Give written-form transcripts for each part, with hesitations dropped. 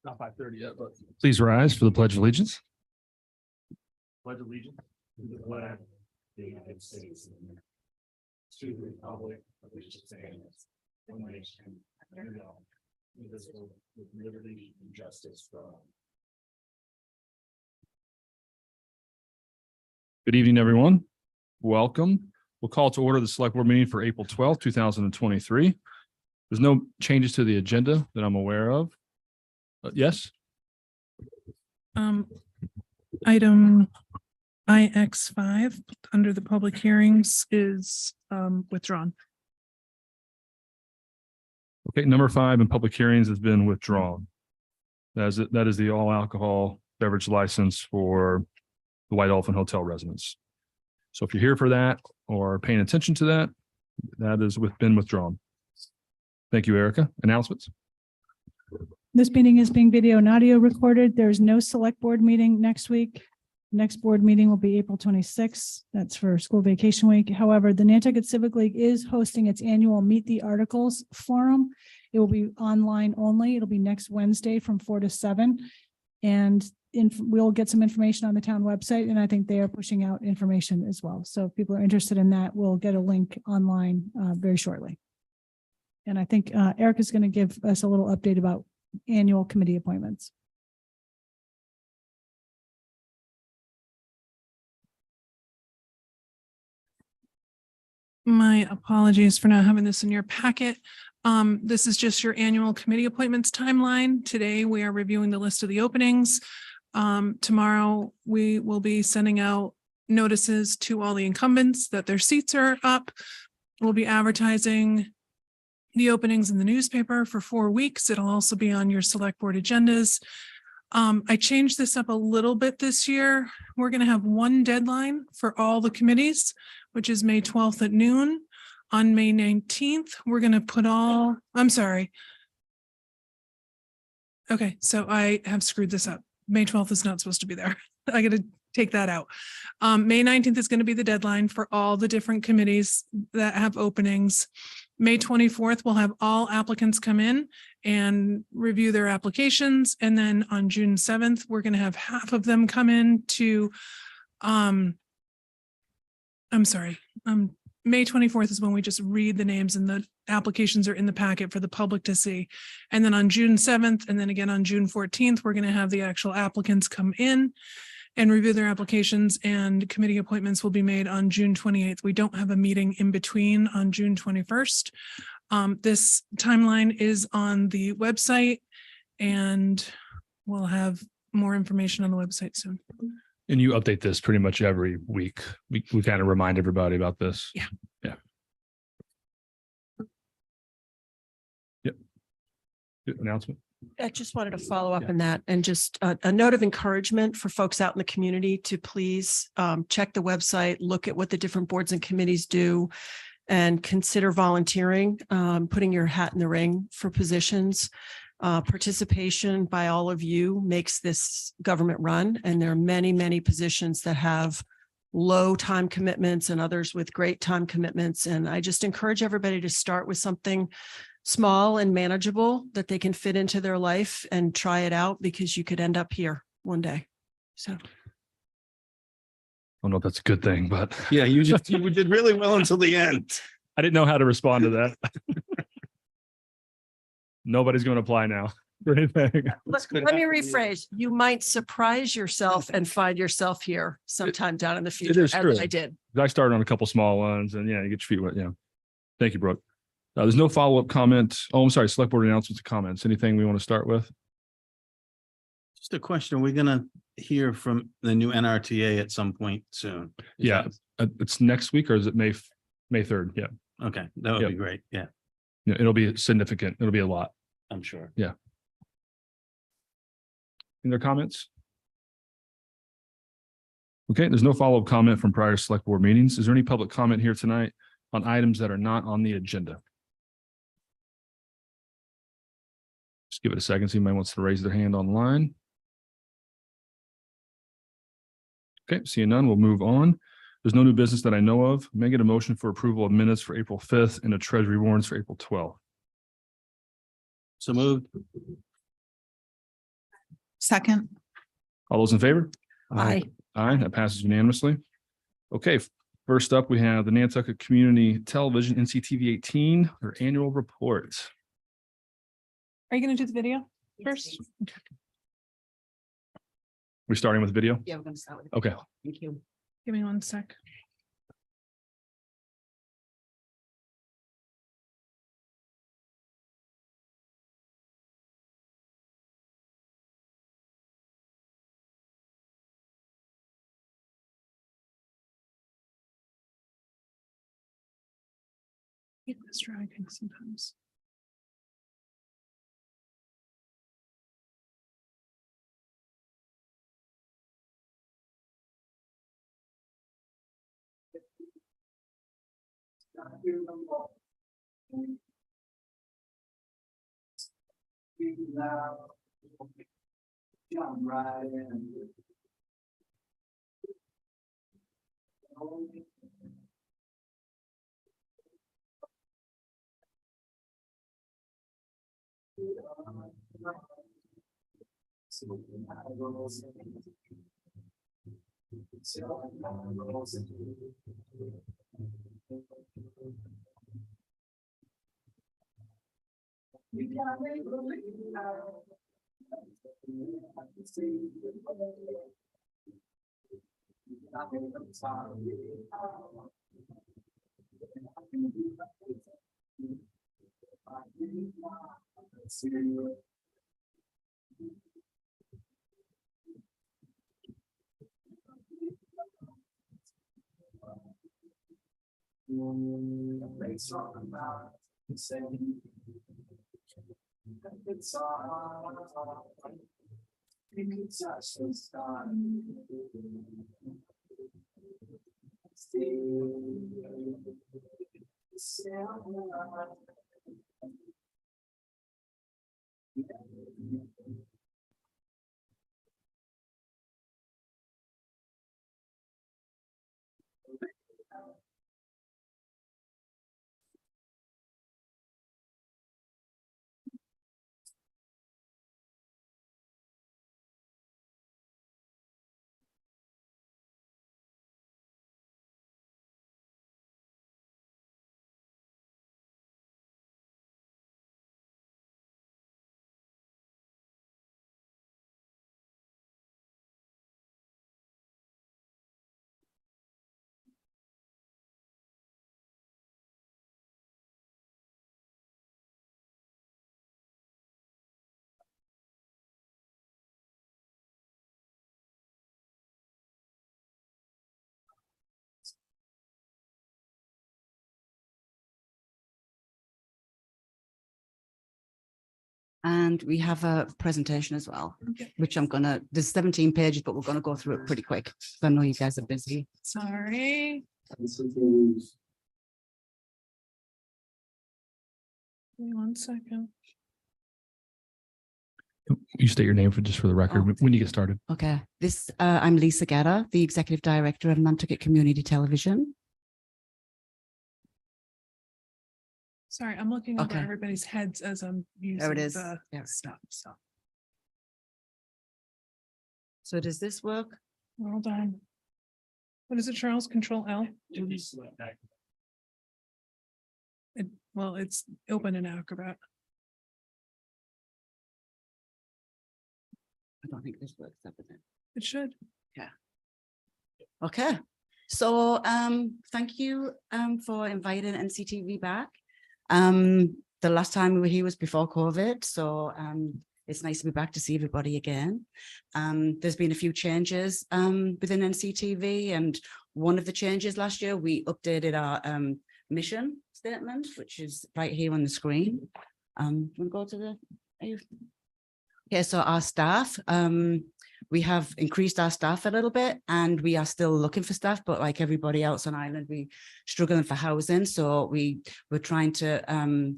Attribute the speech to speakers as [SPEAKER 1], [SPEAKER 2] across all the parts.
[SPEAKER 1] Not 5:30 yet, but.
[SPEAKER 2] Please rise for the Pledge of Allegiance.
[SPEAKER 1] Pledge allegiance to the flag of the United States of America, to the republic of which it stands, one nation, under God, indivisible, with liberty and justice for all. Good evening, everyone. Welcome. We'll call to order the Select Board meeting for April 12th, 2023. There's no changes to the agenda that I'm aware of. Yes?
[SPEAKER 3] Item IX5 under the public hearings is withdrawn.
[SPEAKER 2] Okay, number 5 in public hearings has been withdrawn. That is the all alcohol beverage license for the White Elephant Hotel residents. So if you're here for that or paying attention to that, that has been withdrawn. Thank you, Erica. Announcements?
[SPEAKER 4] This meeting is being video and audio recorded. There's no select board meeting next week. Next board meeting will be April 26th. That's for school vacation week. However, the Nantucket Civic League is hosting its annual Meet the Articles Forum. It will be online only. It'll be next Wednesday from 4 to 7. And we'll get some information on the town website. And I think they are pushing out information as well. So if people are interested in that, we'll get a link online very shortly. And I think Erica's going to give us a little update about annual committee appointments.
[SPEAKER 3] My apologies for not having this in your packet. This is just your annual committee appointments timeline. Today, we are reviewing the list of the openings. Tomorrow, we will be sending out notices to all the incumbents that their seats are up. We'll be advertising the openings in the newspaper for 4 weeks. It'll also be on your select board agendas. I changed this up a little bit this year. We're going to have one deadline for all the committees, which is May 12th at noon. On May 19th, we're going to put I'm sorry. Okay, so I have screwed this up. May 12th is not supposed to be there. I got to take that out. May 19th is going to be the deadline for all the different committees that have openings. May 24th, we'll have all applicants come in and review their applications. And then on June 7th, we're going to have half of them come in to, May 24th is when we just read the names and the applications are in the packet for the public to see. And then on June 7th, and then again on June 14th, we're going to have the actual applicants come in and review their applications, and committee appointments will be made on June 28th. We don't have a meeting in between on June 21st. This timeline is on the website, and we'll have more information on the website soon.
[SPEAKER 2] And you update this pretty much every week. We kind of remind everybody about this.
[SPEAKER 3] Yeah.
[SPEAKER 2] Yeah. Yep. Good announcement.
[SPEAKER 5] I just wanted to follow up on that, and just a note of encouragement for folks out in the community to please check the website, look at what the different boards and committees do, and consider volunteering, putting your hat in the ring for positions. Participation by all of you makes this government run, and there are many, many positions that have low time commitments and others with great time commitments. And I just encourage everybody to start with something small and manageable that they can fit into their life and try it out, because you could end up here one day. So.
[SPEAKER 2] I don't know if that's a good thing, but
[SPEAKER 6] Yeah, you did really well until the end.
[SPEAKER 2] I didn't know how to respond to that. Nobody's going to apply now for anything.
[SPEAKER 5] Let me rephrase. You might surprise yourself and find yourself here sometime down in the future.
[SPEAKER 2] is true.
[SPEAKER 5] As I did.
[SPEAKER 2] I started on a couple small ones, and yeah, you get your feet wet. Yeah. Thank you, Brooke. There's no follow-up comment. Oh, I'm sorry. Select board announcements and comments. Anything we want to start with?
[SPEAKER 6] Just a question. Are we going to hear from the new NRTA at some point soon? Is
[SPEAKER 2] Yeah. It's next week, or is it May 3rd? Yeah.
[SPEAKER 6] that- Okay, that would
[SPEAKER 2] Yep.
[SPEAKER 6] be great. Yeah,
[SPEAKER 2] Yeah, it'll be significant. It'll be a lot.
[SPEAKER 6] I'm sure.
[SPEAKER 2] Any other comments? Okay, there's no follow-up comment from prior select board meetings. Is there any public comment here tonight on items that are not on the agenda? Just give it a second. See, anybody wants to raise their hand online. Okay, seeing none, we'll move on. There's no new business that I know of. May I get a motion for approval of minutes for April 5th and a Treasury warrants for April 12th?
[SPEAKER 6] So moved.
[SPEAKER 7] Second.
[SPEAKER 2] All those in favor?
[SPEAKER 7] Aye.
[SPEAKER 2] Aye, that passes unanimously. Okay, first up, we have the Nantucket Community Television NCTV 18, their annual report.
[SPEAKER 3] Are you going to do the video first?
[SPEAKER 2] We're starting with video?
[SPEAKER 5] Yeah, we're going to start with.
[SPEAKER 2] Okay.
[SPEAKER 5] Thank you.
[SPEAKER 3] Give me 1 sec. Keep this dragging sometimes.
[SPEAKER 8] And we have a presentation as well, which there's 17 pages, but we're gonna go through it pretty quick. I know you guys are busy.
[SPEAKER 3] Sorry. Give me 1 second.
[SPEAKER 2] You state your name for the record
[SPEAKER 8] Oh.
[SPEAKER 2] when you get started.
[SPEAKER 8] Okay, I'm Lisa Guerra, the Executive Director of Nantucket Community Television.
[SPEAKER 3] Sorry, I'm looking over
[SPEAKER 8] Okay.
[SPEAKER 3] everybody's heads as I'm using
[SPEAKER 8] There it is.
[SPEAKER 3] the
[SPEAKER 8] Yeah.
[SPEAKER 3] stuff. So
[SPEAKER 8] So does this work?
[SPEAKER 3] well done. What is it, Charles? Control L? Well, it's open in Acrobat.
[SPEAKER 8] I don't think this works. That was it.
[SPEAKER 3] It should.
[SPEAKER 8] Okay, so thank you for inviting NCTV back. The last time we were here was before COVID, so it's nice to be back to see everybody again. There's been a few changes within NCTV, and one of the changes last year, we updated our mission statement, which is right here on the screen. We'll go to the. Okay, so our staff, we have increased our staff a little bit, and we are still looking for staff, but like everybody else on island, we struggling for housing. So we're trying to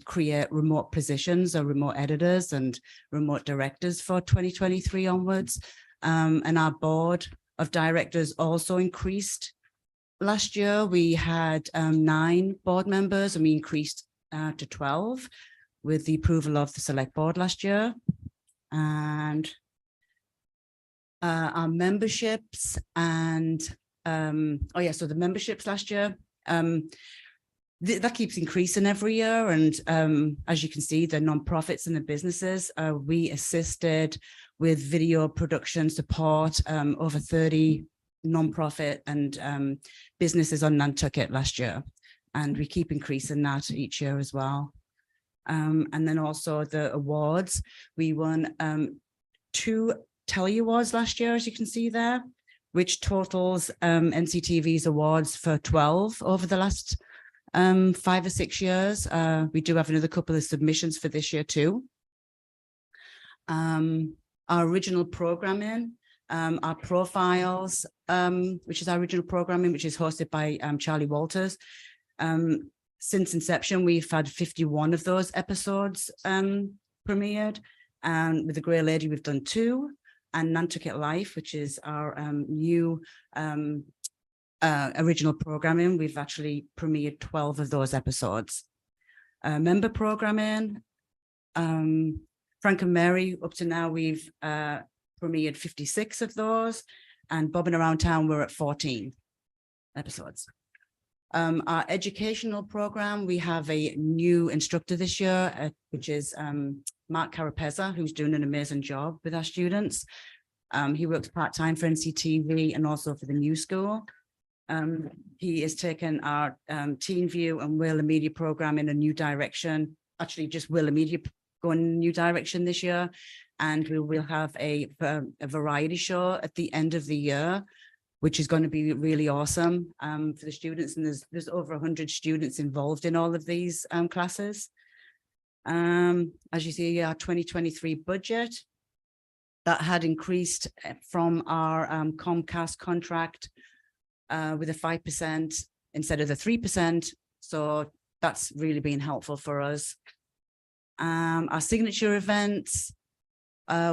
[SPEAKER 8] create remote positions or remote editors and remote directors for 2023 onwards. And our board of directors also increased. Last year, we had 9 board members, and we increased to 12 with the approval of the select board last year. And our memberships and, so the memberships last year, that keeps increasing every year. And as you can see, the nonprofits and the businesses, we assisted with video production support, over 30 nonprofit and businesses on Nantucket last year. And we keep increasing that each year as well. And then also the awards, we won 2 Telly Awards last year, as you can see there, which totals NCTV's awards for 12 over the last 5 or 6 years. We do have another couple of submissions for this year too. Our original programming, our profiles, which is our original programming, which is hosted by Charlie Walters. Since inception, we've had 51 of those episodes premiered. And with the Grey Lady, we've done 2. And Nantucket Life, which is our new original programming, we've actually premiered 12 of those episodes. Member programming, Frank and Mary, up to now, we've premiered 56 of those. And Bobbing Around Town, we're at 14 episodes. Our educational program, we have a new instructor this year, which is Mark Carapeza, who's doing an amazing job with our students. He works part-time for NCTV and also for the new school. He has taken our Teen View and Whale of Media program in a new direction, actually just Whale of Media going in a new direction this year. And we will have a variety show at the end of the year, which is going to be really awesome for the students. And there's over 100 students involved in all of these classes. As you see, our 2023 budget, that had increased from our Comcast contract with a 5% instead of the 3%. So that's really been helpful for us. Our signature events,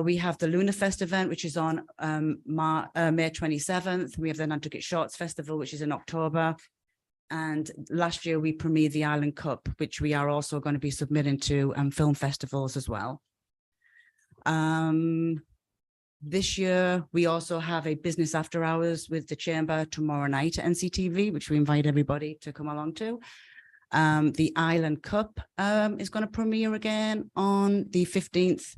[SPEAKER 8] we have the Lunar Fest event, which is on May 27th. We have the Nantucket Shorts Festival, which is in October. And last year we premiered the Island Cup, which we are also going to be submitting to film festivals as well. This year, we also have a business after hours with the Chamber tomorrow night at NCTV, which we invite everybody to come along to. The Island Cup is going to premiere again on the 15th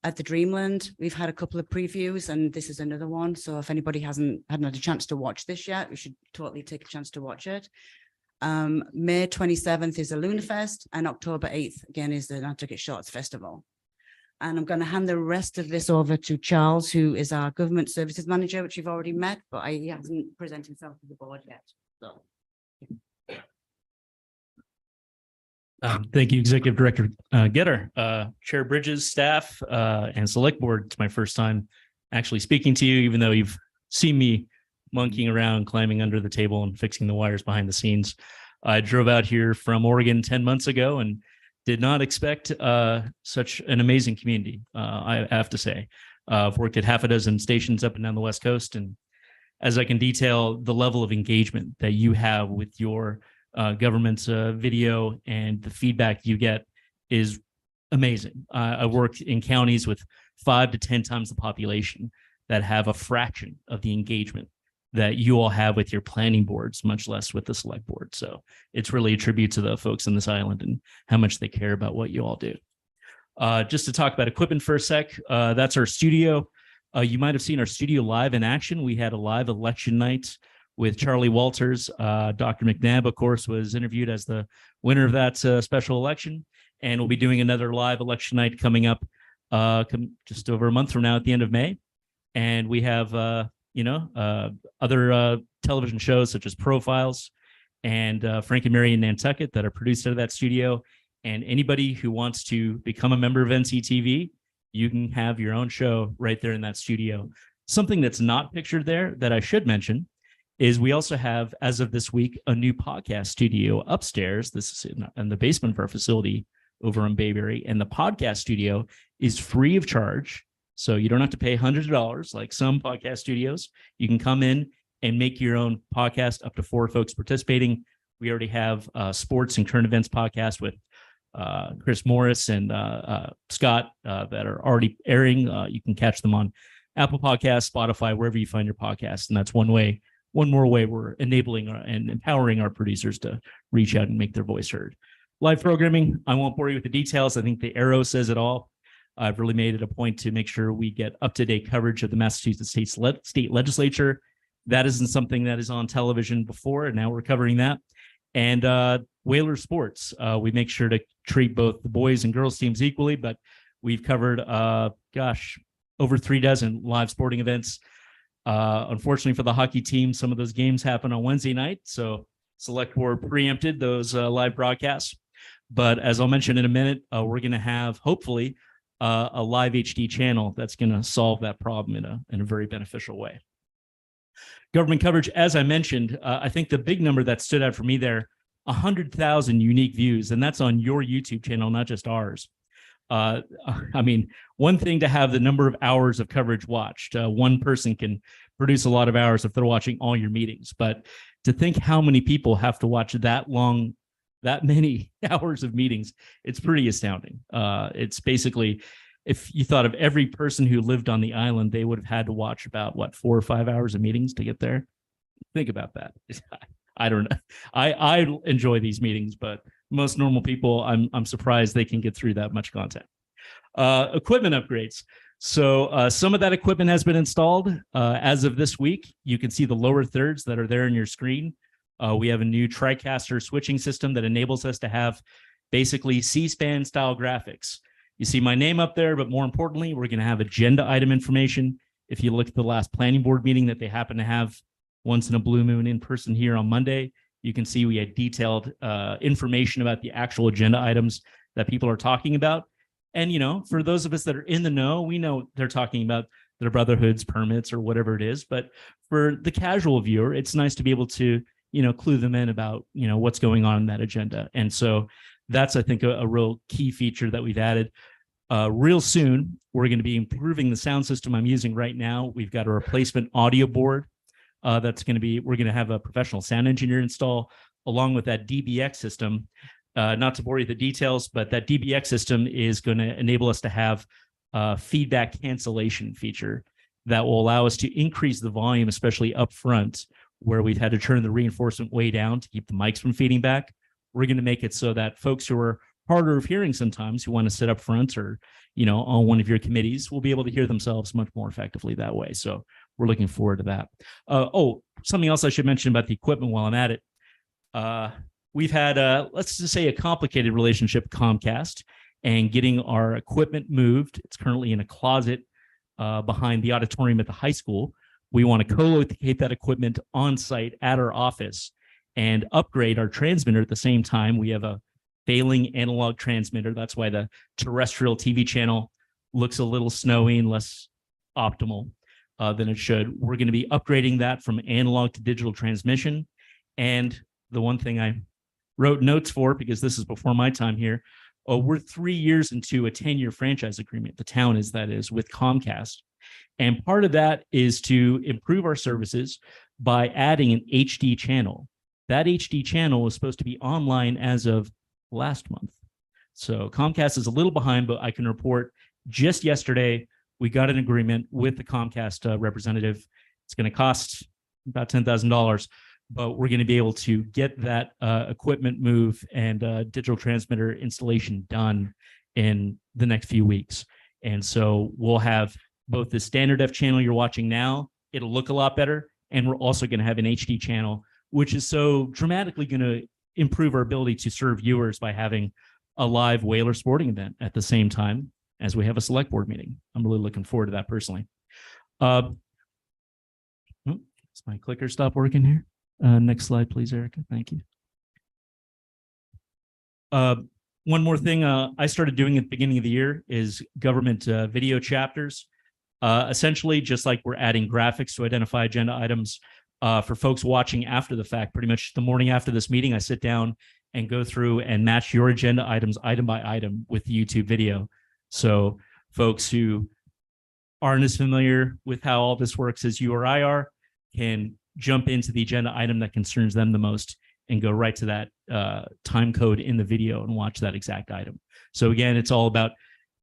[SPEAKER 8] at the Dreamland. We've had a couple of previews and this is another one. So if anybody hadn't had a chance to watch this yet, we should totally take a chance to watch it. May 27th is the Lunar Fest and October 8th again is the Nantucket Shorts Festival. And I'm going to hand the rest of this over to Charles, who is our Government Services Manager, which you've already met, but he hasn't presented himself to the board yet. So.
[SPEAKER 7] Thank you, Executive Director Getter, Chair Bridges, staff, and Select Board. It's my first time actually speaking to you, even though you've seen me monkeying around, climbing under the table and fixing the wires behind the scenes. I drove out here from Oregon 10 months ago and did not expect such an amazing community, I have to say. I've worked at half a dozen stations up and down the West Coast, and as I can detail, the level of engagement that you have with your government's video and the feedback you get is amazing. I worked in counties with 5 to 10 times the population that have a fraction of the engagement that you all have with your planning boards, much less with the select board. So it's really a tribute to the folks on this island and how much they care about what you all do. Just to talk about equipment for a sec, that's our studio. You might have seen our studio live in action. We had a live election night with Charlie Walters. Dr. McNabb, of course, was interviewed as the winner of that special election. And we'll be doing another live election night coming up just over a month from now at the end of May. And we have, other television shows such as Profiles and Frank and Mary in Nantucket that are produced out of that studio. And anybody who wants to become a member of NCTV, you can have your own show right there in that studio. Something that's not pictured there that I should mention is we also have, as of this week, a new podcast studio upstairs. This is in the basement of our facility over in Bayberry. And the podcast studio is free of charge. So you don't have to pay hundreds of dollars like some podcast studios. You can come in and make your own podcast, up to 4 folks participating. We already have sports and current events podcast with Chris Morris and Scott that are already airing. You can catch them on Apple Podcasts, Spotify, wherever you find your podcast. And that's one more way we're enabling and empowering our producers to reach out and make their voice heard. Live programming, I won't bore you with the details. I think the arrow says it all. I've really made it a point to make sure we get up-to-date coverage of the Massachusetts state legislature. That isn't something that is on television before, and now we're covering that. And Whaler Sports, we make sure to treat both the boys and girls teams equally, but we've covered, over 36 live sporting events. Unfortunately for the hockey team, some of those games happen on Wednesday night, so Select Board preempted those live broadcasts. But as I'll mention in a minute, we're going to have, hopefully, a live HD channel that's going to solve that problem in a very beneficial way. Government coverage, as I mentioned, I think the big number that stood out for me there, 100,000 unique views, and that's on your YouTube channel, not just ours. I mean, one thing to have the number of hours of coverage watched. One person can produce a lot of hours if they're watching all your meetings, but to think how many people have to watch that many hours of meetings, it's pretty astounding. It's basically, if you thought of every person who lived on the island, they would have had to watch about 4 or 5 hours of meetings to get there. Think about that. I don't know. I enjoy these meetings, but most normal people, I'm surprised they can get through that much content. Equipment upgrades. So some of that equipment has been installed as of this week. You can see the lower thirds that are there on your screen. We have a new TriCaster switching system that enables us to have basically C-SPAN style graphics. You see my name up there, but more importantly, we're going to have agenda item information. If you look at the last planning board meeting that they happen to have once in a blue moon in person here on Monday, you can see we had detailed information about the actual agenda items that people are talking about. And, you know, for those of us that are in the know, we know they're talking about their brotherhoods, permits, or whatever it is. But for the casual viewer, it's nice to be able to, you know, clue them in about, you know, what's going on in that agenda. And so that's, I think, a real key feature that we've added. Real soon, we're going to be improving the sound system I'm using right now. We've got a replacement audio board that's going to be, we're going to have a professional sound engineer install along with that DBX system. Not to bore you with the details, but that DBX system is going to enable us to have a feedback cancellation feature that will allow us to increase the volume, especially up front, where we've had to turn the reinforcement way down to keep the mics from feeding back. We're going to make it so that folks who are harder of hearing sometimes, who want to sit up front or, you know, on one of your committees, will be able to hear themselves much more effectively that way. So we're looking forward to that. Something else I should mention about the equipment while I'm at it. We've had, let's just say, a complicated relationship with Comcast and getting our equipment moved. It's currently in a closet behind the auditorium at the high school. We want to co-locate that equipment on site at our office and upgrade our transmitter at the same time. We have a failing analog transmitter. That's why the terrestrial TV channel looks a little snowy and less optimal than it should. We're going to be upgrading that from analog to digital transmission. And the one thing I wrote notes for, because this is before my time here, we're 3 years into a 10-year franchise agreement. The town is, that is, with Comcast. And part of that is to improve our services by adding an HD channel. That HD channel is supposed to be online as of last month. So Comcast is a little behind, but I can report just yesterday, we got an agreement with the Comcast representative. It's going to cost about $10,000, but we're going to be able to get that equipment move and digital transmitter installation done in the next few weeks. And so we'll have both the standard F channel you're watching now, it'll look a lot better. And we're also going to have an HD channel, which is so dramatically going to improve our ability to serve viewers by having a live Whaler sporting event at the same time as we have a select board meeting. I'm really looking forward to that personally. Does my clicker stop working here? Next slide, please, Erica. Thank you. One more thing I started doing at the beginning of the year is government video chapters. Essentially, just like we're adding graphics to identify agenda items for folks watching after the fact. Pretty much the morning after this meeting, I sit down and go through and match your agenda items item by item with the YouTube video. So folks who aren't as familiar with how all this works as you or I are can jump into the agenda item that concerns them the most and go right to that time code in the video and watch that exact item. So again, it's all about,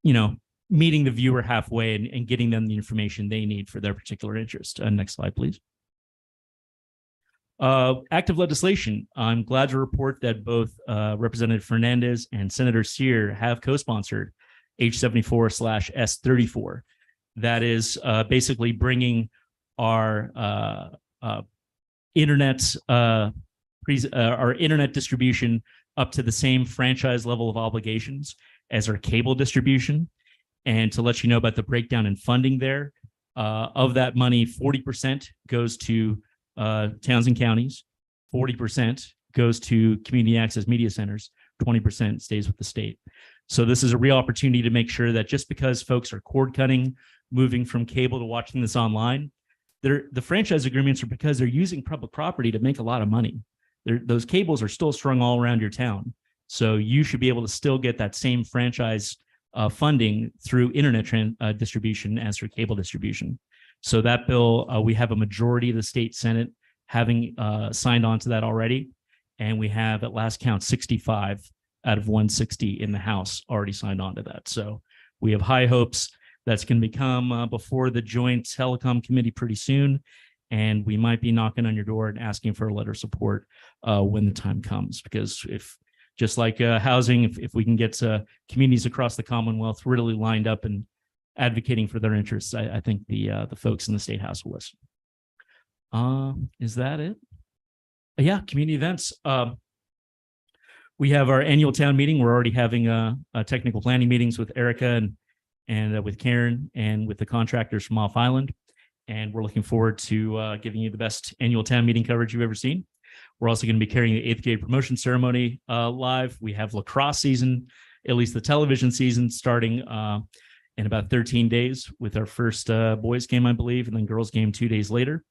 [SPEAKER 7] you know, meeting the viewer halfway and getting them the information they need for their particular interest. Next slide, please. Active legislation. I'm glad to report that both Representative Fernandez and Senator Sear have co-sponsored H74/S34. That is basically bringing our internet distribution up to the same franchise level of obligations as our cable distribution. And to let you know about the breakdown in funding there, of that money, 40% goes to towns and counties, 40% goes to community access media centers, 20% stays with the state. So this is a real opportunity to make sure that just because folks are cord cutting, moving from cable to watching this online, the franchise agreements are because they're using public property to make a lot of money. Those cables are still strung all around your town. So you should be able to still get that same franchise funding through internet distribution as through cable distribution. So that bill, we have a majority of the state Senate having signed on to that already. And we have, at last count, 65 out of 160 in the House already signed on to that. So we have high hopes that's going to become before the Joint Telecom Committee pretty soon. And we might be knocking on your door and asking for a letter of support when the time comes. Because if, just like housing, if we can get communities across the Commonwealth really lined up and advocating for their interests, I think the folks in the State House will listen. Is that it? Yeah, community events. We have our annual town meeting. We're already having technical planning meetings with Erica and with Karen and with the contractors from Off Island. And we're looking forward to giving you the best annual town meeting coverage you've ever seen. We're also going to be carrying the 8th grade promotion ceremony live. We have lacrosse season, at least the television season, starting in about 13 days with our first boys game, I believe, and then girls game 2 days later.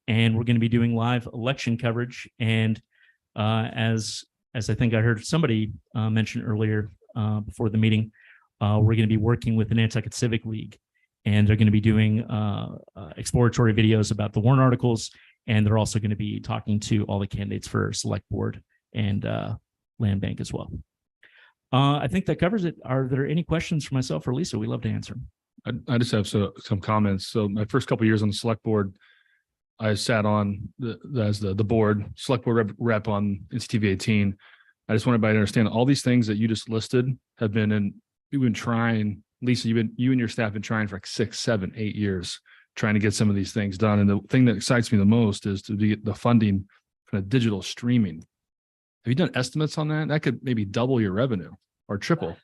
[SPEAKER 7] And we're going to be doing live election coverage. And as I think I heard somebody mention earlier before the meeting, we're going to be working with the Nantucket Civic League, and they're going to be doing exploratory videos about the warrant articles. And they're also going to be talking to all the candidates for select board and land bank as well. I think that covers it. Are there any questions for myself or Lisa? We love to answer.
[SPEAKER 2] I just have some comments. So my first couple of years on the select board, I sat on as the board select board rep on NCTV 18. I just want everybody to understand all these things that you just listed have been we've been trying. Lisa, you and your staff have been trying for like 6, 7, 8 years, trying to get some of these things done. And the thing that excites me the most is to get the funding for the digital streaming. Have you done estimates on that? That could maybe double your revenue or triple.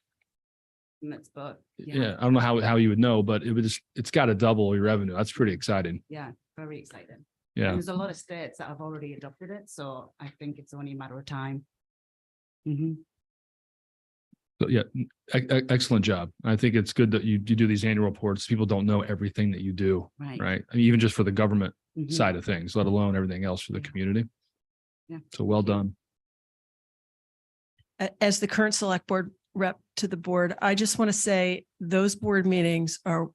[SPEAKER 2] Yeah, I don't know how you would know, but it's got to double your revenue. That's pretty exciting.
[SPEAKER 8] Yeah, very exciting.
[SPEAKER 2] Yeah.
[SPEAKER 8] There's a lot of states that have already adopted it, so I think it's only a matter of time. Mm-hmm.
[SPEAKER 2] So yeah, excellent job. I think it's good that you do these annual reports. People don't know everything that you do, right? I mean, even just for the government side of things, let alone everything else for the community.
[SPEAKER 8] Yeah.
[SPEAKER 2] So well done.
[SPEAKER 5] As the current select board rep to the board, I just want to say those board meetings are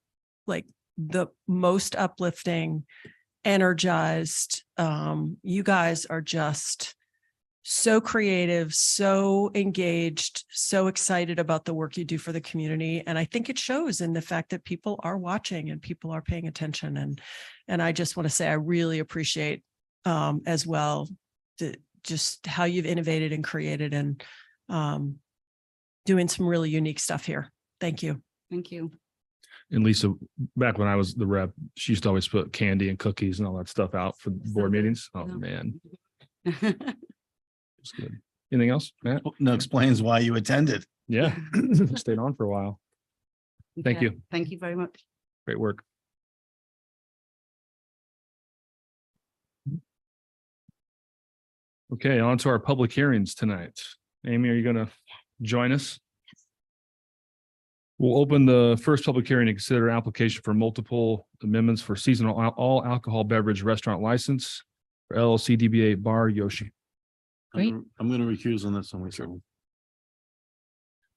[SPEAKER 5] like the most uplifting, energized. You guys are just so creative, so engaged, so excited about the work you do for the community. And I think it shows in the fact that people are watching and people are paying attention. And I just want to say, I really appreciate as well, just how you've innovated and created and doing some really unique stuff here. Thank you.
[SPEAKER 8] Thank you.
[SPEAKER 2] And Lisa, back when I was the rep, she used to always put candy and cookies and all that stuff out for board meetings. Oh man. It's good. Anything else, Matt?
[SPEAKER 6] No, explains why you attended.
[SPEAKER 2] Yeah. Stayed on for a while. Thank you.
[SPEAKER 8] Thank you very much.
[SPEAKER 2] Great work. Okay, on to our public hearings tonight. Amy, are you going to join us? We'll open the first public hearing to consider application for multiple amendments for seasonal all alcohol beverage restaurant license for LLC DBA Bar Yoshi.
[SPEAKER 9] Great.
[SPEAKER 6] I'm going to recuse on this one.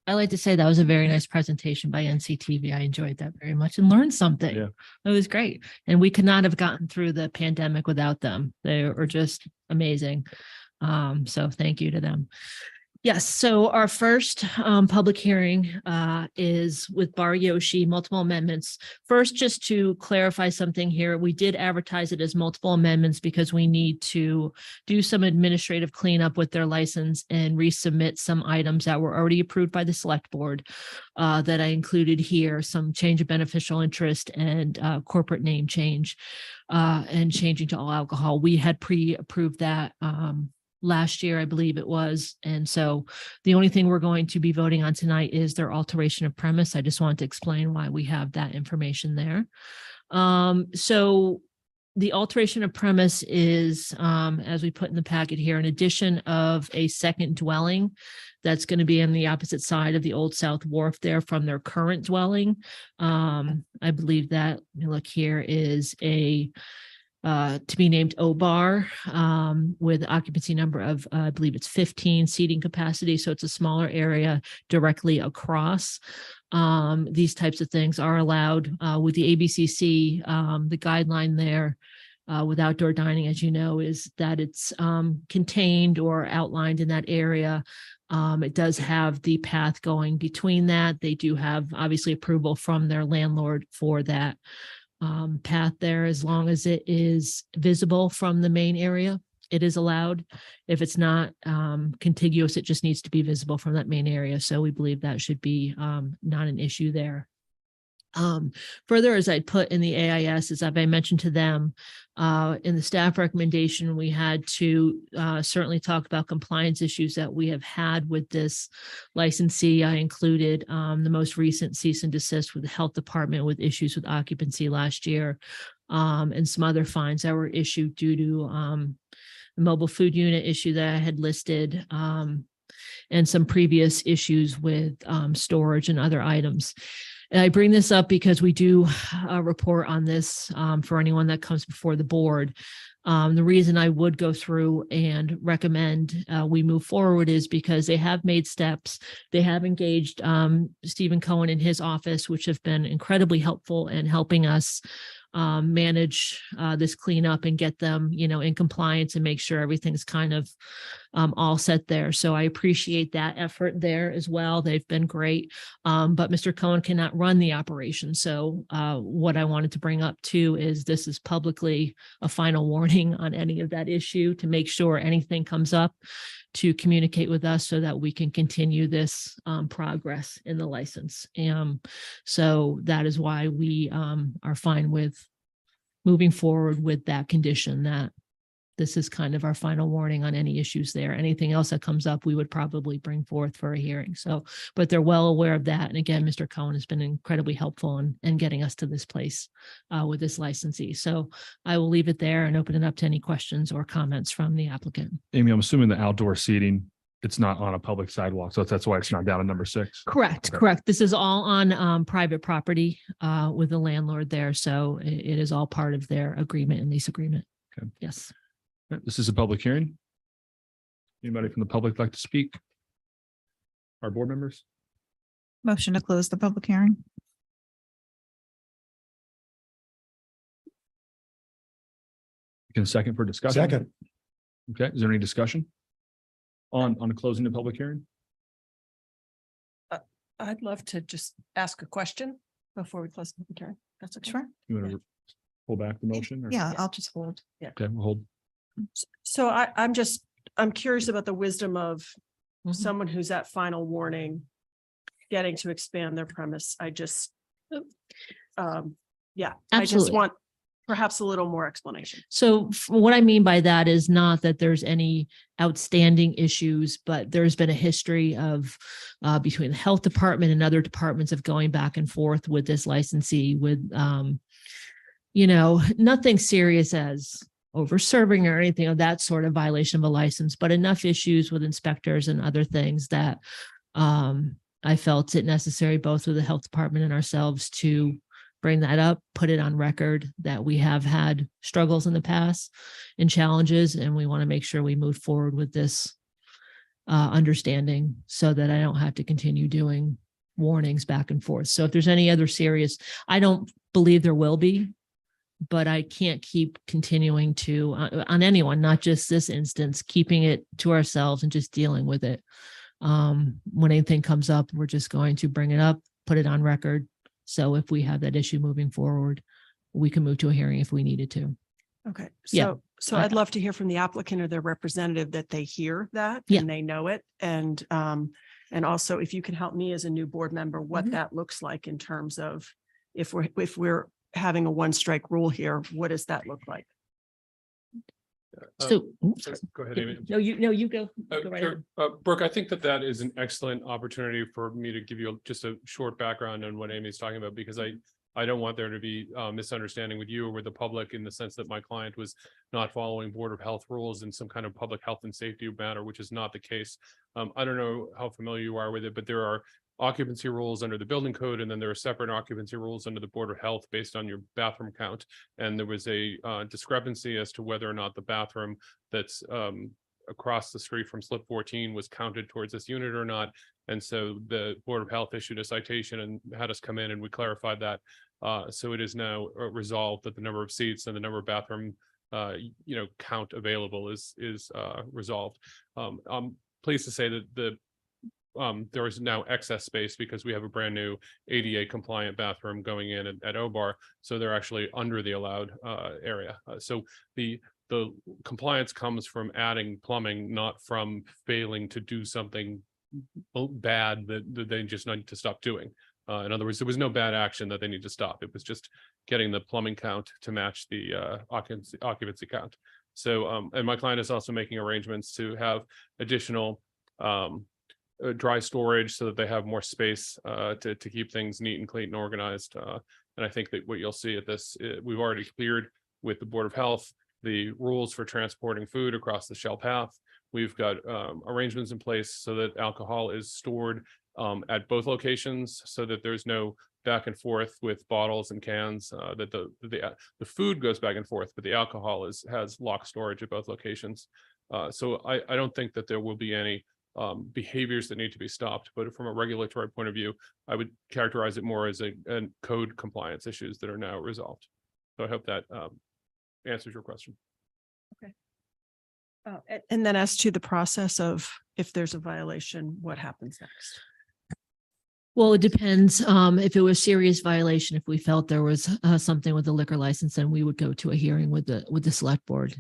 [SPEAKER 9] I like to say that was a very nice presentation by NCTV. I enjoyed that very much and learned something.
[SPEAKER 2] Yeah.
[SPEAKER 9] It was great. And we could not have gotten through the pandemic without them. They were just amazing. So thank you to them. Yes, so our first public hearing is with Bar Yoshi, multiple amendments. First, just to clarify something here, we did advertise it as multiple amendments because we need to do some administrative cleanup with their license and resubmit some items that were already approved by the select board that I included here, some change of beneficial interest and corporate name change and changing to all alcohol. We had pre-approved that last year, I believe it was. And so the only thing we're going to be voting on tonight is their alteration of premise. I just wanted to explain why we have that information there. So the alteration of premise is, as we put in the packet here, an addition of a second dwelling that's going to be on the opposite side of the Old South Wharf there from their current dwelling. I believe that, let me look here, is a to be named O-Bar with occupancy number of, I believe it's 15 seating capacity. So it's a smaller area directly across. These types of things are allowed with the ABCC. The guideline there with outdoor dining, as you know, is that it's contained or outlined in that area. It does have the path going between that. They do have obviously approval from their landlord for that path there. As long as it is visible from the main area, it is allowed. If it's not contiguous, it just needs to be visible from that main area. So we believe that should be not an issue there. Further, as I put in the AIS, as I mentioned to them, in the staff recommendation, we had to certainly talk about compliance issues that we have had with this licensee. I included the most recent cease and desist with the health department with issues with occupancy last year, and some other fines that were issued due to the mobile food unit issue that I had listed, and some previous issues with storage and other items. And I bring this up because we do report on this for anyone that comes before the board. The reason I would go through and recommend we move forward is because they have made steps. They have engaged Stephen Cohen in his office, which have been incredibly helpful in helping us manage this cleanup and get them, in compliance and make sure everything's kind of all set there. So I appreciate that effort there as well. They've been great. But Mr. Cohen cannot run the operation. So what I wanted to bring up too is this is publicly a final warning on any of that issue to make sure anything comes up to communicate with us so that we can continue this progress in the license. So that is why we are fine with moving forward with that condition, that this is kind of our final warning on any issues there. Anything else that comes up, we would probably bring forth for a hearing. So, but they're well aware of that. And again, Mr. Cohen has been incredibly helpful in getting us to this place with this licensee. So I will leave it there and open it up to any questions or comments from the applicant.
[SPEAKER 2] Amy, I'm assuming the outdoor seating, it's not on a public sidewalk. So that's why it's not down at number 6.
[SPEAKER 9] Correct.
[SPEAKER 2] Okay.
[SPEAKER 9] Correct. This is all on private property with the landlord there. So it is all part of their agreement and lease agreement.
[SPEAKER 2] Okay.
[SPEAKER 9] Yes.
[SPEAKER 2] This is a public hearing. Anybody from the public like to speak? Our board members?
[SPEAKER 10] Motion to close the public hearing.
[SPEAKER 2] You can second for discussion.
[SPEAKER 1] Second.
[SPEAKER 2] Okay, is there any discussion on closing the public hearing?
[SPEAKER 5] I'd love to just ask a question before we close the public hearing. That's okay.
[SPEAKER 10] Sure.
[SPEAKER 2] You want to pull back the motion? or-
[SPEAKER 10] Yeah, I'll just hold.
[SPEAKER 2] Okay, we'll hold.
[SPEAKER 5] So I'm curious about the wisdom of
[SPEAKER 9] Mhm.
[SPEAKER 5] someone who's at final warning, getting to expand their premise. I just
[SPEAKER 9] Absolutely.
[SPEAKER 5] want perhaps a little more explanation.
[SPEAKER 9] So what I mean by that is not that there's any outstanding issues, but there's been a history of between the health department and other departments of going back and forth with this licensee with, nothing serious as over serving or anything of that sort of violation of a license, but enough issues with inspectors and other things that I felt it necessary both with the health department and ourselves to bring that up, put it on record that we have had struggles in the past and challenges, and we want to make sure we move forward with this understanding so that I don't have to continue doing warnings back and forth. So if there's any other serious, I don't believe there will be, but I can't keep continuing to, on anyone, not just this instance, keeping it to ourselves and just dealing with it When anything comes up, we're just going to bring it up, put it on record. So if we have that issue moving forward, we can move to a hearing if we needed to.
[SPEAKER 5] Okay,
[SPEAKER 9] Yeah.
[SPEAKER 5] so
[SPEAKER 9] I-
[SPEAKER 5] I'd love to hear from the applicant or their representative that they hear that
[SPEAKER 9] Yeah.
[SPEAKER 5] and they know it. And also if you can help me as a new board member, what
[SPEAKER 9] Mhm.
[SPEAKER 5] that looks like in terms of if we're having a one strike rule here, what does that look like?
[SPEAKER 9] So,
[SPEAKER 11] Go ahead, Amy.
[SPEAKER 9] no, you go.
[SPEAKER 11] Uh,
[SPEAKER 9] Go right
[SPEAKER 11] sure.
[SPEAKER 9] ahead.
[SPEAKER 11] Brooke, I think that that is an excellent opportunity for me to give you just a short background on what Amy's talking about, because I don't want there to be misunderstanding with you or with the public in the sense that my client was not following Board of Health rules in some kind of public health and safety matter, which is not the case. I don't know how familiar you are with it, but there are occupancy rules under the building code, and then there are separate occupancy rules under the Board of Health based on your bathroom count. And there was a discrepancy as to whether or not the bathroom that's across the street from slip 14 was counted towards this unit or not. And so the Board of Health issued a citation and had us come in and we clarified that. So it is now resolved that the number of seats and the number of bathroom count available is resolved. I'm pleased to say that there is now excess space because we have a brand new ADA compliant bathroom going in at O-Bar. So they're actually under the allowed area. So the compliance comes from adding plumbing, not from failing to do something bad that they just need to stop doing. In other words, there was no bad action that they need to stop. It was just getting the plumbing count to match the occupancy count. So, and my client is also making arrangements to have additional dry storage so that they have more space to keep things neat and clean and organized. And I think that what you'll see at this, we've already cleared with the Board of Health the rules for transporting food across the Shell path. We've got arrangements in place so that alcohol is stored at both locations so that there's no back and forth with bottles and cans, that the food goes back and forth, but the alcohol has locked storage at both locations. So I don't think that there will be any behaviors that need to be stopped, but from a regulatory point of view, I would characterize it more as a code compliance issues that are now resolved. So I hope that answers your question.
[SPEAKER 5] And then as to the process of if there's a violation, what happens next?
[SPEAKER 9] Well, it depends. If it was serious violation, if we felt there was something with the liquor license, then we would go to a hearing with the select board.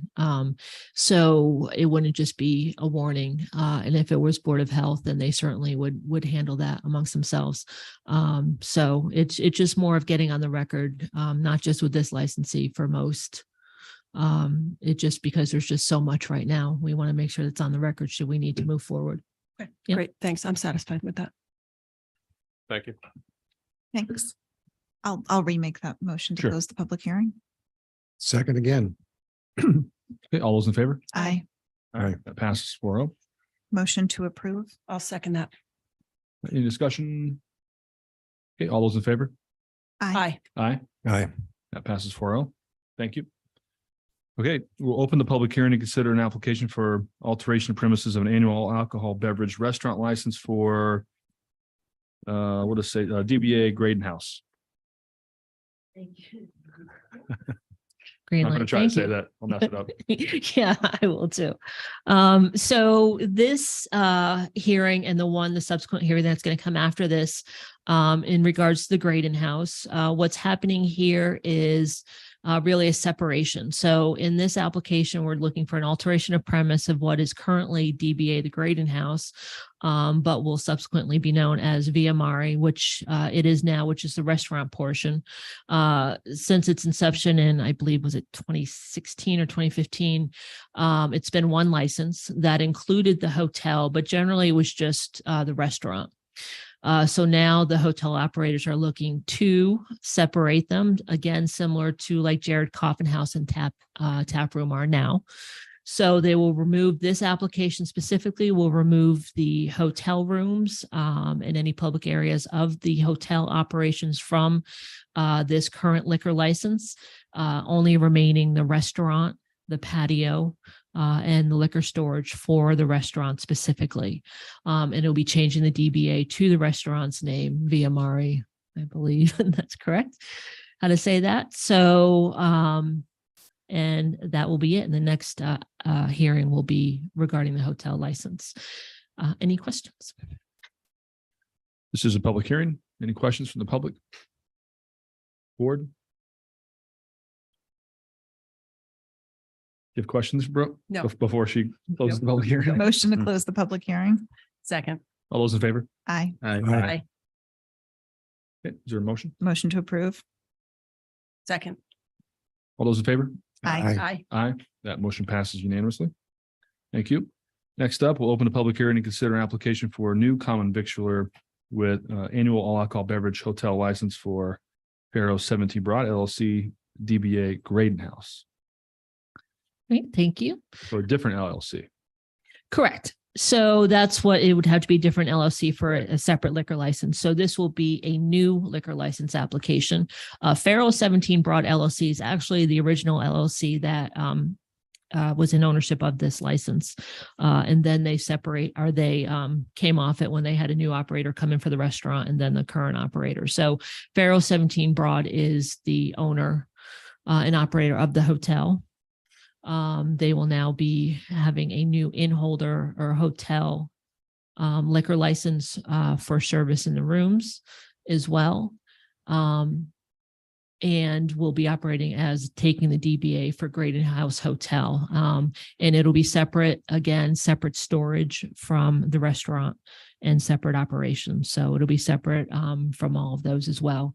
[SPEAKER 9] So it wouldn't just be a warning. And if it was Board of Health, then they certainly would handle that amongst themselves. So it's just more of getting on the record, not just with this licensee for most. It just because there's just so much right now. We want to make sure that's on the record should we need to move forward.
[SPEAKER 5] Okay,
[SPEAKER 9] Yep.
[SPEAKER 5] great. Thanks. I'm satisfied with that.
[SPEAKER 11] Thank you.
[SPEAKER 10] Thanks. I'll remake that motion to
[SPEAKER 2] Sure.
[SPEAKER 10] close the public hearing.
[SPEAKER 12] Second again.
[SPEAKER 2] Okay, all those in favor?
[SPEAKER 10] Aye.
[SPEAKER 2] All right, that passes 4-0.
[SPEAKER 10] Motion to approve.
[SPEAKER 5] I'll second that.
[SPEAKER 2] Any discussion? Okay, all those in favor?
[SPEAKER 5] Aye.
[SPEAKER 2] Aye.
[SPEAKER 12] Aye.
[SPEAKER 2] That passes 4-0. Thank you. Okay, we'll open the public hearing to consider an application for alteration of premises of an annual alcohol beverage restaurant license for what does it say, DBA Greydon House.
[SPEAKER 9] Green
[SPEAKER 2] I'm going to
[SPEAKER 9] light.
[SPEAKER 2] try to
[SPEAKER 9] Thank
[SPEAKER 2] say
[SPEAKER 9] you.
[SPEAKER 2] that. I'll mess it up.
[SPEAKER 9] Yeah, I will too. So this hearing and the subsequent hearing that's going to come after this, in regards to the Greydon House, what's happening here is really a separation. So in this application, we're looking for an alteration of premise of what is currently DBA the Greydon House, but will subsequently be known as Mare, which it is now, which is the restaurant portion. Since its inception in, I believe, was it 2016 or 2015, it's been one license that included the hotel, but generally it was just the restaurant. So now the hotel operators are looking to separate them, again, similar to like Jared Coffin House and Tap Room are now. So they will remove this application specifically, will remove the hotel rooms and any public areas of the hotel operations from this current liquor license, only remaining the restaurant, the patio, and the liquor storage for the restaurant specifically. And it'll be changing the DBA to the restaurant's name via Mare, I believe, and that's correct how to say that. So, and that will be it. And the next hearing will be regarding the hotel license. Any questions?
[SPEAKER 2] This is a public hearing. Any questions from the public? Board? You have questions, Brooke?
[SPEAKER 5] No.
[SPEAKER 2] Before she closes the public hearing?
[SPEAKER 10] Motion to close the public hearing.
[SPEAKER 5] Second.
[SPEAKER 2] All those in favor?
[SPEAKER 10] Aye.
[SPEAKER 2] Okay, is there a motion?
[SPEAKER 10] Motion to approve.
[SPEAKER 5] Second.
[SPEAKER 2] All those in favor?
[SPEAKER 10] Aye.
[SPEAKER 2] Aye. That motion passes unanimously. Thank you. Next up, we'll open a public hearing and consider an application for a new common victualler with annual all alcohol beverage hotel license for Faros 17 Broad LLC DBA Greydon House,
[SPEAKER 9] Great, thank you.
[SPEAKER 2] or a different LLC.
[SPEAKER 9] Correct. So that's what it would have to be, different LLC for a separate liquor license. So this will be a new liquor license application. Faros 17 Broad LLC is actually the original LLC that was in ownership of this license. And then they came off it when they had a new operator come in for the restaurant and then the current operator. So Faros 17 Broad is the owner and operator of the hotel. They will now be having a new in-holder or hotel liquor license for service in the rooms as well. And will be operating as taking the DBA for Greydon House Hotel. And it'll be separate, again, separate storage from the restaurant and separate operations. So it'll be separate from all of those as well.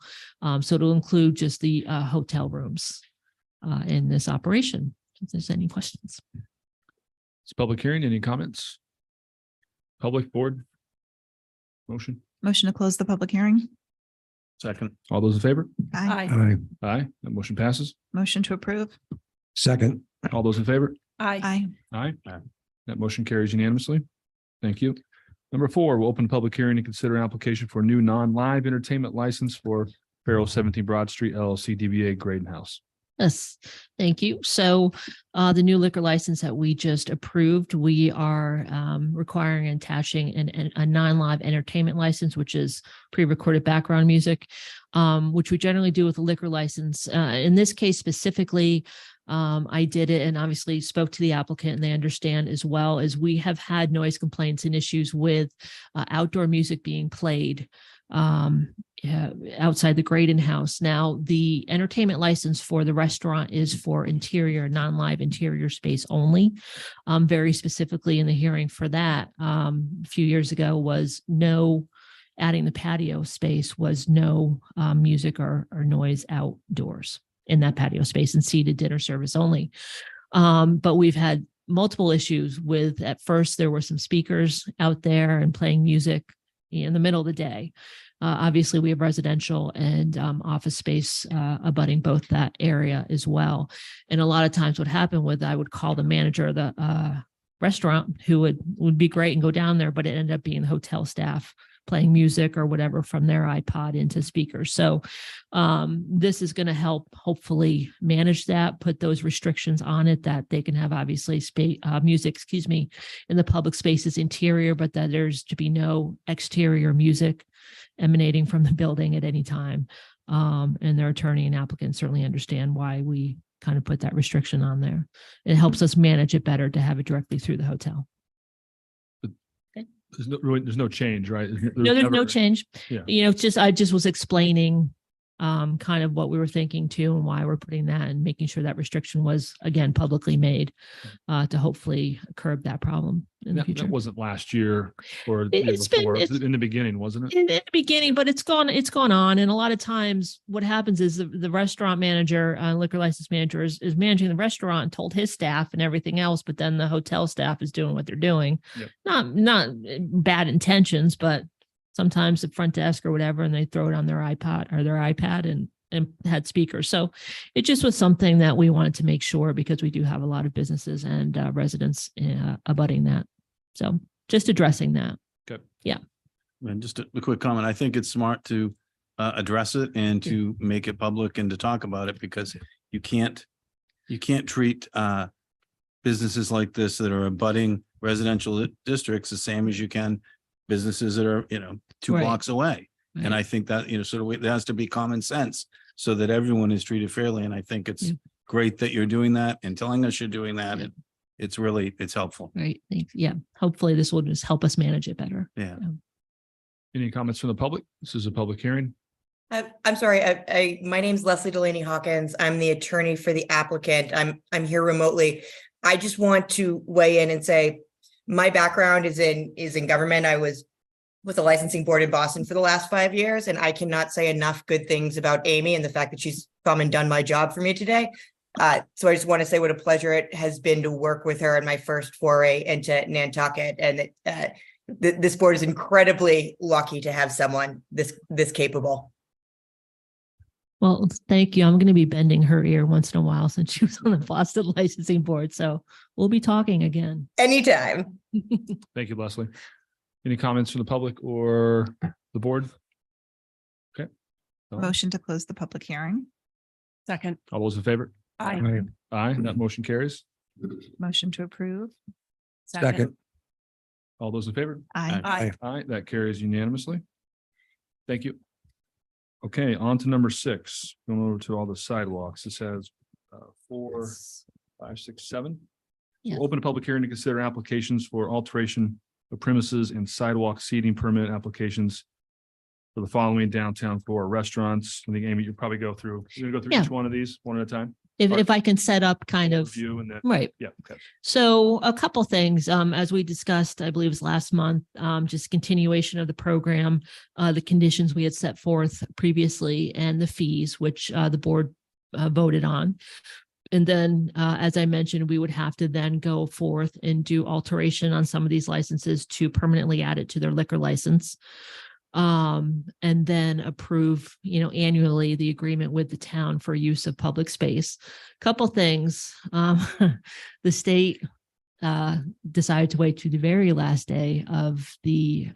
[SPEAKER 9] So it'll include just the hotel rooms in this operation. If there's any questions.
[SPEAKER 2] It's a public hearing. Any comments? Public, board? Motion?
[SPEAKER 10] Motion to close the public hearing.
[SPEAKER 6] Second.
[SPEAKER 2] All those in favor?
[SPEAKER 10] Aye.
[SPEAKER 12] Aye.
[SPEAKER 2] Aye. That motion passes.
[SPEAKER 10] Motion to approve.
[SPEAKER 12] Second.
[SPEAKER 2] All those in favor?
[SPEAKER 5] Aye.
[SPEAKER 10] Aye.
[SPEAKER 2] Aye. That motion carries unanimously. Thank you. Number 4, we'll open a public hearing and consider an application for a new non-live entertainment license for Faros 17 Broad Street LLC DBA Greydon House.
[SPEAKER 9] Yes, thank you. So the new liquor license that we just approved, we are requiring and attaching a non-live entertainment license, which is pre-recorded background music, which we generally do with a liquor license. In this case specifically, I did it and obviously spoke to the applicant, and they understand as well, as we have had noise complaints and issues with outdoor music being played outside the Greydon House. Now, the entertainment license for the restaurant is for interior, non-live interior space only. Very specifically in the hearing for that a few years ago was no, adding the patio space was no music or noise outdoors in that patio space, and seated dinner service only. But we've had multiple issues with, at first there were some speakers out there and playing music in the middle of the day. Obviously, we have residential and office space abutting both that area as well. And a lot of times what happened was I would call the manager of the restaurant, who would be great and go down there, but it ended up being the hotel staff playing music or whatever from their iPod into speakers. So this is going to help hopefully manage that, put those restrictions on it, that they can have obviously music, in the public spaces interior, but that there's to be no exterior music emanating from the building at any time. And their attorney and applicant certainly understand why we kind of put that restriction on there. It helps us manage it better to have it directly through the hotel.
[SPEAKER 2] There's no change, right?
[SPEAKER 9] No, there's no change.
[SPEAKER 2] Yeah.
[SPEAKER 9] You know, I just was explaining kind of what we were thinking too, and why we're putting that, and making sure that restriction was, again, publicly made to hopefully curb that problem in the future.
[SPEAKER 2] That wasn't last year or the year
[SPEAKER 9] It's been-
[SPEAKER 2] before.
[SPEAKER 9] it's-
[SPEAKER 2] In the beginning, wasn't it?
[SPEAKER 9] In the beginning, but it's gone on. And a lot of times what happens is the restaurant manager, liquor license manager is managing the restaurant and told his staff and everything else, but then the hotel staff is doing what they're doing.
[SPEAKER 2] Yep.
[SPEAKER 9] Not bad intentions, but sometimes the front desk or whatever, and they throw it on their iPod or their iPad and had speakers. So it just was something that we wanted to make sure, because we do have a lot of businesses and residents abutting that. So just addressing that.
[SPEAKER 2] Good.
[SPEAKER 9] Yeah.
[SPEAKER 6] And just a quick comment. I think it's smart to address it and to make it public and to talk about it, because you can't treat businesses like this that are abutting residential districts the same as you can businesses that are, 2
[SPEAKER 9] Right.
[SPEAKER 6] blocks away. And I think that, there has to be common sense so that everyone is treated fairly. And I think it's great that you're doing that and telling us you're doing that. And it's really, it's helpful.
[SPEAKER 9] Right. Thanks. Yeah. Hopefully this will just help us manage it better.
[SPEAKER 6] Yeah.
[SPEAKER 2] Any comments from the public? This is a public hearing.
[SPEAKER 13] I'm sorry, my name's Leslie Delaney Hawkins. I'm the attorney for the applicant. I'm here remotely. I just want to weigh in and say, my background is in government. I was with the licensing board in Boston for the last 5 years, and I cannot say enough good things about Amy and the fact that she's come and done my job for me today. So I just want to say what a pleasure it has been to work with her in my first foray into Nantucket, and this board is incredibly lucky to have someone this capable.
[SPEAKER 9] Well, thank you. I'm going to be bending her ear once in a while since she was on the Boston licensing board. So we'll be talking again.
[SPEAKER 13] Anytime.
[SPEAKER 2] Thank you, Leslie. Any comments from the public or the board? Okay.
[SPEAKER 10] Motion to close the public hearing.
[SPEAKER 5] Second.
[SPEAKER 2] All those in favor?
[SPEAKER 5] Aye.
[SPEAKER 2] Aye, that motion carries.
[SPEAKER 10] Motion to approve.
[SPEAKER 12] Second.
[SPEAKER 2] All those in favor?
[SPEAKER 10] Aye.
[SPEAKER 2] Aye, that carries unanimously. Thank you. Okay, on to number 6, going over to all the sidewalks. This has 4, 5, 6, 7.
[SPEAKER 9] Yeah.
[SPEAKER 2] Open a public hearing to consider applications for alteration of premises and sidewalk seating permit applications for the following downtown Florida restaurants. I think, Amy, you'll probably go through, you're gonna go through
[SPEAKER 9] Yeah.
[SPEAKER 2] each one of these one at a time.
[SPEAKER 9] If I can set up kind of,
[SPEAKER 2] Review and then,
[SPEAKER 9] right.
[SPEAKER 2] yeah, okay.
[SPEAKER 9] So a couple things, as we discussed, I believe it was last month, just continuation of the program, the conditions we had set forth previously and the fees, which the board voted on. And then, as I mentioned, we would have to then go forth and do alteration on some of these licenses to permanently add it to their liquor license. And then approve, annually the agreement with the town for use of public space. Couple things, the state decided to wait to the very last day of the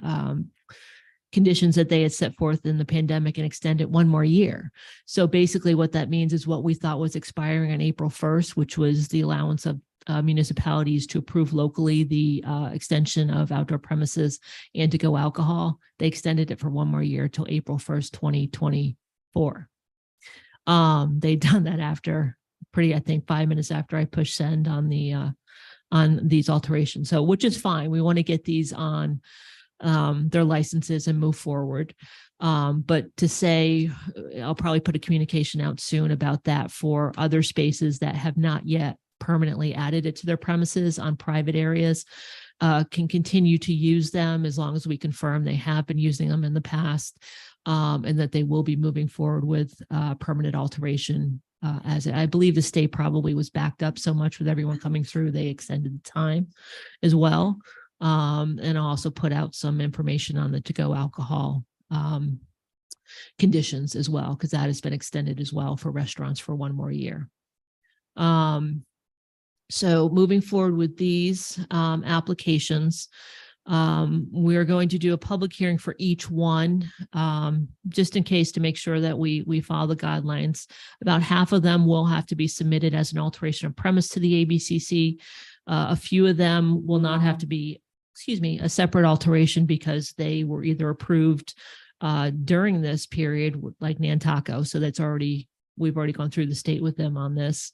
[SPEAKER 9] conditions that they had set forth in the pandemic and extend it one more year. So basically what that means is what we thought was expiring on April 1st, which was the allowance of municipalities to approve locally the extension of outdoor premises and to go alcohol. They extended it for one more year till April 1st, 2024. They'd done that after I think 5 minutes after I pushed send on these alterations. So, which is fine. We want to get these on their licenses and move forward. But to say, I'll probably put a communication out soon about that for other spaces that have not yet permanently added it to their premises on private areas, can continue to use them as long as we confirm they have been using them in the past, and that they will be moving forward with permanent alteration. As I believe the state probably was backed up so much with everyone coming through, they extended the time as well. And also put out some information on the to-go alcohol conditions as well, because that has been extended as well for restaurants for one more year. So moving forward with these applications, we're going to do a public hearing for each one, just in case to make sure that we follow the guidelines. About half of them will have to be submitted as an alteration of premise to the ABCC. A few of them will not have to be, a separate alteration because they were either approved during this period, like NanTaco. So we've already gone through the state with them on this.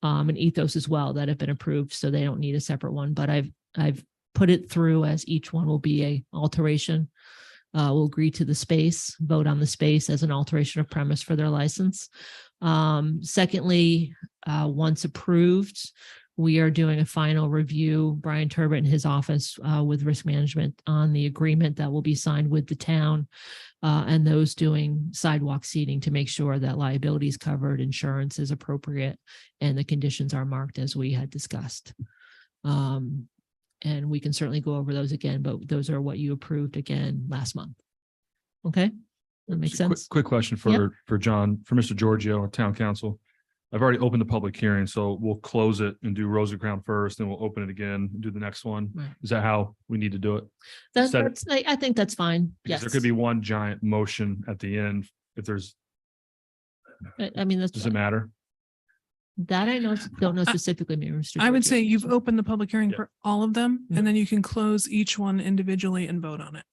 [SPEAKER 9] And Ethos as well that have been approved, so they don't need a separate one. But I've put it through as each one will be a alteration. We'll agree to the space, vote on the space as an alteration of premise for their license. Secondly, once approved, we are doing a final review, Brian Turbot in his office with risk management on the agreement that will be signed with the town and those doing sidewalk seating to make sure that liability is covered, insurance is appropriate, and the conditions are marked as we had discussed. And we can certainly go over those again, but those are what you approved again last month. Okay, that makes sense.
[SPEAKER 2] Quick question for John, for Mr. Giorgio, town council. I've already opened the public hearing, so we'll close it and do Rose and Crown first, then we'll open it again and do the next one.
[SPEAKER 9] Right.
[SPEAKER 2] Is that how we need to do it?
[SPEAKER 9] I think that's fine.
[SPEAKER 2] Because
[SPEAKER 9] Yes.
[SPEAKER 2] there could be one giant motion at the end. If there's,
[SPEAKER 9] I mean,
[SPEAKER 2] does it matter?
[SPEAKER 9] that I don't know specifically, Mr.
[SPEAKER 3] I would
[SPEAKER 9] Giorgio.
[SPEAKER 3] say you've opened the public hearing
[SPEAKER 2] Yeah.
[SPEAKER 3] for all of them,
[SPEAKER 9] Yeah.
[SPEAKER 3] and then you can close each one individually and vote on it.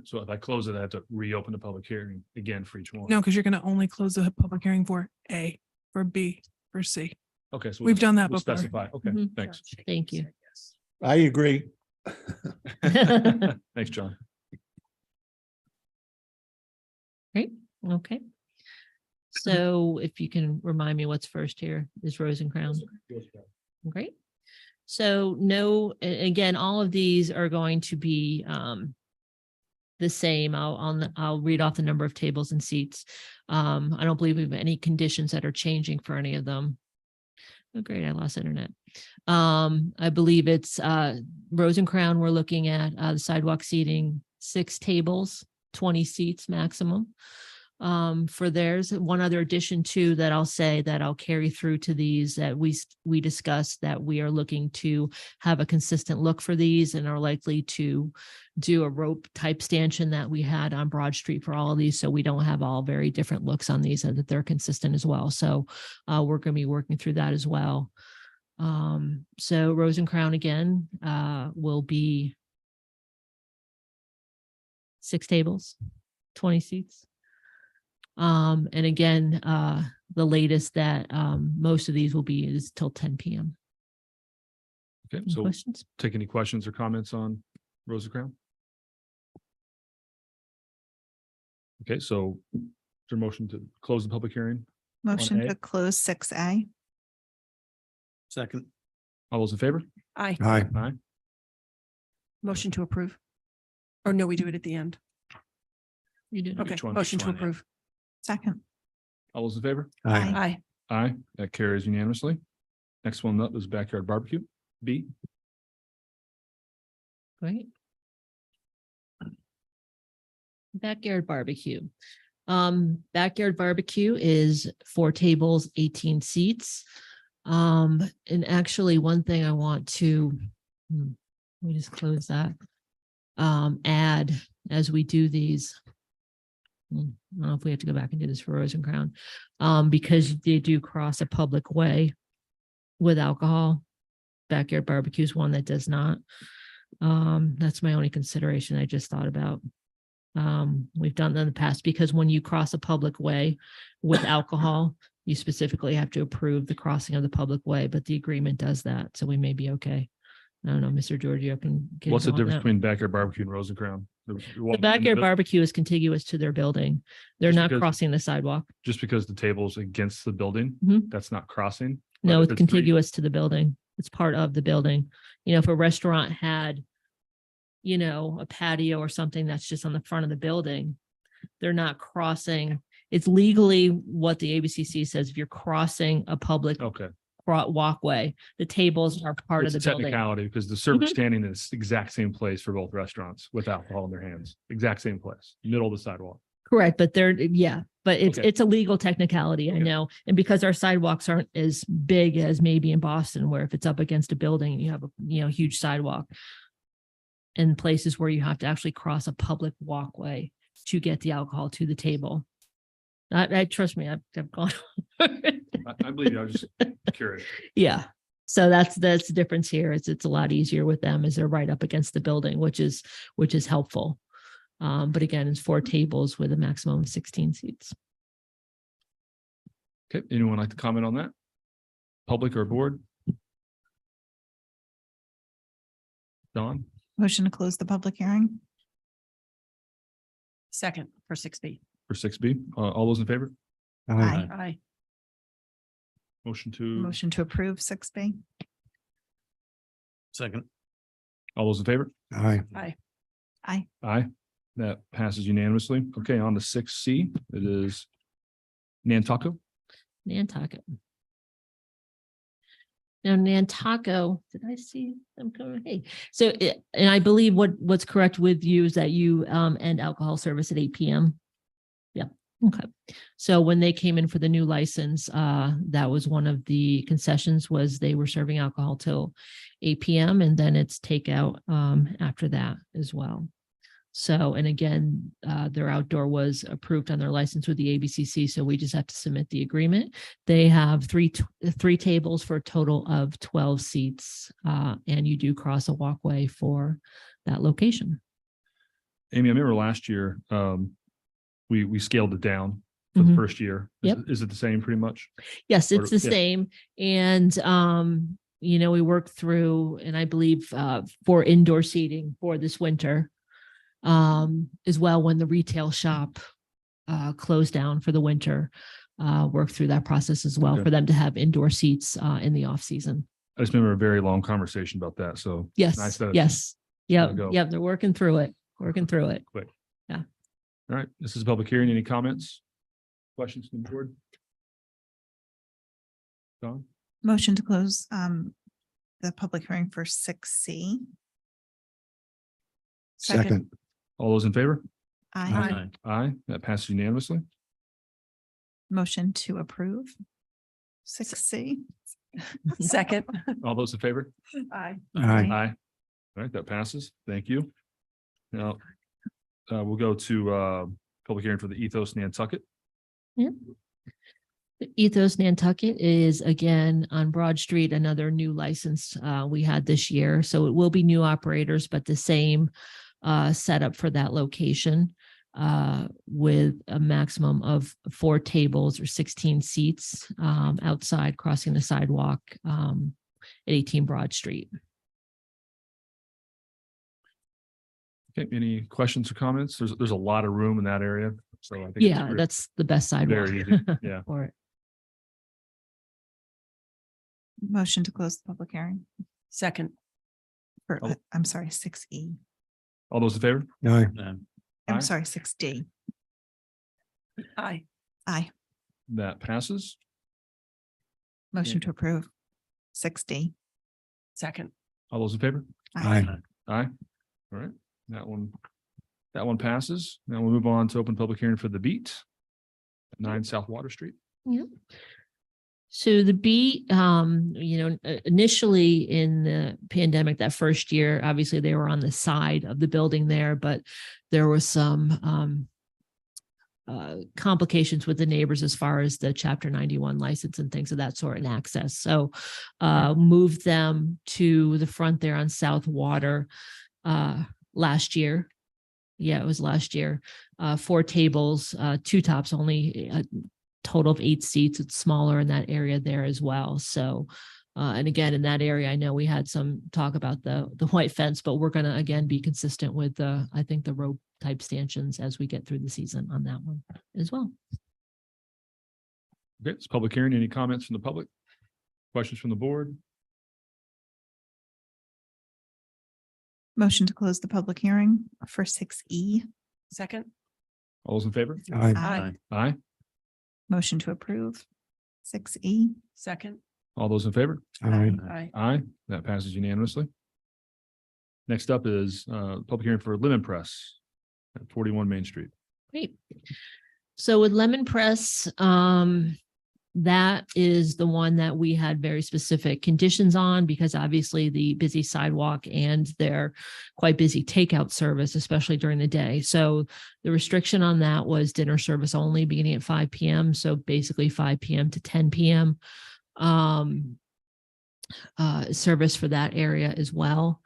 [SPEAKER 2] So if I close it, I have to reopen the public hearing again for each one.
[SPEAKER 3] No, because you're going to only close the public hearing for A, for B, for C.
[SPEAKER 2] Okay. So
[SPEAKER 3] We've done that
[SPEAKER 2] we'll
[SPEAKER 3] before.
[SPEAKER 2] specify. Okay,
[SPEAKER 9] Mhm.
[SPEAKER 2] thanks.
[SPEAKER 9] Thank you.
[SPEAKER 12] I agree.
[SPEAKER 2] Thanks, John.
[SPEAKER 9] Great, okay. So if you can remind me what's first here is Rose and Crown. Great. So no, again, all of these are going to be the same. I'll read off the number of tables and seats. I don't believe we have any conditions that are changing for any of them. Oh, great, I lost internet. I believe it's Rose and Crown, we're looking at the sidewalk seating, 6 tables, 20 seats maximum. For theirs, one other addition too that I'll say that I'll carry through to these that we discussed that we are looking to have a consistent look for these and are likely to do a rope type stanchion that we had on Broad Street for all of these. So we don't have all very different looks on these and that they're consistent as well. So we're going to be working through that as well. So Rose and Crown again will be 6 tables, 20 seats. And again, the latest that most of these will be is till 10 p.m.
[SPEAKER 2] Okay,
[SPEAKER 9] Any
[SPEAKER 2] so
[SPEAKER 9] questions?
[SPEAKER 2] take any questions or comments on Rose and Crown? Okay, so is there a motion to close the public hearing?
[SPEAKER 10] Motion
[SPEAKER 2] A?
[SPEAKER 10] to close 6A.
[SPEAKER 6] Second.
[SPEAKER 2] All those in favor?
[SPEAKER 5] Aye.
[SPEAKER 12] Aye.
[SPEAKER 2] Aye.
[SPEAKER 5] Motion to approve. Or no, we do it at the end.
[SPEAKER 9] You do.
[SPEAKER 5] Okay,
[SPEAKER 2] Each one,
[SPEAKER 5] motion
[SPEAKER 2] each
[SPEAKER 5] to
[SPEAKER 2] one, yeah.
[SPEAKER 5] approve.
[SPEAKER 10] Second.
[SPEAKER 2] All those in favor?
[SPEAKER 10] Aye.
[SPEAKER 5] Aye.
[SPEAKER 2] Aye, that carries unanimously. Next one up is backyard barbecue, B.
[SPEAKER 9] Great. Backyard barbecue. Backyard barbecue is 4 tables, 18 seats. And actually one thing I want to, let me just close that. Add as we do these. I don't know if we have to go back and do this for Rose and Crown, because they do cross a public way with alcohol. Backyard barbecue is one that does not. That's my only consideration I just thought about. We've done that in the past because when you cross a public way with alcohol, you specifically have to approve the crossing of the public way, but the agreement does that. So we may be okay. I don't know, Mr. Giorgio can.
[SPEAKER 2] What's the
[SPEAKER 9] go on
[SPEAKER 2] difference
[SPEAKER 9] that.
[SPEAKER 2] between backyard barbecue and Rose and Crown?
[SPEAKER 9] The backyard barbecue is contiguous to their building. They're
[SPEAKER 2] Just
[SPEAKER 9] not
[SPEAKER 2] because-
[SPEAKER 9] crossing the sidewalk.
[SPEAKER 2] Just because the table's against the building,
[SPEAKER 9] Mhm.
[SPEAKER 2] that's not crossing.
[SPEAKER 9] No,
[SPEAKER 2] But
[SPEAKER 9] it's
[SPEAKER 2] if three-
[SPEAKER 9] contiguous to the building. It's part of the building. You know, if a restaurant had, you know, a patio or something that's just on the front of the building, they're not crossing. It's legally what the ABCC says. If you're crossing a public
[SPEAKER 2] Okay.
[SPEAKER 9] walkway, the tables are part
[SPEAKER 2] It's
[SPEAKER 9] of
[SPEAKER 2] a
[SPEAKER 9] the building.
[SPEAKER 2] technicality because the server's
[SPEAKER 9] Mhm.
[SPEAKER 2] standing in the exact same place for both restaurants with alcohol in their hands, exact same place, middle of the sidewalk.
[SPEAKER 9] Correct, but but it's
[SPEAKER 2] Okay.
[SPEAKER 9] it's a legal technicality, I
[SPEAKER 2] Okay.
[SPEAKER 9] know. And because our sidewalks aren't as big as maybe in Boston, where if it's up against a building, you have a huge sidewalk. In places where you have to actually cross a public walkway to get the alcohol to the table. I trust me, I've gone.
[SPEAKER 2] I believe you. I was just curious.
[SPEAKER 9] Yeah. So that's the difference here. It's a lot easier with them as they're right up against the building, which is helpful. But again, it's 4 tables with a maximum of 16 seats.
[SPEAKER 2] Okay, anyone like to comment on that? Public or board? Don,
[SPEAKER 10] Motion to close the public hearing.
[SPEAKER 5] Second for 6B.
[SPEAKER 2] for 6B, all those in favor?
[SPEAKER 10] Aye.
[SPEAKER 5] Aye.
[SPEAKER 2] Motion to,
[SPEAKER 10] Motion to approve 6B.
[SPEAKER 6] Second.
[SPEAKER 2] all those in favor?
[SPEAKER 12] Aye.
[SPEAKER 5] Aye.
[SPEAKER 10] Aye.
[SPEAKER 2] Aye, that passes unanimously. Okay, on to 6C, it is NanTaco.
[SPEAKER 9] NanTaco. Now, NanTaco, did I see them coming? Hey, so, and I believe what's correct with you is that you end alcohol service at 8 p.m. Yeah, okay. So when they came in for the new license, that was one of the concessions was they were serving alcohol till 8 p.m. and then it's takeout after that as well. So, and again, their outdoor was approved on their license with the ABCC. So we just have to submit the agreement. They have three tables for a total of 12 seats. And you do cross a walkway for that location.
[SPEAKER 2] Amy, I remember last year, we scaled it down for the
[SPEAKER 9] Mhm.
[SPEAKER 2] first year.
[SPEAKER 9] Yep.
[SPEAKER 2] Is it the same pretty much?
[SPEAKER 9] Yes,
[SPEAKER 2] Or-
[SPEAKER 9] it's the
[SPEAKER 2] yeah.
[SPEAKER 9] same. And, we worked through, and I believe, for indoor seating for this winter, as well, when the retail shop, closed down for the winter, worked through that process as well
[SPEAKER 2] Okay.
[SPEAKER 9] for them to have indoor seats, in the off season.
[SPEAKER 2] I just remember a very long conversation about that. So nice
[SPEAKER 9] Yes,
[SPEAKER 2] that it's
[SPEAKER 9] yes.
[SPEAKER 2] gonna
[SPEAKER 9] Yep,
[SPEAKER 2] go.
[SPEAKER 9] yep, they're working through it,
[SPEAKER 2] quick.
[SPEAKER 9] Yeah.
[SPEAKER 2] All right, this is a public hearing. Any comments? Questions from the board? Don?
[SPEAKER 10] Motion to close the public hearing for 6C.
[SPEAKER 12] Second.
[SPEAKER 2] All those in favor?
[SPEAKER 10] I
[SPEAKER 2] Aye, that passes unanimously.
[SPEAKER 10] motion to approve 6C.
[SPEAKER 5] Second.
[SPEAKER 2] All those in favor?
[SPEAKER 10] Aye.
[SPEAKER 2] Aye. All right, that passes. Thank you. Now, we'll go to public hearing for the Ethos Nantucket.
[SPEAKER 9] Ethos Nantucket is again on Broad Street, another new license we had this year. So it will be new operators, but the same setup for that location with a maximum of 4 tables or 16 seats outside crossing the sidewalk at 18 Broad Street.
[SPEAKER 2] Okay, any questions or comments? There's a lot of room in that area. So I think it's
[SPEAKER 9] Yeah, that's the best sidewalk.
[SPEAKER 2] very easy. Yeah.
[SPEAKER 9] For it.
[SPEAKER 10] Motion to close the public hearing
[SPEAKER 5] Second.
[SPEAKER 10] for,
[SPEAKER 2] Oh.
[SPEAKER 10] I'm sorry, 6E.
[SPEAKER 2] All those in favor?
[SPEAKER 12] Aye.
[SPEAKER 2] Aye.
[SPEAKER 10] I'm sorry, 6D.
[SPEAKER 5] Aye.
[SPEAKER 10] Aye.
[SPEAKER 2] That passes.
[SPEAKER 10] Motion to approve 6D.
[SPEAKER 5] Second.
[SPEAKER 2] All those in favor?
[SPEAKER 12] Aye.
[SPEAKER 2] Aye. All right, that one passes. Now we'll move on to open public hearing for the Beat, 9 South Water Street.
[SPEAKER 9] Yep. So the Beat, initially in the pandemic, that first year, obviously they were on the side of the building there, but there was some complications with the neighbors as far as the Chapter 91 license and things of that sort and access. So moved them to the front there on South Water last year. Yeah, it was last year. 4 tables, 2 tops, only a total of 8 seats. It's smaller in that area there as well. So, and again, in that area, I know we had some talk about the white fence, but we're going to again be consistent with I think the rope type stanchions as we get through the season on that one as well.
[SPEAKER 2] Okay, it's public hearing. Any comments from the public? Questions from the board?
[SPEAKER 10] Motion to close the public hearing for 6E.
[SPEAKER 5] Second.
[SPEAKER 2] All those in favor?
[SPEAKER 12] Aye.
[SPEAKER 5] Aye.
[SPEAKER 2] Aye.
[SPEAKER 10] Motion to approve 6E.
[SPEAKER 5] Second.
[SPEAKER 2] All those in favor?
[SPEAKER 12] Aye.
[SPEAKER 5] Aye.
[SPEAKER 2] Aye. That passes unanimously. Next up is public hearing for Lemon Press at 41 Main Street.
[SPEAKER 9] Great. So with Lemon Press, that is the one that we had very specific conditions on because obviously the busy sidewalk and their quite busy takeout service, especially during the day. So the restriction on that was dinner service only beginning at 5 p.m. So basically 5 p.m. to 10 p.m. Service for that area as well.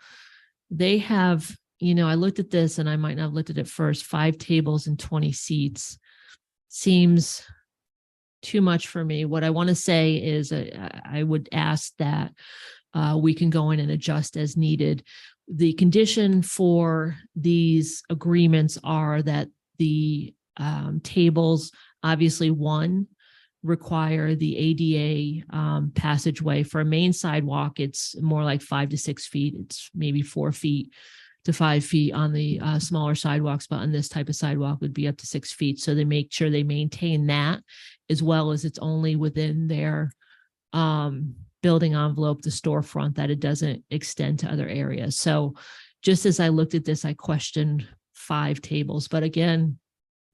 [SPEAKER 9] They have, I looked at this and I might not have looked at it first, 5 tables and 20 seats. Seems too much for me. What I want to say is I would ask that we can go in and adjust as needed. The condition for these agreements are that the tables, obviously one, require the ADA passageway. For a main sidewalk, it's more like 5 to 6 feet. It's maybe 4 feet to 5 feet on the smaller sidewalks, but on this type of sidewalk would be up to 6 feet. So they make sure they maintain that, as well as it's only within their building envelope, the storefront, that it doesn't extend to other areas. So just as I looked at this, I questioned 5 tables, but again,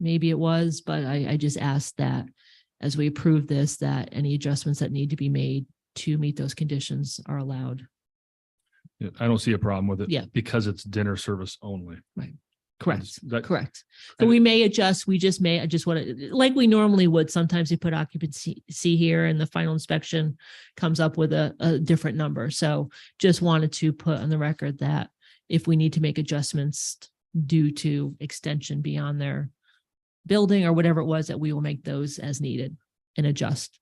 [SPEAKER 9] maybe it was, but I just asked that as we approve this, that any adjustments that need to be made to meet those conditions are allowed.
[SPEAKER 2] Yeah, I don't see a problem with it.
[SPEAKER 9] Yeah.
[SPEAKER 2] Because it's dinner service only.
[SPEAKER 9] Correct.
[SPEAKER 2] That-
[SPEAKER 9] Correct. So we may adjust, I just want to, like we normally would, sometimes we put occupancy here and the final inspection comes up with a different number. So just wanted to put on the record that if we need to make adjustments due to extension beyond their building or whatever it was, that we will make those as needed and adjust,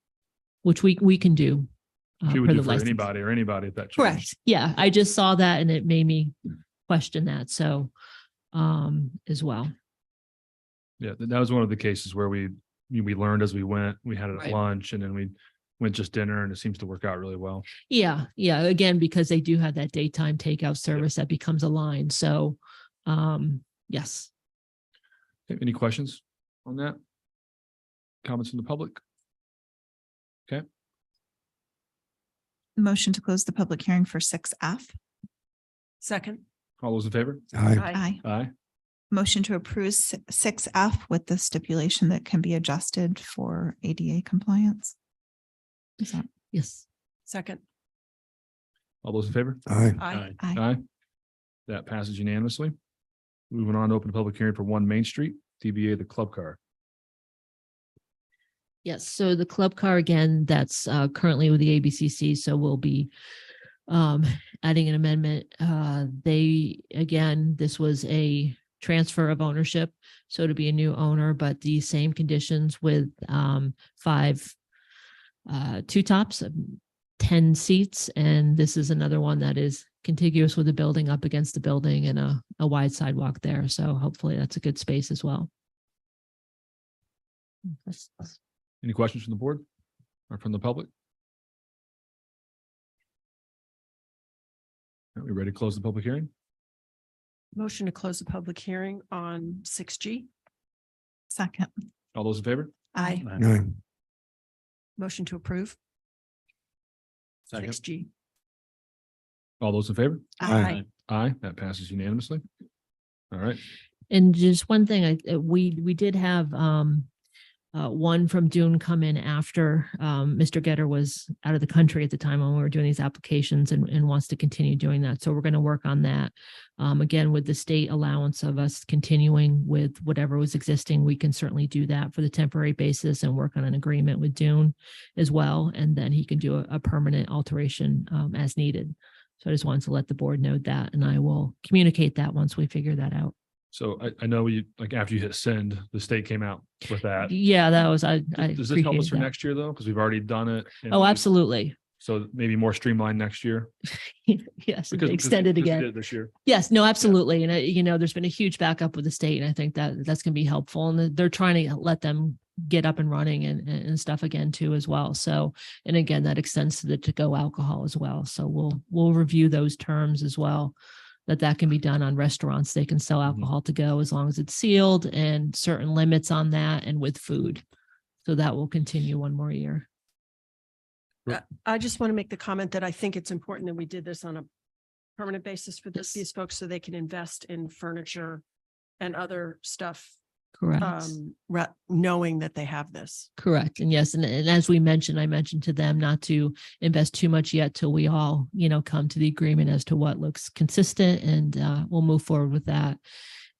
[SPEAKER 9] which we can do.
[SPEAKER 2] She would
[SPEAKER 9] per
[SPEAKER 2] do
[SPEAKER 9] the
[SPEAKER 2] for
[SPEAKER 9] license.
[SPEAKER 2] anybody if that changed.
[SPEAKER 9] Correct. Yeah, I just saw that and it made me question that. So, as well.
[SPEAKER 2] Yeah, that was one of the cases where we learned as we went. We had it at
[SPEAKER 9] Right.
[SPEAKER 2] lunch and then we went just dinner, and it seems to work out really well.
[SPEAKER 9] Yeah. Yeah. Again, because they do have that daytime takeout service that becomes a line. So, yes.
[SPEAKER 2] Okay, any questions on that? Comments from the public? Okay,
[SPEAKER 10] Motion to close the public hearing for 6F.
[SPEAKER 5] Second.
[SPEAKER 2] all those in favor?
[SPEAKER 10] Aye.
[SPEAKER 2] Aye.
[SPEAKER 10] Motion to approve 6F with the stipulation that can be adjusted for ADA compliance. Is that-
[SPEAKER 9] Yes.
[SPEAKER 5] Second.
[SPEAKER 2] All those in favor?
[SPEAKER 12] Aye.
[SPEAKER 5] Aye.
[SPEAKER 10] Aye.
[SPEAKER 2] Aye. That passes unanimously. Moving on to open the public hearing for 1 Main Street, DBA The Club Car.
[SPEAKER 9] Yes, so the club car, again, that's currently with the ABCC, so we'll be adding an amendment. This was a transfer of ownership, so to be a new owner, but the same conditions with 5 two tops, 10 seats, and this is another one that is contiguous with the building, up against the building, and a wide sidewalk there, so hopefully that's a good space as well.
[SPEAKER 2] Any questions from the board or from the public? Are we ready to close the public hearing?
[SPEAKER 5] Motion to close the public hearing on 6G.
[SPEAKER 10] Second.
[SPEAKER 2] All those in favor?
[SPEAKER 10] Aye.
[SPEAKER 12] Aye.
[SPEAKER 5] Motion to approve.
[SPEAKER 6] Second.
[SPEAKER 5] 6G.
[SPEAKER 2] All those in favor?
[SPEAKER 12] Aye.
[SPEAKER 2] Aye, that passes unanimously. All right,
[SPEAKER 9] And just one thing, we did have one from Dune come in after Mr. Getter was out of the country at the time when we were doing these applications, and wants to continue doing that. So we're going to work on that. Again, with the state allowance of us continuing with whatever was existing, we can certainly do that for the temporary basis and work on an agreement with Dune as well. And then he can do a permanent alteration as needed. So I just wanted to let the board know that, and I will communicate that once we figure that out.
[SPEAKER 2] so I know you, like, after you hit send, the state came out with that.
[SPEAKER 9] Yeah, that was, I
[SPEAKER 2] Does this help us
[SPEAKER 9] appreciated
[SPEAKER 2] for
[SPEAKER 9] that.
[SPEAKER 2] next year though? Because we've already done it. and
[SPEAKER 9] Oh,
[SPEAKER 2] we-
[SPEAKER 9] absolutely.
[SPEAKER 2] So maybe more streamlined next year.
[SPEAKER 9] Yes,
[SPEAKER 2] Because
[SPEAKER 9] extended
[SPEAKER 2] because we
[SPEAKER 9] again.
[SPEAKER 2] did it this year.
[SPEAKER 9] Yes, no, absolutely. And there's been a huge backup with the state, and I think that that's going to be helpful. And they're trying to let them get up and running and stuff again too as well. So, and again, that extends to the to-go alcohol as well. So we'll review those terms as well, that can be done on restaurants. They can sell alcohol to go as long as it's sealed, and certain limits on that, and with food. So that will continue 1 more year.
[SPEAKER 5] I just want to make the comment that I think it's important that we did this on a permanent basis for these folks, so they can invest in furniture and other stuff,
[SPEAKER 9] Correct.
[SPEAKER 5] knowing that they have this.
[SPEAKER 9] Correct. And yes, and as we mentioned, I mentioned to them not to invest too much yet till we all, come to the agreement as to what looks consistent, and we'll move forward with that.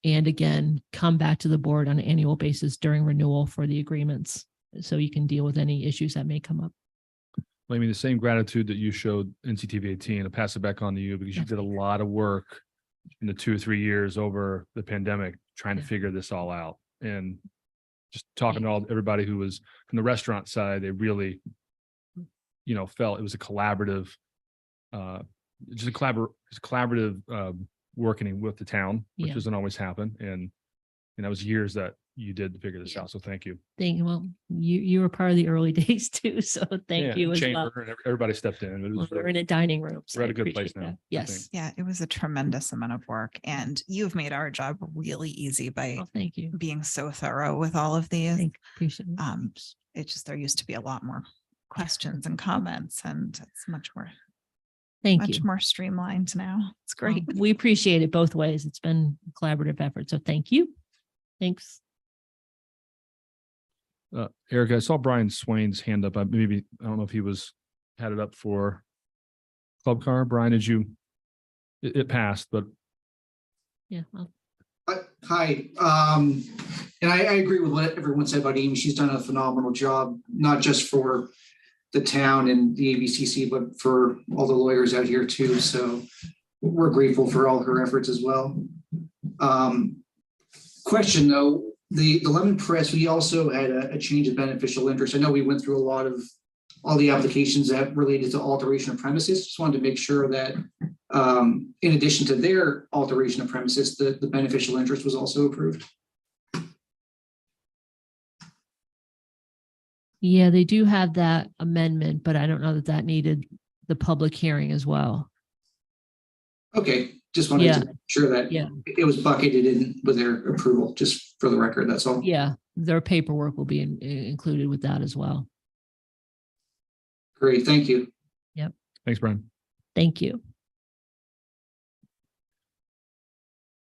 [SPEAKER 9] And again, come back to the board on an annual basis during renewal for the agreements, so you can deal with any issues that may come up.
[SPEAKER 2] I mean, the same gratitude that you showed NCTV 18, I'll pass it back on to you, because you did a lot of work in the 2 or 3 years over the pandemic, trying to figure this all out. And just talking to everybody who was from the restaurant side, they really, felt it was a collaborative, working with the town, which
[SPEAKER 9] Yeah.
[SPEAKER 2] doesn't always happen. And that was years that you did to figure this out. So thank you.
[SPEAKER 9] Well, you were part of the early days too, so
[SPEAKER 2] Yeah,
[SPEAKER 9] thank you as
[SPEAKER 2] chamber
[SPEAKER 9] well.
[SPEAKER 2] and everybody stepped in. It was
[SPEAKER 9] We're in a dining room. so
[SPEAKER 2] we're at
[SPEAKER 9] I
[SPEAKER 2] a good place
[SPEAKER 9] appreciate
[SPEAKER 2] now,
[SPEAKER 9] that.
[SPEAKER 2] I
[SPEAKER 9] Yes.
[SPEAKER 2] think.
[SPEAKER 10] Yeah, it was a tremendous amount of work, and you've made our job really easy by
[SPEAKER 9] Well, thank you.
[SPEAKER 10] being so thorough with all of these.
[SPEAKER 9] Appreciate it.
[SPEAKER 10] It's just, there used to be a lot more questions and comments, and it's much
[SPEAKER 9] Thank you.
[SPEAKER 10] more streamlined now. It's great.
[SPEAKER 9] Well, we appreciate it both ways. It's been a collaborative effort. So thank you. Thanks.
[SPEAKER 2] Eric, I saw Brian Swain's hand up. I don't know if he had it up for Club Car. Brian, it passed, but
[SPEAKER 9] Yeah. Well,
[SPEAKER 14] Hi, and I agree with what everyone said about Amy. She's done a phenomenal job, not just for the town and the ABCC, but for all the lawyers out here too. So we're grateful for all her efforts as well. Question though, the lemon press, we also had a change of beneficial interest. I know we went through all the applications that related to alteration of premises. Just wanted to make sure that in addition to their alteration of premises, the beneficial interest was also approved.
[SPEAKER 9] Yeah, they do have that amendment, but I don't know that that needed the public hearing as well.
[SPEAKER 14] Okay, just wanted to make sure that
[SPEAKER 9] Yeah.
[SPEAKER 14] it was bucketed in with their approval, just for the record, that's all.
[SPEAKER 9] Yeah, their paperwork will be included with that as well.
[SPEAKER 14] Great, thank you.
[SPEAKER 9] Yep.
[SPEAKER 2] Thanks, Brian.
[SPEAKER 9] Thank you.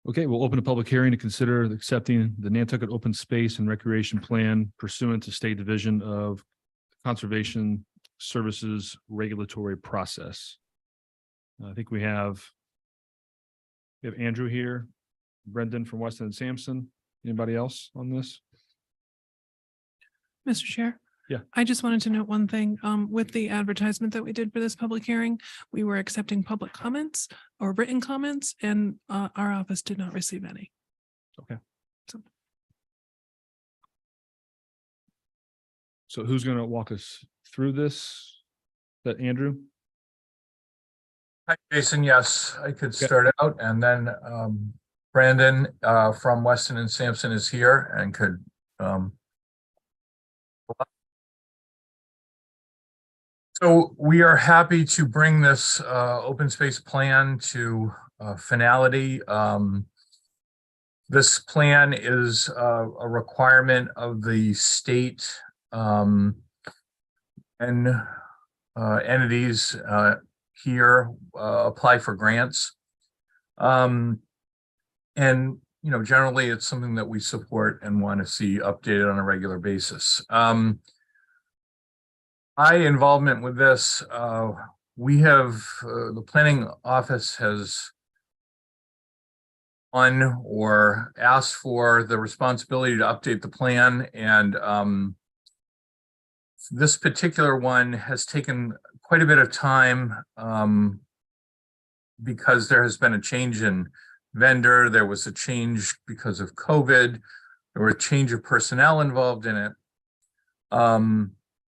[SPEAKER 2] Okay, we'll open a public hearing to consider accepting the Nantucket Open Space and Recreation Plan pursuant to State Division of Conservation Services Regulatory Process. I think we have Andrew here, Brendan from Weston and Sampson. Anybody else on this?
[SPEAKER 3] Mr. Chair?
[SPEAKER 2] Yeah.
[SPEAKER 3] I just wanted to note one thing, with the advertisement that we did for this public hearing, we were accepting public comments or written comments, and our office did not receive any.
[SPEAKER 2] Okay.
[SPEAKER 3] So-
[SPEAKER 2] So who's going to walk us through this? Is that Andrew?
[SPEAKER 15] Hi, Jason. Yes, I could start out, and then Brandon from Weston and Sampson is here and could so we are happy to bring this open space plan to finality. This plan is a requirement of the state and entities here apply for grants. And, you know, generally it's something that we support and want to see updated on a regular basis. My involvement with this, we have, the planning office has on or asked for the responsibility to update the plan, and this particular one has taken quite a bit of time because there has been a change in vendor, there was a change because of COVID, there were a change of personnel involved in it.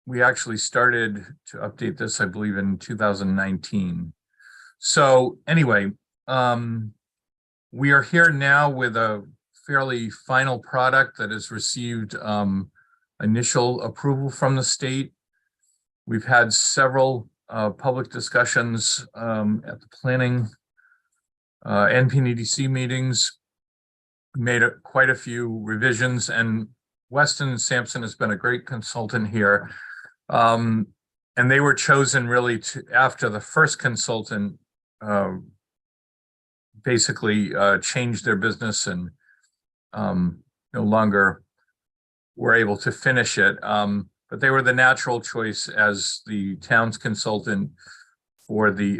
[SPEAKER 15] We actually started to update this, I believe, in 2019. So anyway, we are here now with a fairly final product that has received initial approval from the state. We've had several public discussions at the planning NPDC meetings, made quite a few revisions, and Weston and Sampson has been a great consultant here. And they were chosen really after the first consultant basically changed their business and no longer were able to finish it. But they were the natural choice as the town's consultant for the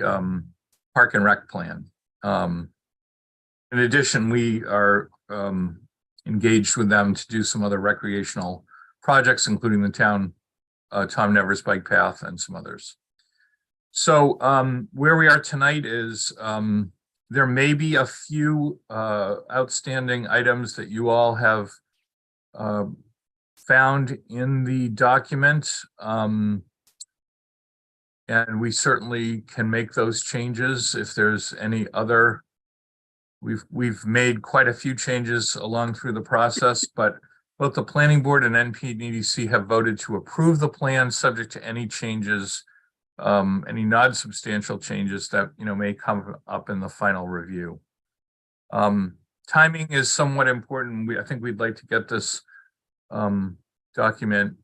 [SPEAKER 15] Park and Rec plan. In addition, we are engaged with them to do some other recreational projects, including the town Tom Nevers bike path and some others. So where we are tonight is there may be a few outstanding items that you all have found in the document. And we certainly can make those changes if there's any other. We've made quite a few changes along through the process, but both the planning board and NPDC have voted to approve the plan subject to any changes, any non-substantial changes that, you know, may come up in the final review. Timing is somewhat important. I think we'd like to get this document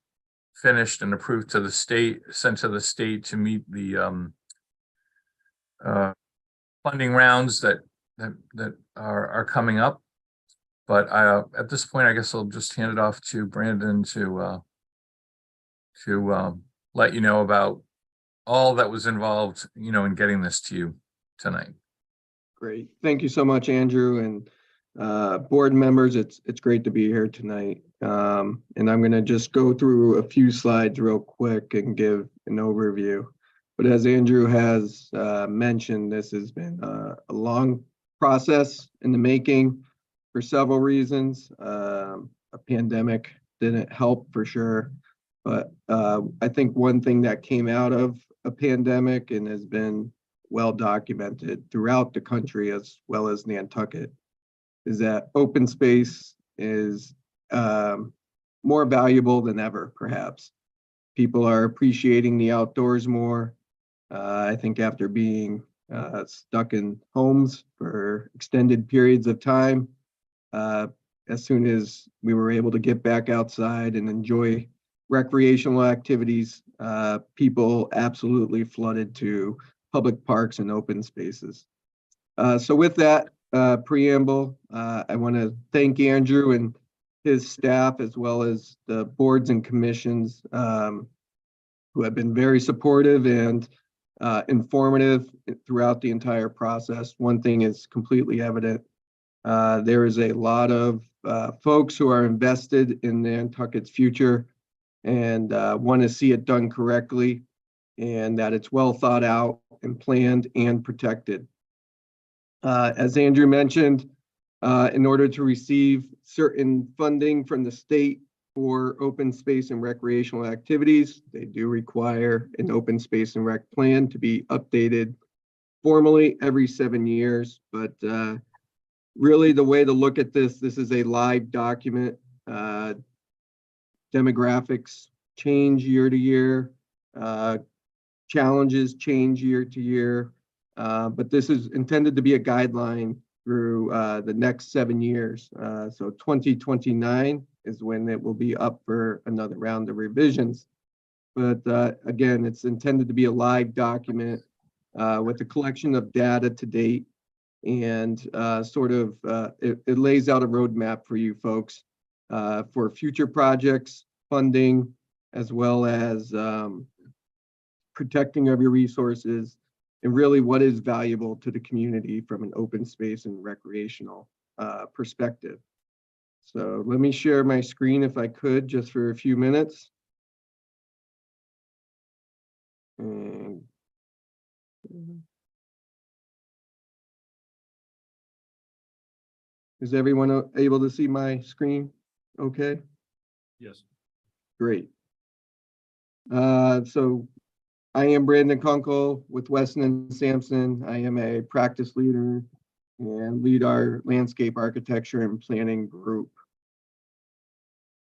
[SPEAKER 15] finished and approved to the state, sent to the state to meet the funding rounds that are coming up. But at this point, I guess I'll just hand it off to Brandon to let you know about all that was involved, you know, in getting this to you tonight.
[SPEAKER 16] Great. Thank you so much, Andrew, and board members. It's great to be here tonight. And I'm going to just go through a few slides real quick and give an overview. But as Andrew has mentioned, this has been a long process in the making for several reasons. a pandemic didn't help for sure. But I think one thing that came out of a pandemic and has been well documented throughout the country as well as Nantucket is that open space is more valuable than ever, perhaps. People are appreciating the outdoors more. I think after being stuck in homes for extended periods of time, as soon as we were able to get back outside and enjoy recreational activities, people absolutely flooded to public parks and open spaces. So with that preamble, I want to thank Andrew and his staff, as well as the boards and commissions who have been very supportive and informative throughout the entire process. One thing is completely evident. There is a lot of folks who are invested in Nantucket's future and want to see it done correctly and that it's well thought out and planned and protected. As Andrew mentioned, in order to receive certain funding from the state for open space and recreational activities, they do require an open space and rec plan to be updated formally every 7 years. But really the way to look at this is a live document. Demographics change year to year. Challenges change year to year. But this is intended to be a guideline through the next 7 years. So 2029 is when it will be up for another round of revisions. But again, it's intended to be a live document with a collection of data to date and it lays out a roadmap for you folks for future projects, funding, as well as protecting of your resources and really what is valuable to the community from an open space and recreational perspective. So let me share my screen if I could, just for a few minutes. And is everyone able to see my screen? Okay.
[SPEAKER 2] Yes.
[SPEAKER 16] Great. So I am Brandon Kunkel with Weston and Sampson. I am a practice leader and lead our landscape architecture and planning group.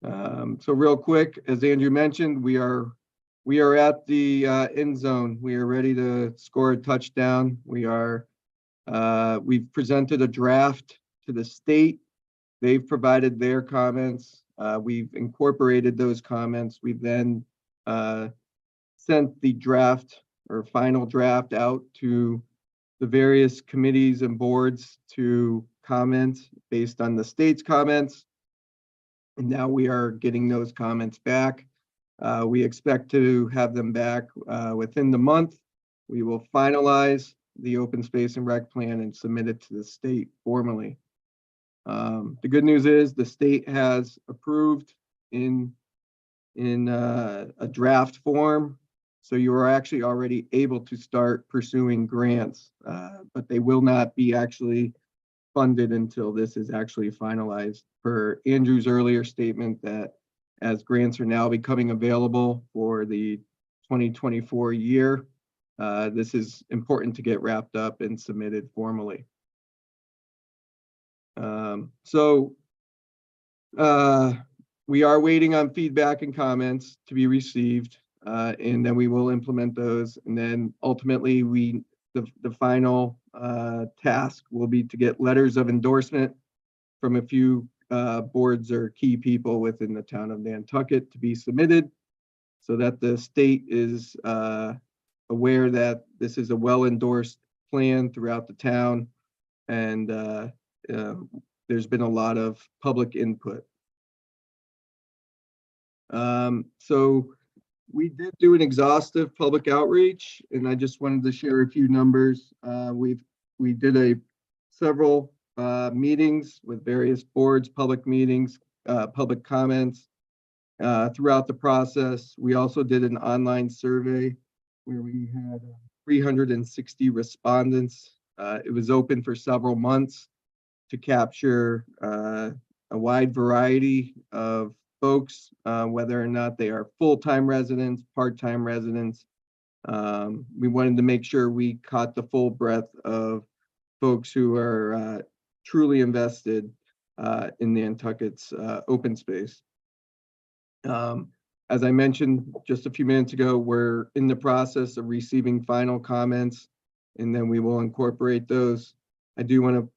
[SPEAKER 16] So real quick, as Andrew mentioned, we are at the end zone. We are ready to score a touchdown. We've presented a draft to the state. They've provided their comments. We've incorporated those comments. We've then sent the draft or final draft out to the various committees and boards to comment based on the state's comments. And now we are getting those comments back. We expect to have them back within the month. We will finalize the open space and rec plan and submit it to the state formally. The good news is the state has approved in a draft form. So you are actually already able to start pursuing grants, but they will not be actually funded until this is actually finalized. Per Andrew's earlier statement that as grants are now becoming available for the 2024 year, this is important to get wrapped up and submitted formally. We are waiting on feedback and comments to be received, and then we will implement those. And then ultimately, the final task will be to get letters of endorsement from a few boards or key people within the town of Nantucket to be submitted so that the state is aware that this is a well-endorsed plan throughout the town. And there's been a lot of public input. So we did do an exhaustive public outreach, and I just wanted to share a few numbers. We did several meetings with various boards, public meetings, public comments throughout the process. We also did an online survey where we had 360 respondents. It was open for several months to capture a wide variety of folks, whether or not they are full-time residents, part-time residents. We wanted to make sure we caught the full breadth of folks who are truly invested in Nantucket's open space. As I mentioned just a few minutes ago, we're in the process of receiving final comments, and then we will incorporate those. I do want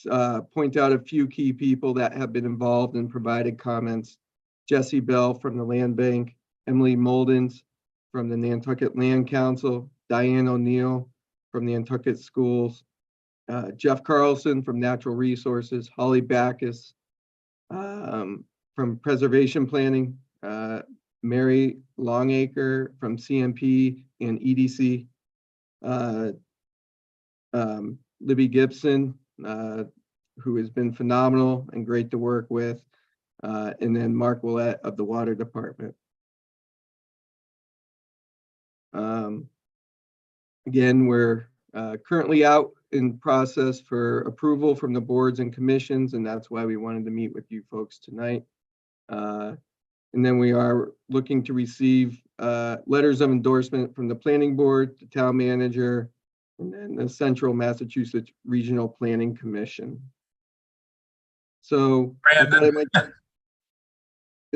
[SPEAKER 16] to point out a few key people that have been involved and provided comments. Jesse Bell from the Land Bank, Emily Moldens from the Nantucket Land Council, Diane O'Neill from the Nantucket Schools, Jeff Carlson from Natural Resources, Holly Backus from Preservation Planning, Mary Longacre from CMP and EDC, Libby Gibson, who has been phenomenal and great to work with, and then Mark Willett of the Water Department. Again, we're currently out in process for approval from the boards and commissions, and that's why we wanted to meet with you folks tonight. And then we are looking to receive letters of endorsement from the planning board, the town manager, and then the Central Massachusetts Regional Planning Commission. So,
[SPEAKER 15] Brandon,
[SPEAKER 16] yes,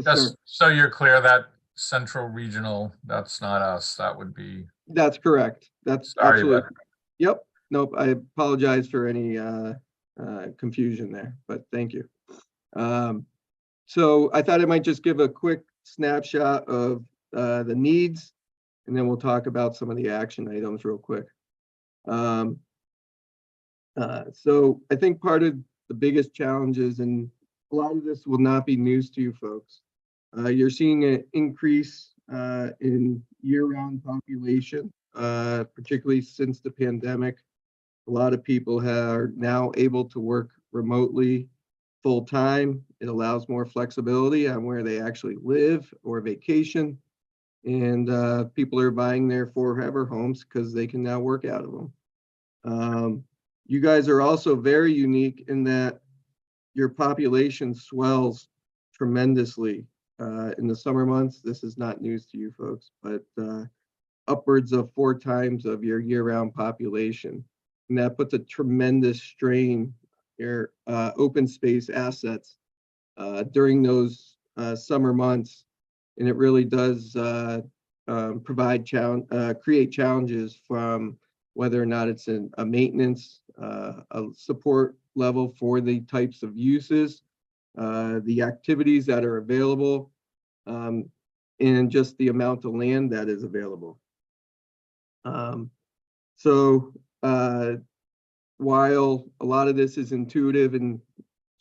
[SPEAKER 15] just
[SPEAKER 16] sir.
[SPEAKER 15] so you're clear, that Central Regional, that's not us. That would be.
[SPEAKER 16] That's correct. That's
[SPEAKER 15] Sorry
[SPEAKER 16] absolutely.
[SPEAKER 15] about it.
[SPEAKER 16] Yep. Nope. I apologize for any confusion there, but thank you. So I thought I might just give a quick snapshot of the needs, and then we'll talk about some of the action items real quick. So I think part of the biggest challenges, and a lot of this will not be news to you folks, you're seeing an increase in year-round population, particularly since the pandemic. A lot of people are now able to work remotely full-time. It allows more flexibility on where they actually live or vacation. And people are buying their forever homes because they can now work out of them. You guys are also very unique in that your population swells tremendously in the summer months. This is not news to you folks, but upwards of 4 times of your year-round population. And that puts a tremendous strain your open space assets during those summer months, and it really does create challenges from whether or not it's a maintenance, a support level for the types of uses, the activities that are available, and just the amount of land that is available. While a lot of this is intuitive and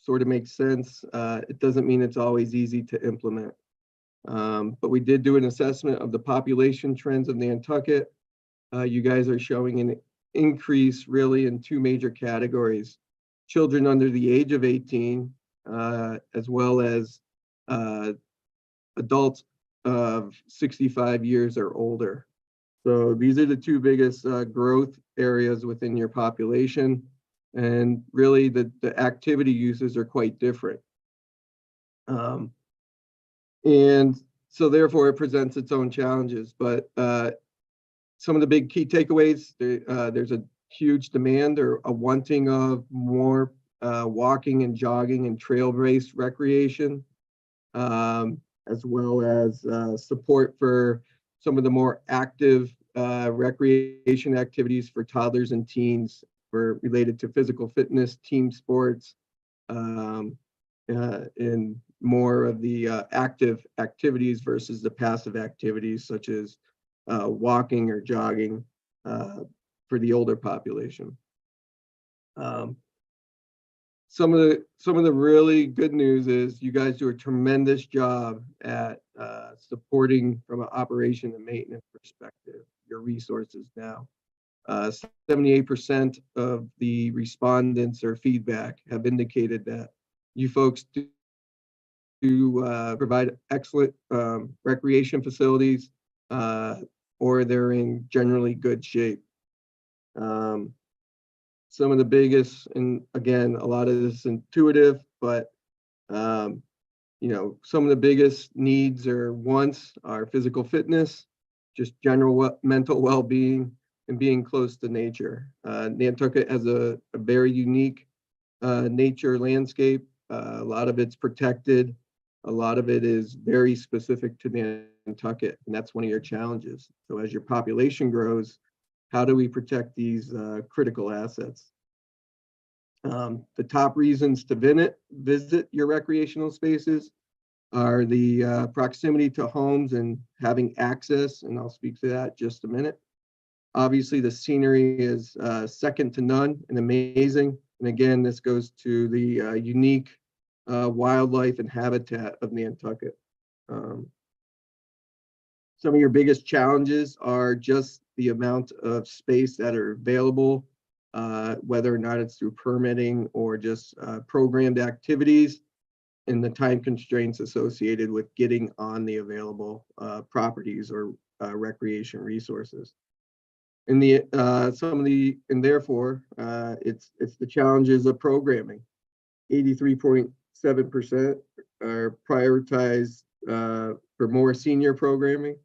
[SPEAKER 16] sort of makes sense, it doesn't mean it's always easy to implement. But we did do an assessment of the population trends of Nantucket. You guys are showing an increase really in 2 major categories: children under the age of 18, as well as adults of 65 years or older. So these are the 2 biggest growth areas within your population. And really the activity uses are quite different. And so therefore it presents its own challenges. But some of the big key takeaways, there's a huge demand or a wanting of more walking and jogging and trail-based recreation, as well as support for some of the more active recreation activities for toddlers and teens related to physical fitness, team sports, and more of the active activities versus the passive activities such as walking or jogging for the older population. Some of the really good news is you guys do a tremendous job at supporting from an operation and maintenance perspective your resources now. 78% of the respondents or feedback have indicated that you folks do provide excellent recreation facilities, or they're in generally good shape. Some of the biggest, and again, a lot of this is intuitive, but You know, some of the biggest needs or wants are physical fitness, just general mental well-being, and being close to nature. Nantucket has a very unique nature landscape. A lot of it's protected. A lot of it is very specific to Nantucket, and that's one of your challenges. So as your population grows, how do we protect these critical assets? The top reasons to visit your recreational spaces are the proximity to homes and having access, and I'll speak to that in just a minute. Obviously, the scenery is second to none and amazing. And again, this goes to the unique wildlife and habitat of Nantucket. Some of your biggest challenges are just the amount of space that are available, whether or not it's through permitting or just programmed activities, and the time constraints associated with getting on the available properties or recreation resources. And therefore, it's the challenges of programming. 83.7% are prioritized for more senior programming.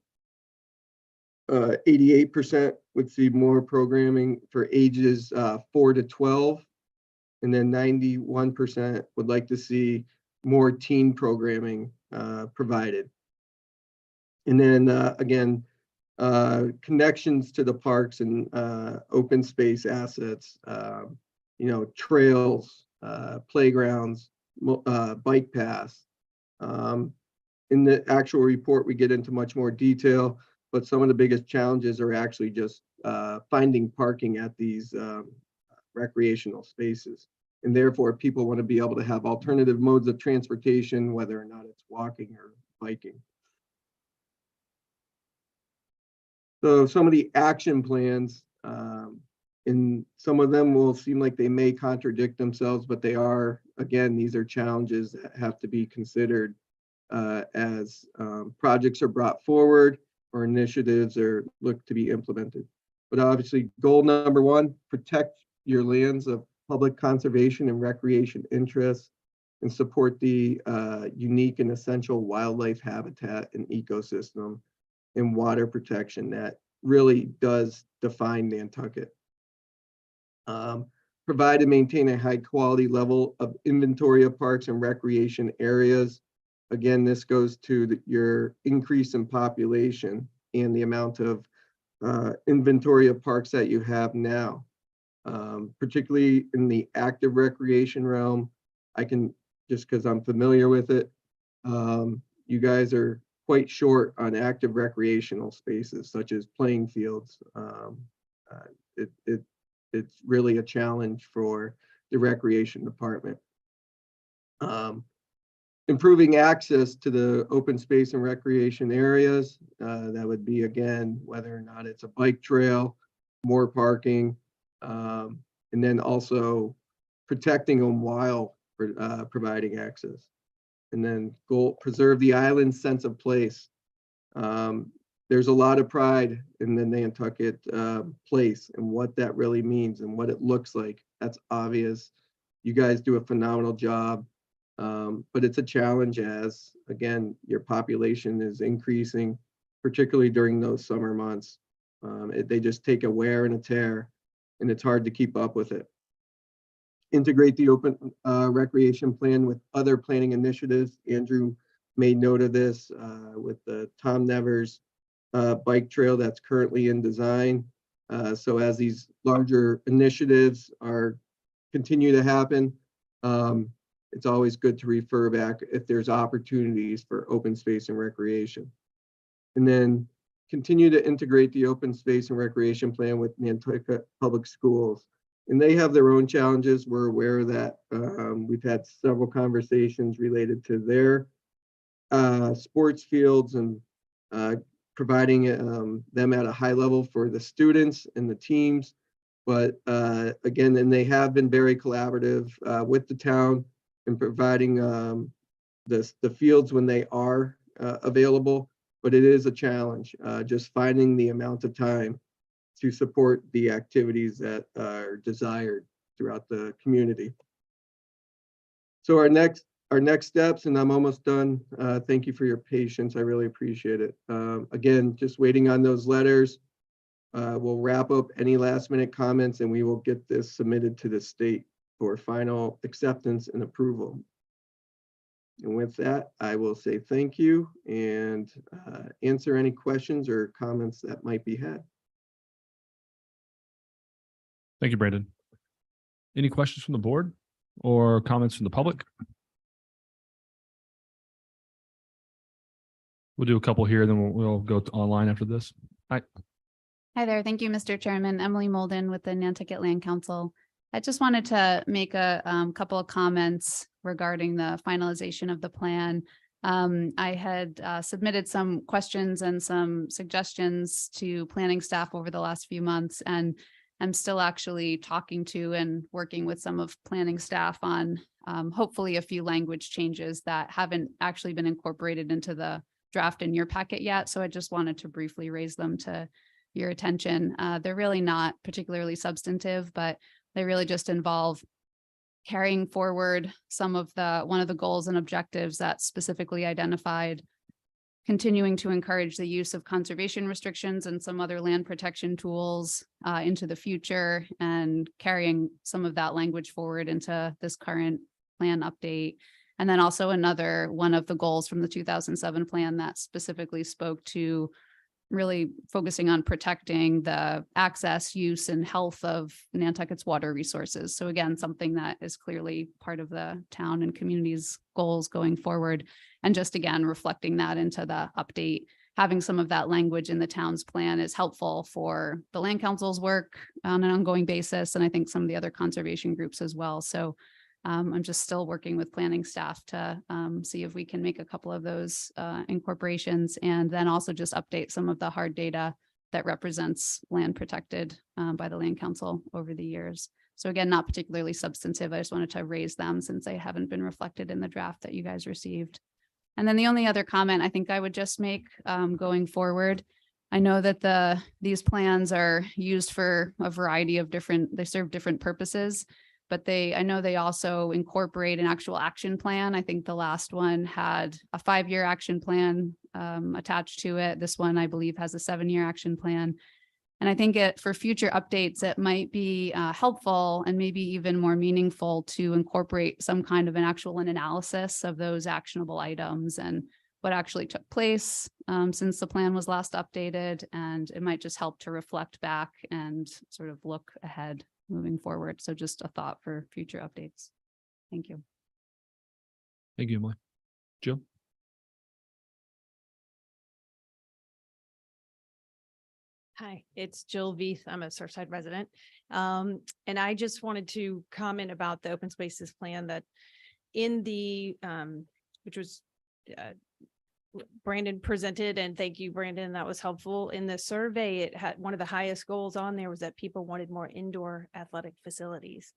[SPEAKER 16] 88% would see more programming for ages 4 to 12, and then 91% would like to see more teen programming provided. And then again, connections to the parks and open space assets, you know, trails, playgrounds, bike paths. In the actual report, we get into much more detail, but some of the biggest challenges are actually just finding parking at these recreational spaces. And therefore, people want to be able to have alternative modes of transportation, whether or not it's walking or biking. So some of the action plans, and some of them will seem like they may contradict themselves, but they are, again, these are challenges that have to be considered as projects are brought forward or initiatives are looked to be implemented. But obviously, goal number one, protect your lands of public conservation and recreation interests and support the unique and essential wildlife habitat and ecosystem and water protection that really does define Nantucket. Provide and maintain a high quality level of inventory of parks and recreation areas. Again, this goes to your increase in population and the amount of inventory of parks that you have now. Particularly in the active recreation realm, I can, just because I'm familiar with it, you guys are quite short on active recreational spaces such as playing fields. It's really a challenge for the recreation department. Improving access to the open space and recreation areas. That would be, again, whether or not it's a bike trail, more parking, and then also protecting them while providing access. And then preserve the island's sense of place. There's a lot of pride in the Nantucket place and what that really means and what it looks like. That's obvious. You guys do a phenomenal job, but it's a challenge as, again, your population is increasing, particularly during those summer months. They just take a wear and a tear, and it's hard to keep up with it. Integrate the open recreation plan with other planning initiatives. Andrew made note of this with the Tom Nevers bike trail that's currently in design. So as these larger initiatives continue to happen, it's always good to refer back if there's opportunities for open space and recreation. And then continue to integrate the open space and recreation plan with Nantucket Public Schools. And they have their own challenges. We're aware of that. We've had several conversations related to their sports fields and providing them at a high level for the students and the teams. But again, and they have been very collaborative with the town in providing the fields when they are available. But it is a challenge, just finding the amount of time to support the activities that are desired throughout the community. So our next our next steps, and I'm almost done. Thank you for your patience. I really appreciate it. Again, just waiting on those letters. We'll wrap up any last minute comments and we will get this submitted to the state for final acceptance and approval. And with that, I will say thank you and answer any questions or comments that might be had.
[SPEAKER 2] Thank you, Brandon. Any questions from the board or comments from the public? We'll do a couple here, then we'll go to online after this. Hi.
[SPEAKER 17] Hi there. Thank you, Mr. Chairman. Emily Molden with the Nantucket Land Council. I just wanted to make a couple of comments regarding the finalization of the plan. I had submitted some questions and some suggestions to planning staff over the last few months, and I'm still actually talking to and working with some of planning staff on hopefully a few language changes that haven't actually been incorporated into the draft in your packet yet. So I just wanted to briefly raise them to your attention. They're really not particularly substantive, but they really just involve carrying forward some of one of the goals and objectives that specifically identified, continuing to encourage the use of conservation restrictions and some other land protection tools into the future, and carrying some of that language forward into this current plan update. And then also another one of the goals from the 2007 plan that specifically spoke to really focusing on protecting the access, use, and health of Nantucket's water resources. So again, something that is clearly part of the town and community's goals going forward. And just again, reflecting that into the update, having some of that language in the town's plan is helpful for the land council's work on an ongoing basis. And I think some of the other conservation groups as well. So I'm just still working with planning staff to see if we can make a couple of those incorporations, and then also just update some of the hard data that represents land protected by the Land Council over the years. So again, not particularly substantive. I just wanted to raise them since they haven't been reflected in the draft that you guys received. And then the only other comment I think I would just make going forward, I know that these plans are used for a variety of they serve different purposes. But I know they also incorporate an actual action plan. I think the last one had a 5-year action plan attached to it. This one, I believe, has a 7-year action plan. And I think for future updates, it might be helpful and maybe even more meaningful to incorporate some kind of an analysis of those actionable items and what actually took place since the plan was last updated. And it might just help to reflect back and sort of look ahead moving forward. So just a thought for future updates. Thank you.
[SPEAKER 2] Thank you, Emily. Jill?
[SPEAKER 18] Hi, it's Jill Veith. I'm a Surfside resident. And I just wanted to comment about the open spaces plan that in the, which was Brandon presented, and thank you, Brandon, that was helpful. In the survey, it had one of the highest goals on there was that people wanted more indoor athletic facilities.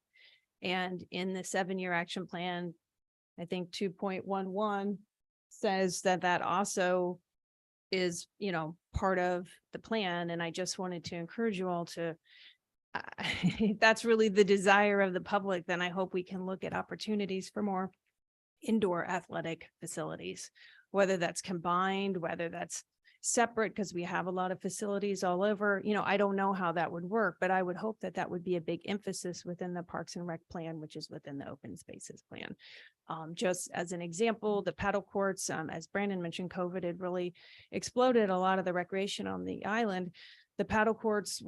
[SPEAKER 18] And in the 7-year action plan, I think 2.11 says that also is, part of the plan. And I just wanted to encourage you all to, if that's really the desire of the public, then I hope we can look at opportunities for more indoor athletic facilities, whether that's combined, whether that's separate, because we have a lot of facilities all over. I don't know how that would work, but I would hope that would be a big emphasis within the Parks and Rec plan, which is within the open spaces plan. Just as an example, the paddle courts, as Brandon mentioned, COVID had really exploded a lot of the recreation on the island. The paddle courts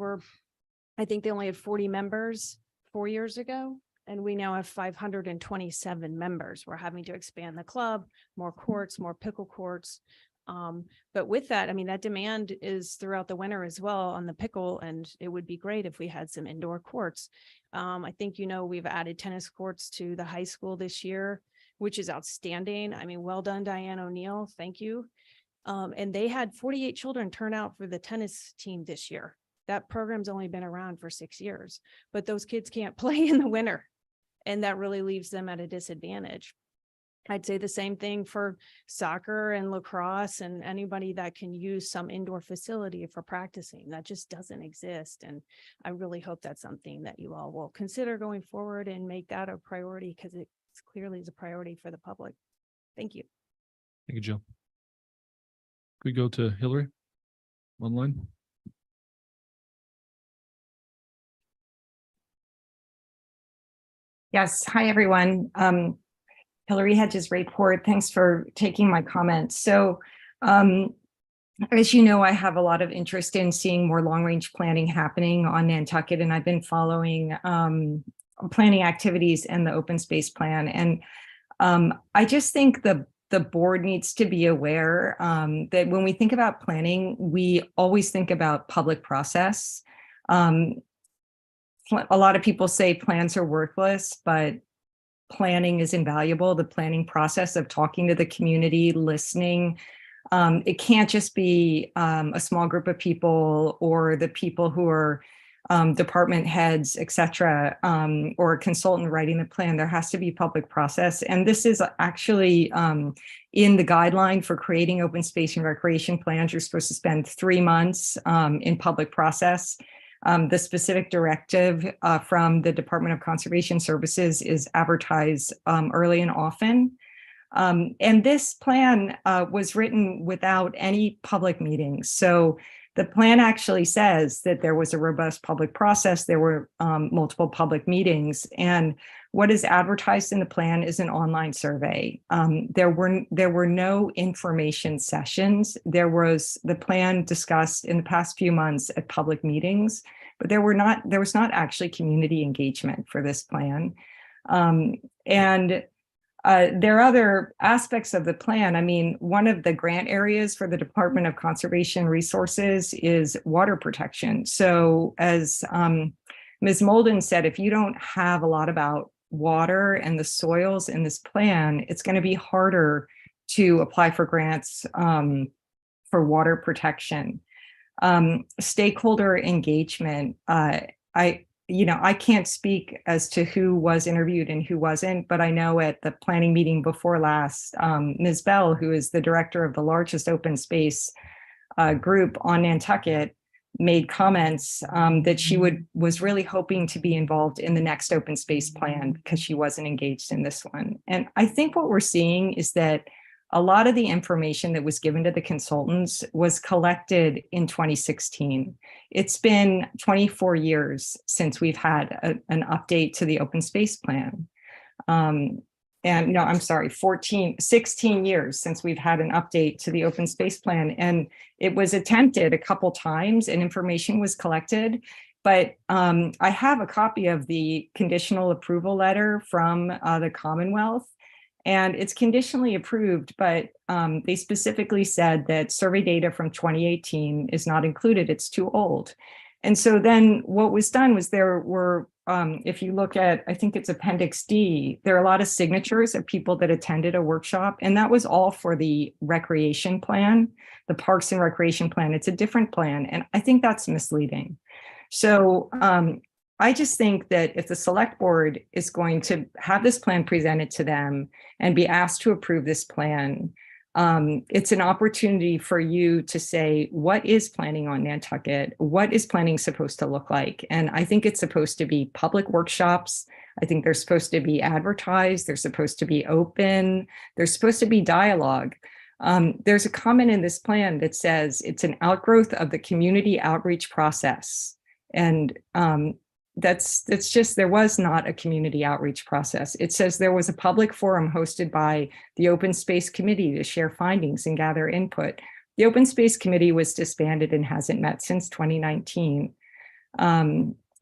[SPEAKER 18] I think they only had 40 members 4 years ago. And we now have 527 members. We're having to expand the club, more courts, more pickle courts. But with that, that demand is throughout the winter as well on the pickle, and it would be great if we had some indoor courts. I think, we've added tennis courts to the high school this year, which is outstanding. Well done, Diane O'Neill. Thank you. And they had 48 children turn out for the tennis team this year. That program's only been around for 6 years, but those kids can't play in the winter. And that really leaves them at a disadvantage. I'd say the same thing for soccer and lacrosse and anybody that can use some indoor facility for practicing. That just doesn't exist. And I really hope that's something that you all will consider going forward and make that a priority, because it's clearly is a priority for the public. Thank you.
[SPEAKER 2] Thank you, Jill. Could we go to Hillary online?
[SPEAKER 19] Yes. Hi, everyone. Hillary Hedges Report. Thanks for taking my comments. So, as you know, I have a lot of interest in seeing more long-range planning happening on Nantucket, and I've been following planning activities and the open space plan. And I just think the board needs to be aware that when we think about planning, we always think about public process. A lot of people say plans are worthless, but planning is invaluable. The planning process of talking to the community, listening. It can't just be a small group of people or the people who are department heads, et cetera, or a consultant writing the plan. There has to be public process. And this is actually in the guideline for creating open space and recreation plans. You're supposed to spend 3 months in public process. The specific directive from the Department of Conservation Services is advertise early and often. And this plan was written without any public meetings. So the plan actually says that there was a robust public process. There were multiple public meetings. And what is advertised in the plan is an online survey. There were no information sessions. There was the plan discussed in the past few months at public meetings, but there was not actually community engagement for this plan. There are other aspects of the plan. I mean, one of the grant areas for the Department of Conservation Resources is water protection. So as Ms. Molden said, if you don't have a lot about water and the soils in this plan, it's going to be harder to apply for grants for water protection. Stakeholder engagement. I can't speak as to who was interviewed and who wasn't, but I know at the planning meeting before last, Ms. Bell, who is the director of the largest open space group on Nantucket, made comments that she was really hoping to be involved in the next open space plan because she wasn't engaged in this one. And I think what we're seeing is that a lot of the information that was given to the consultants was collected in 2016. It's been 24 years since we've had an update to the open space plan. And no, I'm sorry, 16 years since we've had an update to the open space plan. And it was attempted a couple times and information was collected. But I have a copy of the conditional approval letter from the Commonwealth. And it's conditionally approved, but they specifically said that survey data from 2018 is not included. It's too old. And so then what was done was there were, if you look at, I think it's Appendix D, there are a lot of signatures of people that attended a workshop. And that was all for the recreation plan, the Parks and Recreation plan. It's a different plan. And I think that's misleading. So I just think that if the select board is going to have this plan presented to them and be asked to approve this plan, it's an opportunity for you to say, what is planning on Nantucket? What is planning supposed to look like? And I think it's supposed to be public workshops. I think they're supposed to be advertised. They're supposed to be open. There's supposed to be dialogue. There's a comment in this plan that says it's an outgrowth of the community outreach process. And that's just, there was not a community outreach process. It says there was a public forum hosted by the Open Space Committee to share findings and gather input. The Open Space Committee was disbanded and hasn't met since 2019.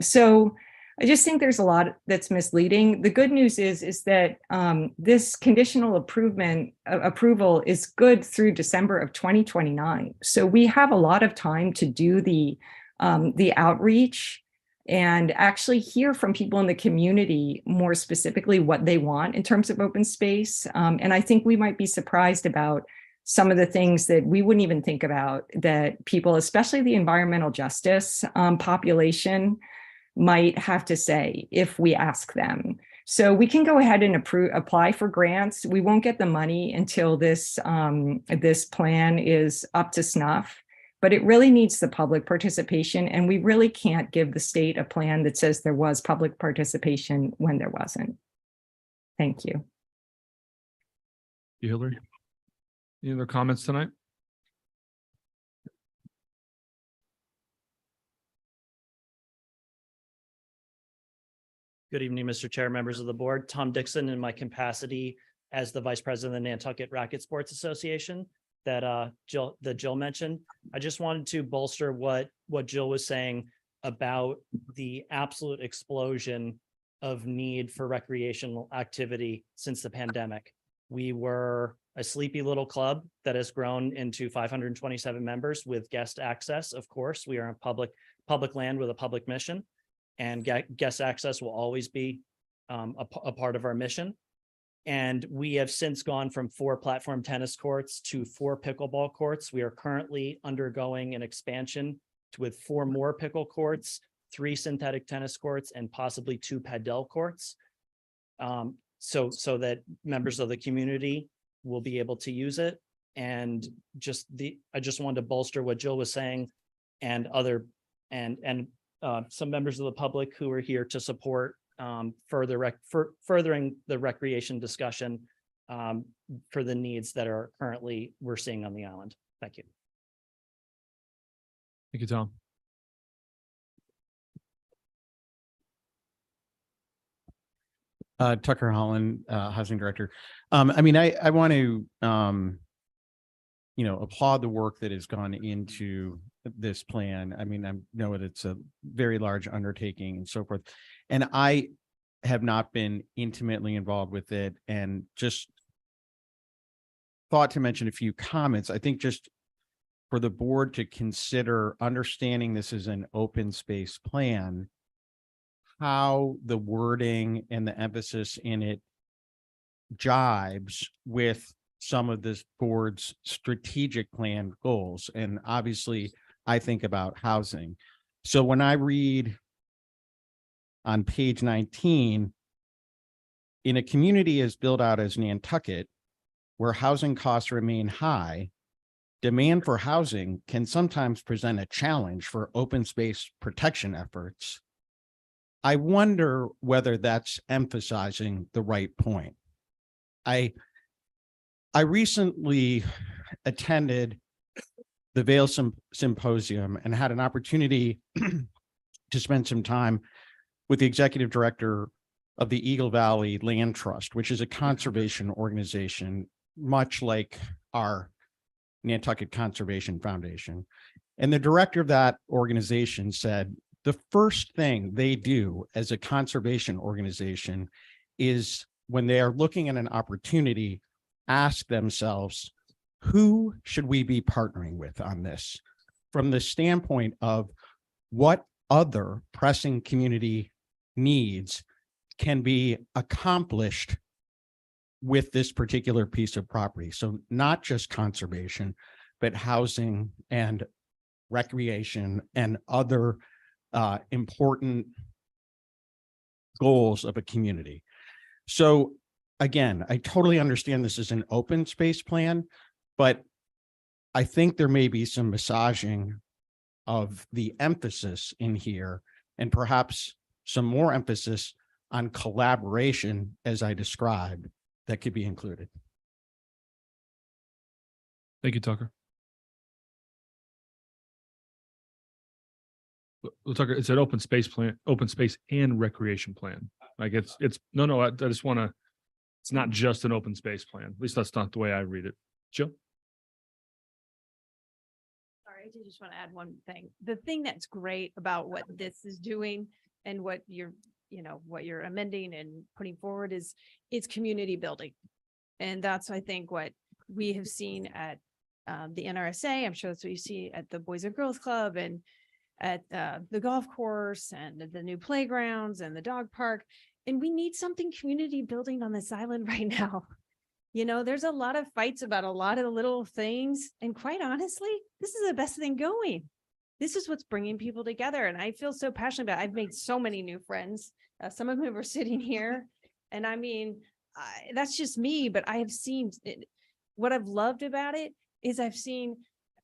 [SPEAKER 19] So I just think there's a lot that's misleading. The good news is that this conditional approval is good through December of 2029. So we have a lot of time to do the outreach and actually hear from people in the community more specifically what they want in terms of open space. And I think we might be surprised about some of the things that we wouldn't even think about that people, especially the environmental justice population, might have to say if we ask them. So we can go ahead and apply for grants. We won't get the money until this plan is up to snuff. But it really needs the public participation, and we really can't give the state a plan that says there was public participation when there wasn't. Thank you.
[SPEAKER 2] Hillary? Any other comments tonight?
[SPEAKER 20] Good evening, Mr. Chair, members of the board. Tom Dixon in my capacity as the Vice President of the Nantucket Racket Sports Association that Jill mentioned. I just wanted to bolster what Jill was saying about the absolute explosion of need for recreational activity since the pandemic. We were a sleepy little club that has grown into 527 members with guest access. Of course, we are in public land with a public mission, and guest access will always be a part of our mission. And we have since gone from 4 platform tennis courts to 4 pickleball courts. We are currently undergoing an expansion with 4 more pickle courts, 3 synthetic tennis courts, and possibly 2 padel courts. So that members of the community will be able to use it. And I just wanted to bolster what Jill was saying, and some members of the public who are here to support furthering the recreation discussion for the needs that are currently we're seeing on the island. Thank you.
[SPEAKER 2] Thank you, Tom.
[SPEAKER 21] Tucker Holland, Housing Director. I mean, I want to, applaud the work that has gone into this plan. I mean, I know that it's a very large undertaking and so forth. And I have not been intimately involved with it, and just thought to mention a few comments. I think just for the board to consider understanding this is an open space plan, how the wording and the emphasis in it jibes with some of this board's strategic plan goals. And obviously, I think about housing. So when I read on page 19, in a community as built out as Nantucket, where housing costs remain high, demand for housing can sometimes present a challenge for open space protection efforts. I wonder whether that's emphasizing the right point. I recently attended the VIII Symposium and had an opportunity to spend some time with the executive director of the Eagle Valley Land Trust, which is a conservation organization, much like our Nantucket Conservation Foundation. And the director of that organization said, the first thing they do as a conservation organization is, when they are looking at an opportunity, ask themselves, who should we be partnering with on this? From the standpoint of what other pressing community needs can be accomplished with this particular piece of property. So not just conservation, but housing and recreation and other important goals of a community. So again, I totally understand this is an open space plan, but I think there may be some massaging of the emphasis in here, and perhaps some more emphasis on collaboration, as I described, that could be included.
[SPEAKER 2] Thank you, Tucker. Well, Tucker, it's an open space plan, open space and recreation plan. Like it's no, I just want to, it's not just an open space plan. At least that's not the way I read it. Jill?
[SPEAKER 18] Sorry, I just want to add one thing. The thing that's great about what this is doing and what you're amending and putting forward is it's community building. And that's, I think, what we have seen at the NRSA. I'm sure that's what you see at the Boys and Girls Club and at the golf course and the new playgrounds and the dog park. And we need something community building on this island right now. There's a lot of fights about a lot of little things. And quite honestly, this is the best thing going. This is what's bringing people together. And I feel so passionate about it. I've made so many new friends. Some of them are sitting here. And I mean, that's just me, but I have seen what I've loved about it is I've seen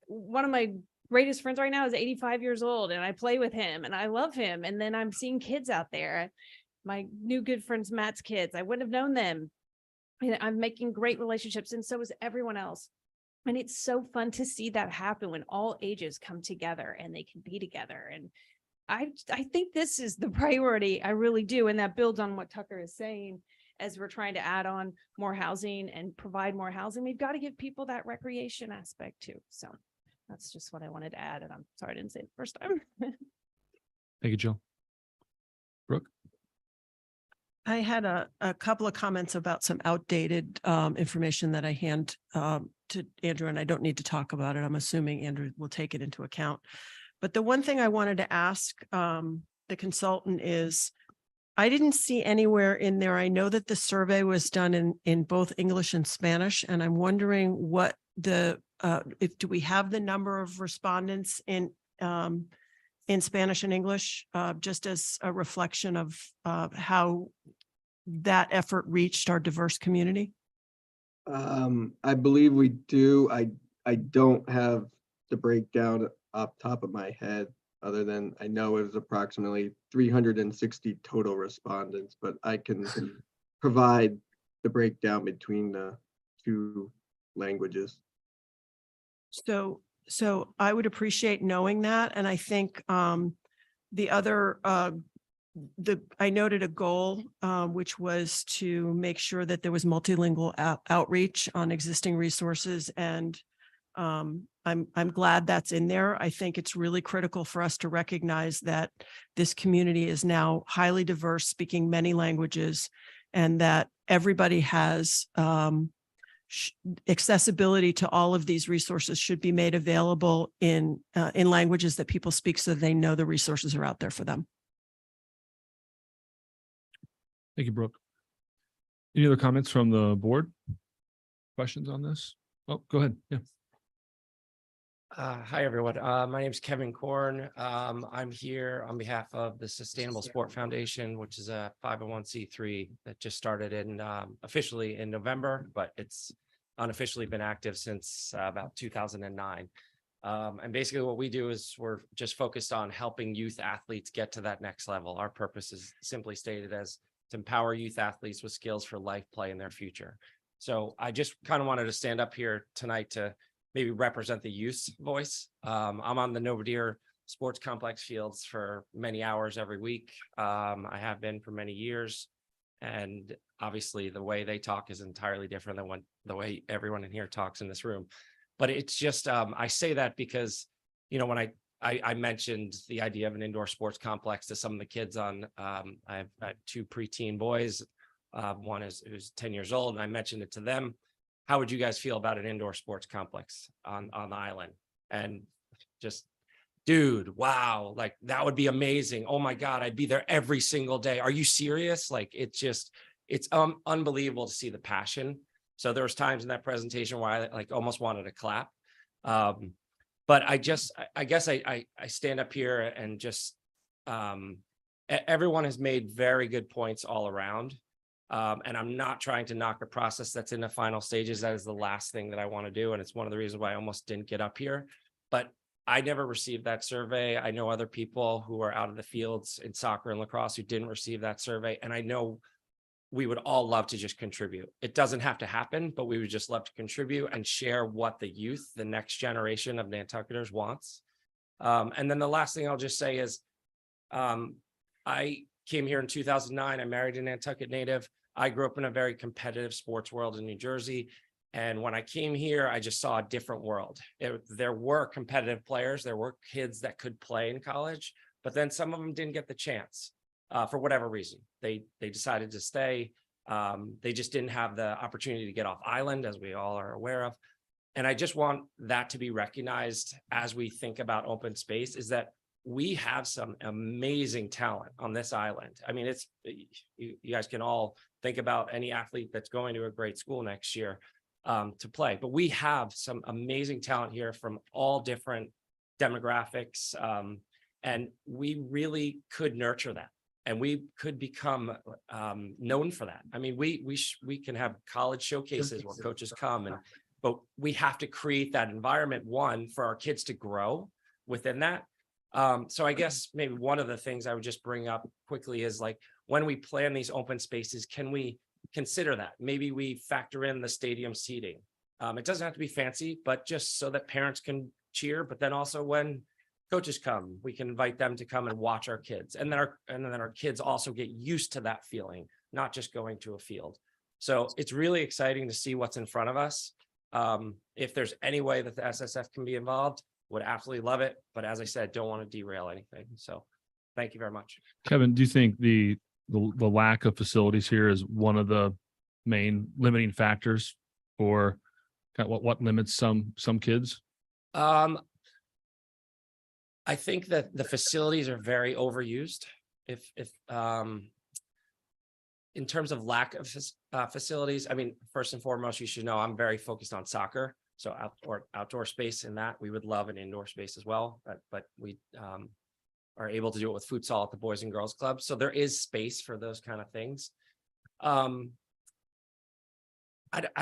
[SPEAKER 18] one of my greatest friends right now is 85 years old, and I play with him and I love him. And then I'm seeing kids out there my new good friends, Matt's kids. I wouldn't have known them. And I'm making great relationships, and so is everyone else. And it's so fun to see that happen when all ages come together and they can be together. And I think this is the priority. I really do. And that builds on what Tucker is saying. As we're trying to add on more housing and provide more housing, we've got to give people that recreation aspect too. So that's just what I wanted to add. And I'm sorry I didn't say it the first time.
[SPEAKER 2] Thank you, Jill. Brooke?
[SPEAKER 5] I had a couple of comments about some outdated information that I hand to Andrew, and I don't need to talk about it. I'm assuming Andrew will take it into account. But the one thing I wanted to ask the consultant is, I didn't see anywhere in there. I know that the survey was done in both English and Spanish, and I'm wondering what do we have the number of respondents in Spanish and English, just as a reflection of how that effort reached our diverse community?
[SPEAKER 16] I believe we do. I don't have the breakdown off top of my head, other than I know it was approximately 360 total respondents, but I can provide the breakdown between the two languages.
[SPEAKER 5] So I would appreciate knowing that. And I think the other, I noted a goal, which was to make sure that there was multilingual outreach on existing resources. And I'm glad that's in there. I think it's really critical for us to recognize that this community is now highly diverse, speaking many languages, and that everybody has accessibility to all of these resources should be made available in languages that people speak, so they know the resources are out there for them.
[SPEAKER 2] Thank you, Brooke. Any other comments from the board? Questions on this? Oh, go ahead. Yeah.
[SPEAKER 4] Hi, everyone. My name is Kevin Korn. I'm here on behalf of the Sustainable Sport Foundation, which is a 501c3 that just started in officially in November, but it's unofficially been active since about 2009. And basically what we do is we're just focused on helping youth athletes get to that next level. Our purpose is simply stated as to empower youth athletes with skills for life, play, and their future. So I just kind of wanted to stand up here tonight to maybe represent the youth's voice. I'm on the Novadeer Sports Complex fields for many hours every week. I have been for many years. And obviously the way they talk is entirely different than the way everyone in here talks in this room. But it's just, I say that because, you know, when I mentioned the idea of an indoor sports complex to some of the kids on, I have two preteen boys. One who's 10 years old, and I mentioned it to them. How would you guys feel about an indoor sports complex on the island? And just, dude, wow, like that would be amazing. Oh my God, I'd be there every single day. Are you serious? Like, it's unbelievable to see the passion. So there was times in that presentation where I like almost wanted to clap. But I guess I stand up here and just, everyone has made very good points all around. And I'm not trying to knock a process that's in the final stages. That is the last thing that I want to do. And it's one of the reasons why I almost didn't get up here. But I never received that survey. I know other people who are out of the fields in soccer and lacrosse who didn't receive that survey. And I know we would all love to just contribute. It doesn't have to happen, but we would just love to contribute and share what the youth, the next generation of Nantucketers wants. And then the last thing I'll just say is I came here in 2009. I married a Nantucket native. I grew up in a very competitive sports world in New Jersey. And when I came here, I just saw a different world. There were competitive players. There were kids that could play in college, but then some of them didn't get the chance for whatever reason. They decided to stay. They just didn't have the opportunity to get off island, as we all are aware of. And I just want that to be recognized as we think about open space, is that we have some amazing talent on this island. I mean, you guys can all think about any athlete that's going to a great school next year to play, but we have some amazing talent here from all different demographics. And we really could nurture that, and we could become known for that. I mean, we can have college showcases where coaches come, but we have to create that environment, one, for our kids to grow within that. So I guess maybe one of the things I would just bring up quickly is like, when we plan these open spaces, can we consider that? Maybe we factor in the stadium seating. It doesn't have to be fancy, but just so that parents can cheer, but then also when coaches come, we can invite them to come and watch our kids. And then our kids also get used to that feeling, not just going to a field. So it's really exciting to see what's in front of us. If there's any way that the SSF can be involved, would absolutely love it. But as I said, don't want to derail anything. So thank you very much.
[SPEAKER 2] Kevin, do you think the lack of facilities here is one of the main limiting factors for kind of what limits some kids?
[SPEAKER 4] I think that the facilities are very overused. If in terms of lack of facilities, I mean, first and foremost, you should know I'm very focused on soccer. So outdoor space in that. We would love an indoor space as well, but we are able to do it with futsal at the Boys and Girls Club. So there is space for those kind of things. I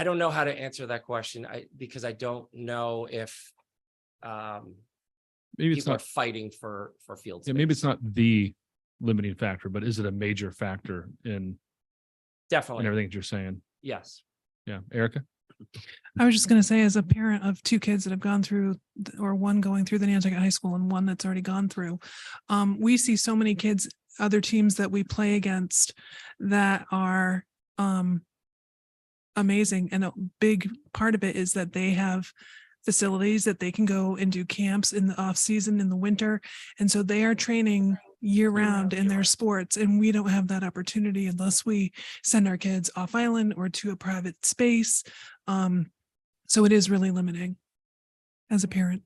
[SPEAKER 4] don't know how to answer that question because I don't know if
[SPEAKER 2] Maybe it's
[SPEAKER 4] people are
[SPEAKER 2] not
[SPEAKER 4] fighting for field space.
[SPEAKER 2] Yeah, maybe it's not the limiting factor, but is it a major factor in
[SPEAKER 4] Definitely
[SPEAKER 2] everything that you're saying?
[SPEAKER 4] Yes.
[SPEAKER 2] Yeah, Erica.
[SPEAKER 3] I was just going to say, as a parent of two kids that have gone through, or one going through the Nantucket High School and one that's already gone through, we see so many kids, other teams that we play against that are amazing. And a big part of it is that they have facilities that they can go and do camps in the off season in the winter. And so they are training year round in their sports. And we don't have that opportunity unless we send our kids off island or to a private space. So it is really limiting as a parent.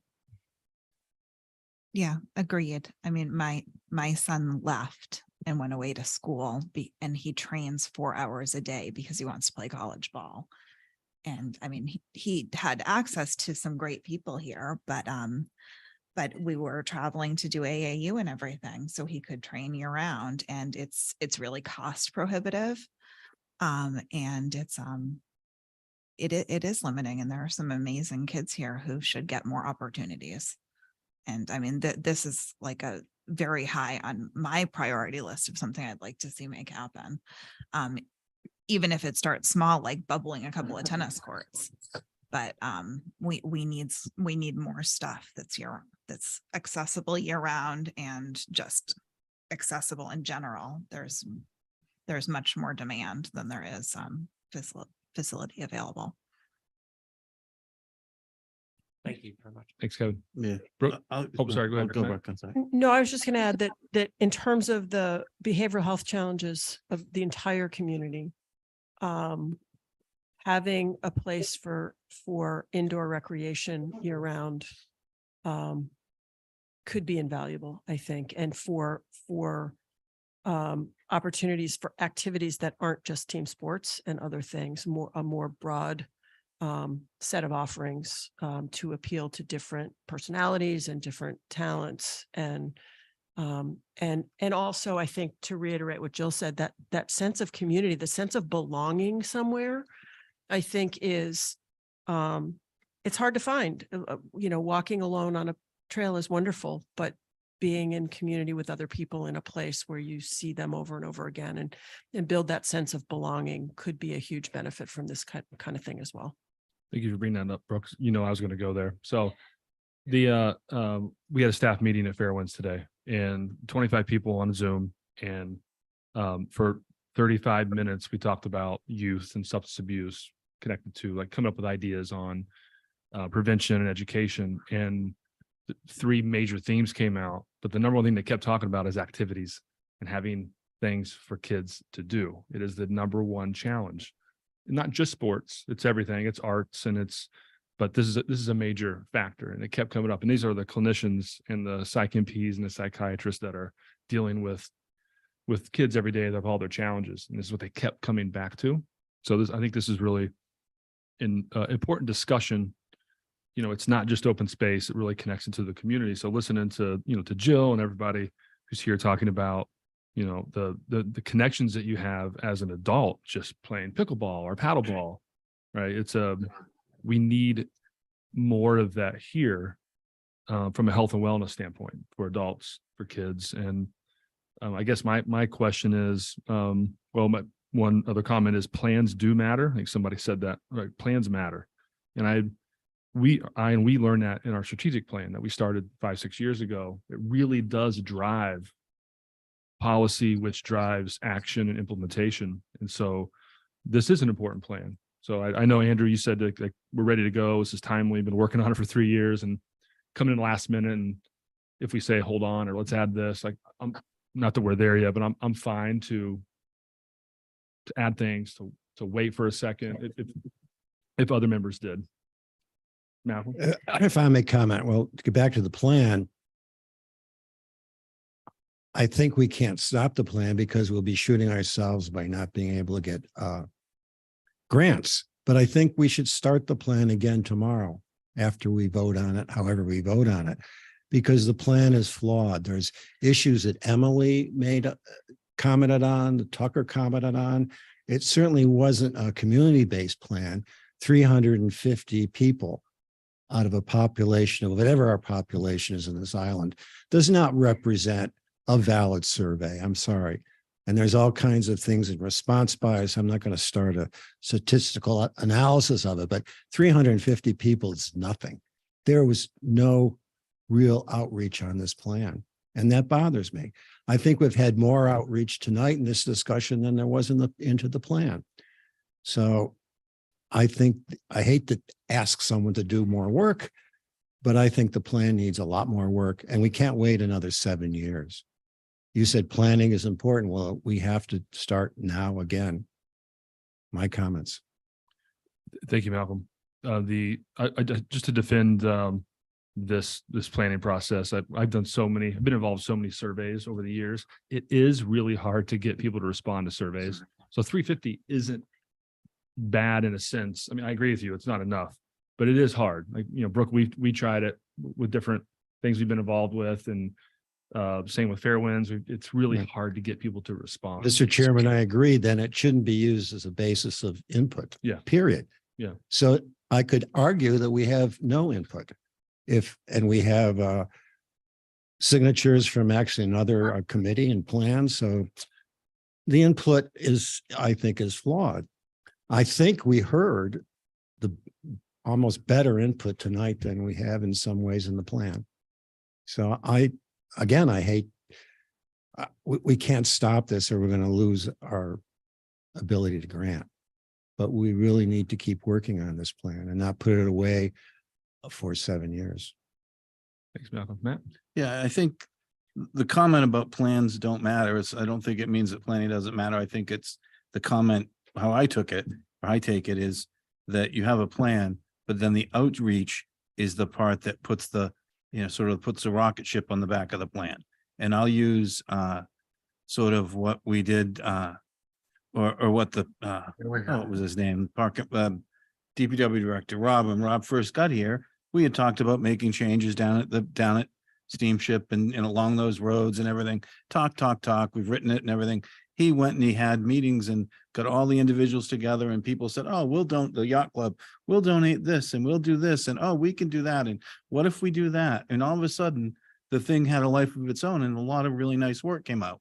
[SPEAKER 10] Yeah, agreed. I mean, my son left and went away to school and he trains 4 hours a day because he wants to play college ball. And I mean, he had access to some great people here, but we were traveling to do AAU and everything, so he could train year round, and it's really cost prohibitive. And it is limiting, and there are some amazing kids here who should get more opportunities. And I mean, this is like a very high on my priority list of something I'd like to see make happen. Even if it starts small, like bubbling a couple of tennis courts, but we need more stuff that's accessible year round and just accessible in general. There's much more demand than there is facility available.
[SPEAKER 4] Thank you very much.
[SPEAKER 2] Thanks, Kevin.
[SPEAKER 6] Yeah.
[SPEAKER 2] Brooke? Sorry, go ahead.
[SPEAKER 5] Go
[SPEAKER 2] Renee.
[SPEAKER 5] back. No, I was just going to add that in terms of the behavioral health challenges of the entire community, having a place for indoor recreation year round could be invaluable, I think, and for opportunities for activities that aren't just team sports and other things, a more broad set of offerings to appeal to different personalities and different talents. And also, I think, to reiterate what Jill said, that sense of community, the sense of belonging somewhere, I think is, it's hard to find. Walking alone on a trail is wonderful, but being in community with other people in a place where you see them over and over again and build that sense of belonging could be a huge benefit from this kind of thing as well.
[SPEAKER 2] Thank you for bringing that up, Brooks. I was going to go there. So we had a staff meeting at Fairwinds today, and 25 people on Zoom, and for 35 minutes we talked about youth and substance abuse connected to like coming up with ideas on prevention and education, and three major themes came out, but the number one thing they kept talking about is activities and having things for kids to do. It is the number one challenge. Not just sports, it's everything, it's arts, and but this is a major factor, and it kept coming up. And these are the clinicians and the psych MPs and the psychiatrists that are dealing with kids every day that have all their challenges, and this is what they kept coming back to. So I think this is really an important discussion. It's not just open space; it really connects into the community. So listening to to Jill and everybody who's here talking about the connections that you have as an adult just playing pickleball or paddleball, right? We need more of that here. from a health and wellness standpoint for adults, for kids. And I guess my question is, my one other comment is plans do matter. I think somebody said that, right? Plans matter. And we learned that in our strategic plan that we started 5-6 years ago. It really does drive policy, which drives action and implementation. And so this is an important plan. So I know, Andrew, you said that like, we're ready to go. This is timely. Been working on it for 3 years and coming in last minute. And if we say, hold on, or let's add this, like, I'm not that we're there yet, but I'm fine to add things, to wait for a second if other members did. Malcolm?
[SPEAKER 12] If I may comment, well, to get back to the plan, I think we can't stop the plan because we'll be shooting ourselves by not being able to get grants. But I think we should start the plan again tomorrow after we vote on it, however we vote on it, because the plan is flawed. There's issues that Emily commented on, that Tucker commented on. It certainly wasn't a community-based plan. 350 people out of a population of whatever our population is in this island does not represent a valid survey. I'm sorry. And there's all kinds of things in response bias. I'm not going to start a statistical analysis of it, but 350 people is nothing. There was no real outreach on this plan. And that bothers me. I think we've had more outreach tonight in this discussion than there was into the plan. So I think I hate to ask someone to do more work, but I think the plan needs a lot more work and we can't wait another 7 years. You said planning is important. Well, we have to start now again. My comments.
[SPEAKER 2] Thank you, Malcolm. Just to defend this planning process, I've been involved in so many surveys over the years. It is really hard to get people to respond to surveys. So 350 isn't bad in a sense. I mean, I agree with you. It's not enough, but it is hard. Like, Brooke, we tried it with different things we've been involved with, and same with Fairwinds. It's really hard to get people to respond.
[SPEAKER 12] Mr. Chairman, I agree. Then it shouldn't be used as a basis of input.
[SPEAKER 2] Yeah.
[SPEAKER 12] Period.
[SPEAKER 2] Yeah.
[SPEAKER 12] So I could argue that we have no input and we have signatures from actually another committee and plan. So the input I think is flawed. I think we heard the almost better input tonight than we have in some ways in the plan. So I hate, we can't stop this or we're going to lose our ability to grant. But we really need to keep working on this plan and not put it away for 7 years.
[SPEAKER 2] Thanks, Malcolm. Matt?
[SPEAKER 6] Yeah, I think the comment about plans don't matter. I don't think it means that planning doesn't matter. I think it's the comment, how I take it is that you have a plan, but then the outreach is the part that puts puts the rocket ship on the back of the plan. And I'll use sort of what we did or what the what was his name? DPW director Rob first got here. We had talked about making changes down at Steamship and along those roads and everything. Talk. We've written it and everything. He went and he had meetings and got all the individuals together, and people said, oh, the yacht club, we'll donate this and we'll do this. And oh, we can do that. And what if we do that? And all of a sudden the thing had a life of its own and a lot of really nice work came out.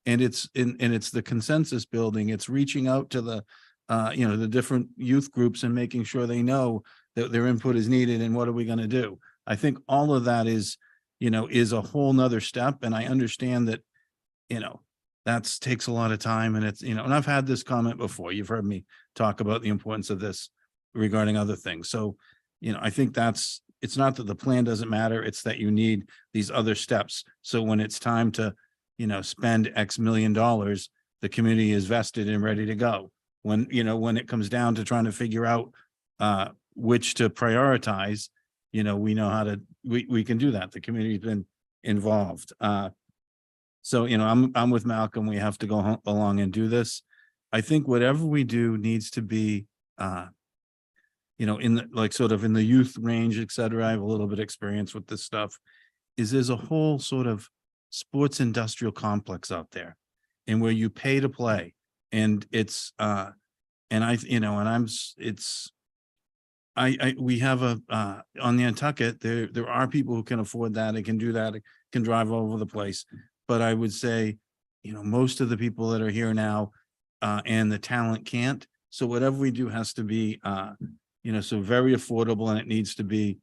[SPEAKER 6] And it's the consensus building. It's reaching out to the different youth groups and making sure they know that their input is needed and what are we going to do? I think all of that is a whole nother step. And I understand that, that takes a lot of time, and it's, and I've had this comment before. You've heard me talk about the importance of this regarding other things. So, I think it's not that the plan doesn't matter. It's that you need these other steps. So when it's time to, spend X million dollars, the community is vested and ready to go. When it comes down to trying to figure out which to prioritize, we know we can do that. The community's been involved. So, I'm with Malcolm. We have to go along and do this. I think whatever we do needs to be, in the youth range, et cetera. I have a little bit of experience with this stuff. There's a whole sort of sports industrial complex out there, and where you pay to play, and it's we have on the Nantucket, there are people who can afford that and can do that, can drive all over the place. But I would say, most of the people that are here now, and the talent can't. So whatever we do has to be, so very affordable, and it needs to be,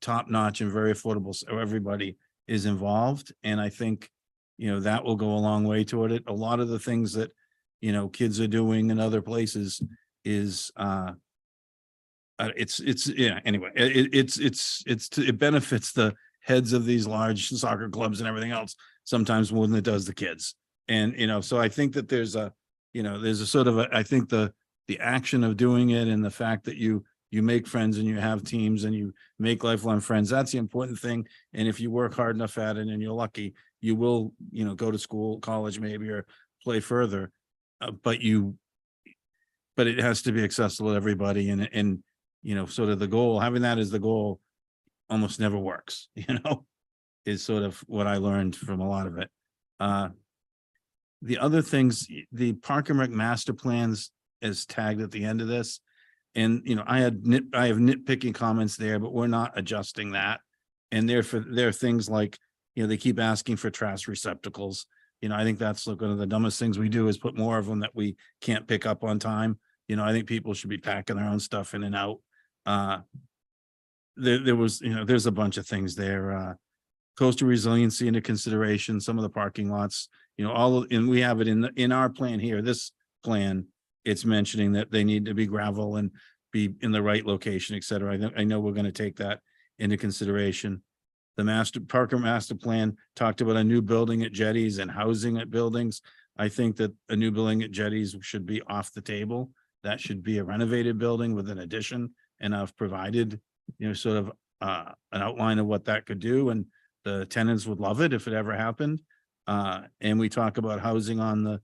[SPEAKER 6] top notch and very affordable. So everybody is involved. And I think, that will go a long way toward it. A lot of the things that, kids are doing in other places is, anyway, it benefits the heads of these large soccer clubs and everything else sometimes more than it does the kids. And, so I think that there's a sort of I think the action of doing it and the fact that you make friends and you have teams and you make lifelong friends, that's the important thing. And if you work hard enough at it and you're lucky, you will, go to school, college maybe, or play further. But it has to be accessible to everybody. And sort of the goal, having that as the goal almost never works, is sort of what I learned from a lot of it. The other things, the Park and Rec master plans is tagged at the end of this. And, I have nitpicking comments there, but we're not adjusting that. And there are things like, they keep asking for trash receptacles. I think that's one of the dumbest things we do is put more of them that we can't pick up on time. I think people should be packing their own stuff in and out. There was, there's a bunch of things there. Coastal resiliency into consideration, some of the parking lots, and we have it in our plan here, this plan, it's mentioning that they need to be gravel and be in the right location, et cetera. I know we're going to take that into consideration. The Parker master plan talked about a new building at jetties and housing at buildings. I think that a new building at jetties should be off the table. That should be a renovated building with an addition. And I've provided, sort of an outline of what that could do. And the tenants would love it if it ever happened. And we talk about housing on the,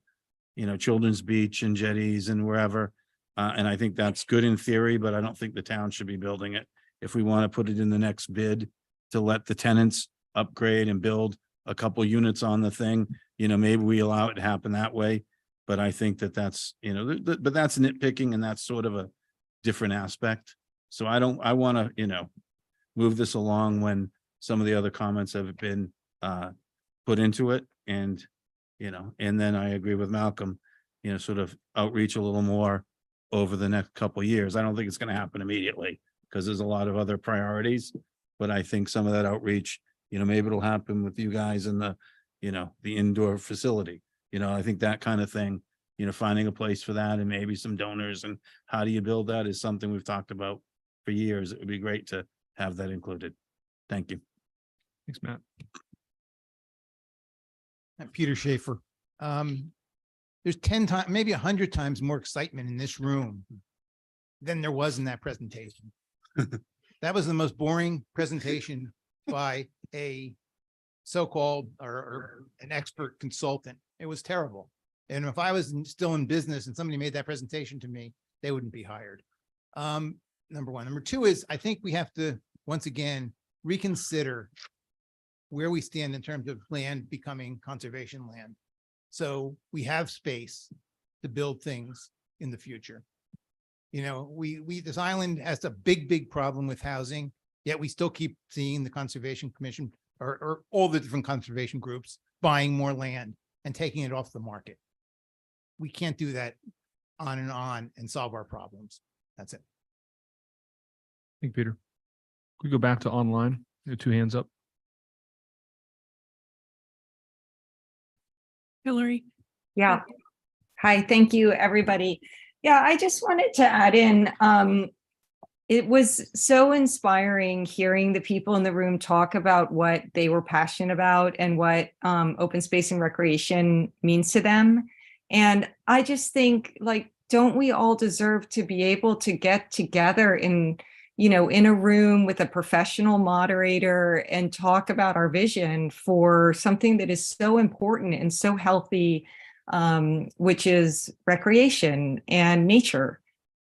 [SPEAKER 6] Children's Beach and jetties and wherever. And I think that's good in theory, but I don't think the town should be building it. If we want to put it in the next bid to let the tenants upgrade and build a couple units on the thing, maybe we allow it to happen that way. But I think that that's, but that's nitpicking and that's sort of a different aspect. So I want to, move this along when some of the other comments have been put into it. And, and then I agree with Malcolm, sort of outreach a little more over the next couple of years. I don't think it's going to happen immediately because there's a lot of other priorities, but I think some of that outreach, maybe it'll happen with you guys in the, the indoor facility. I think that kind of thing, finding a place for that and maybe some donors and how do you build that is something we've talked about for years. It would be great to have that included. Thank you.
[SPEAKER 2] Thanks, Matt.
[SPEAKER 7] Peter Schaefer. There's 10 times, maybe 100 times more excitement in this room than there was in that presentation. That was the most boring presentation by a so-called or an expert consultant. It was terrible. And if I was still in business and somebody made that presentation to me, they wouldn't be hired. Number one. Number two is I think we have to, once again, reconsider where we stand in terms of land becoming conservation land. So we have space to build things in the future. This island has a big problem with housing, yet we still keep seeing the Conservation Commission or all the different conservation groups buying more land and taking it off the market. We can't do that on and solve our problems. That's it.
[SPEAKER 2] Thank you, Peter. Could we go back to online? There are two hands up.
[SPEAKER 3] Hillary.
[SPEAKER 19] Yeah. Hi, thank you, everybody. Yeah, I just wanted to add in, it was so inspiring hearing the people in the room talk about what they were passionate about and what open space and recreation means to them. And I just think, don't we all deserve to be able to get together in a room with a professional moderator and talk about our vision for something that is so important and so healthy, which is recreation and nature.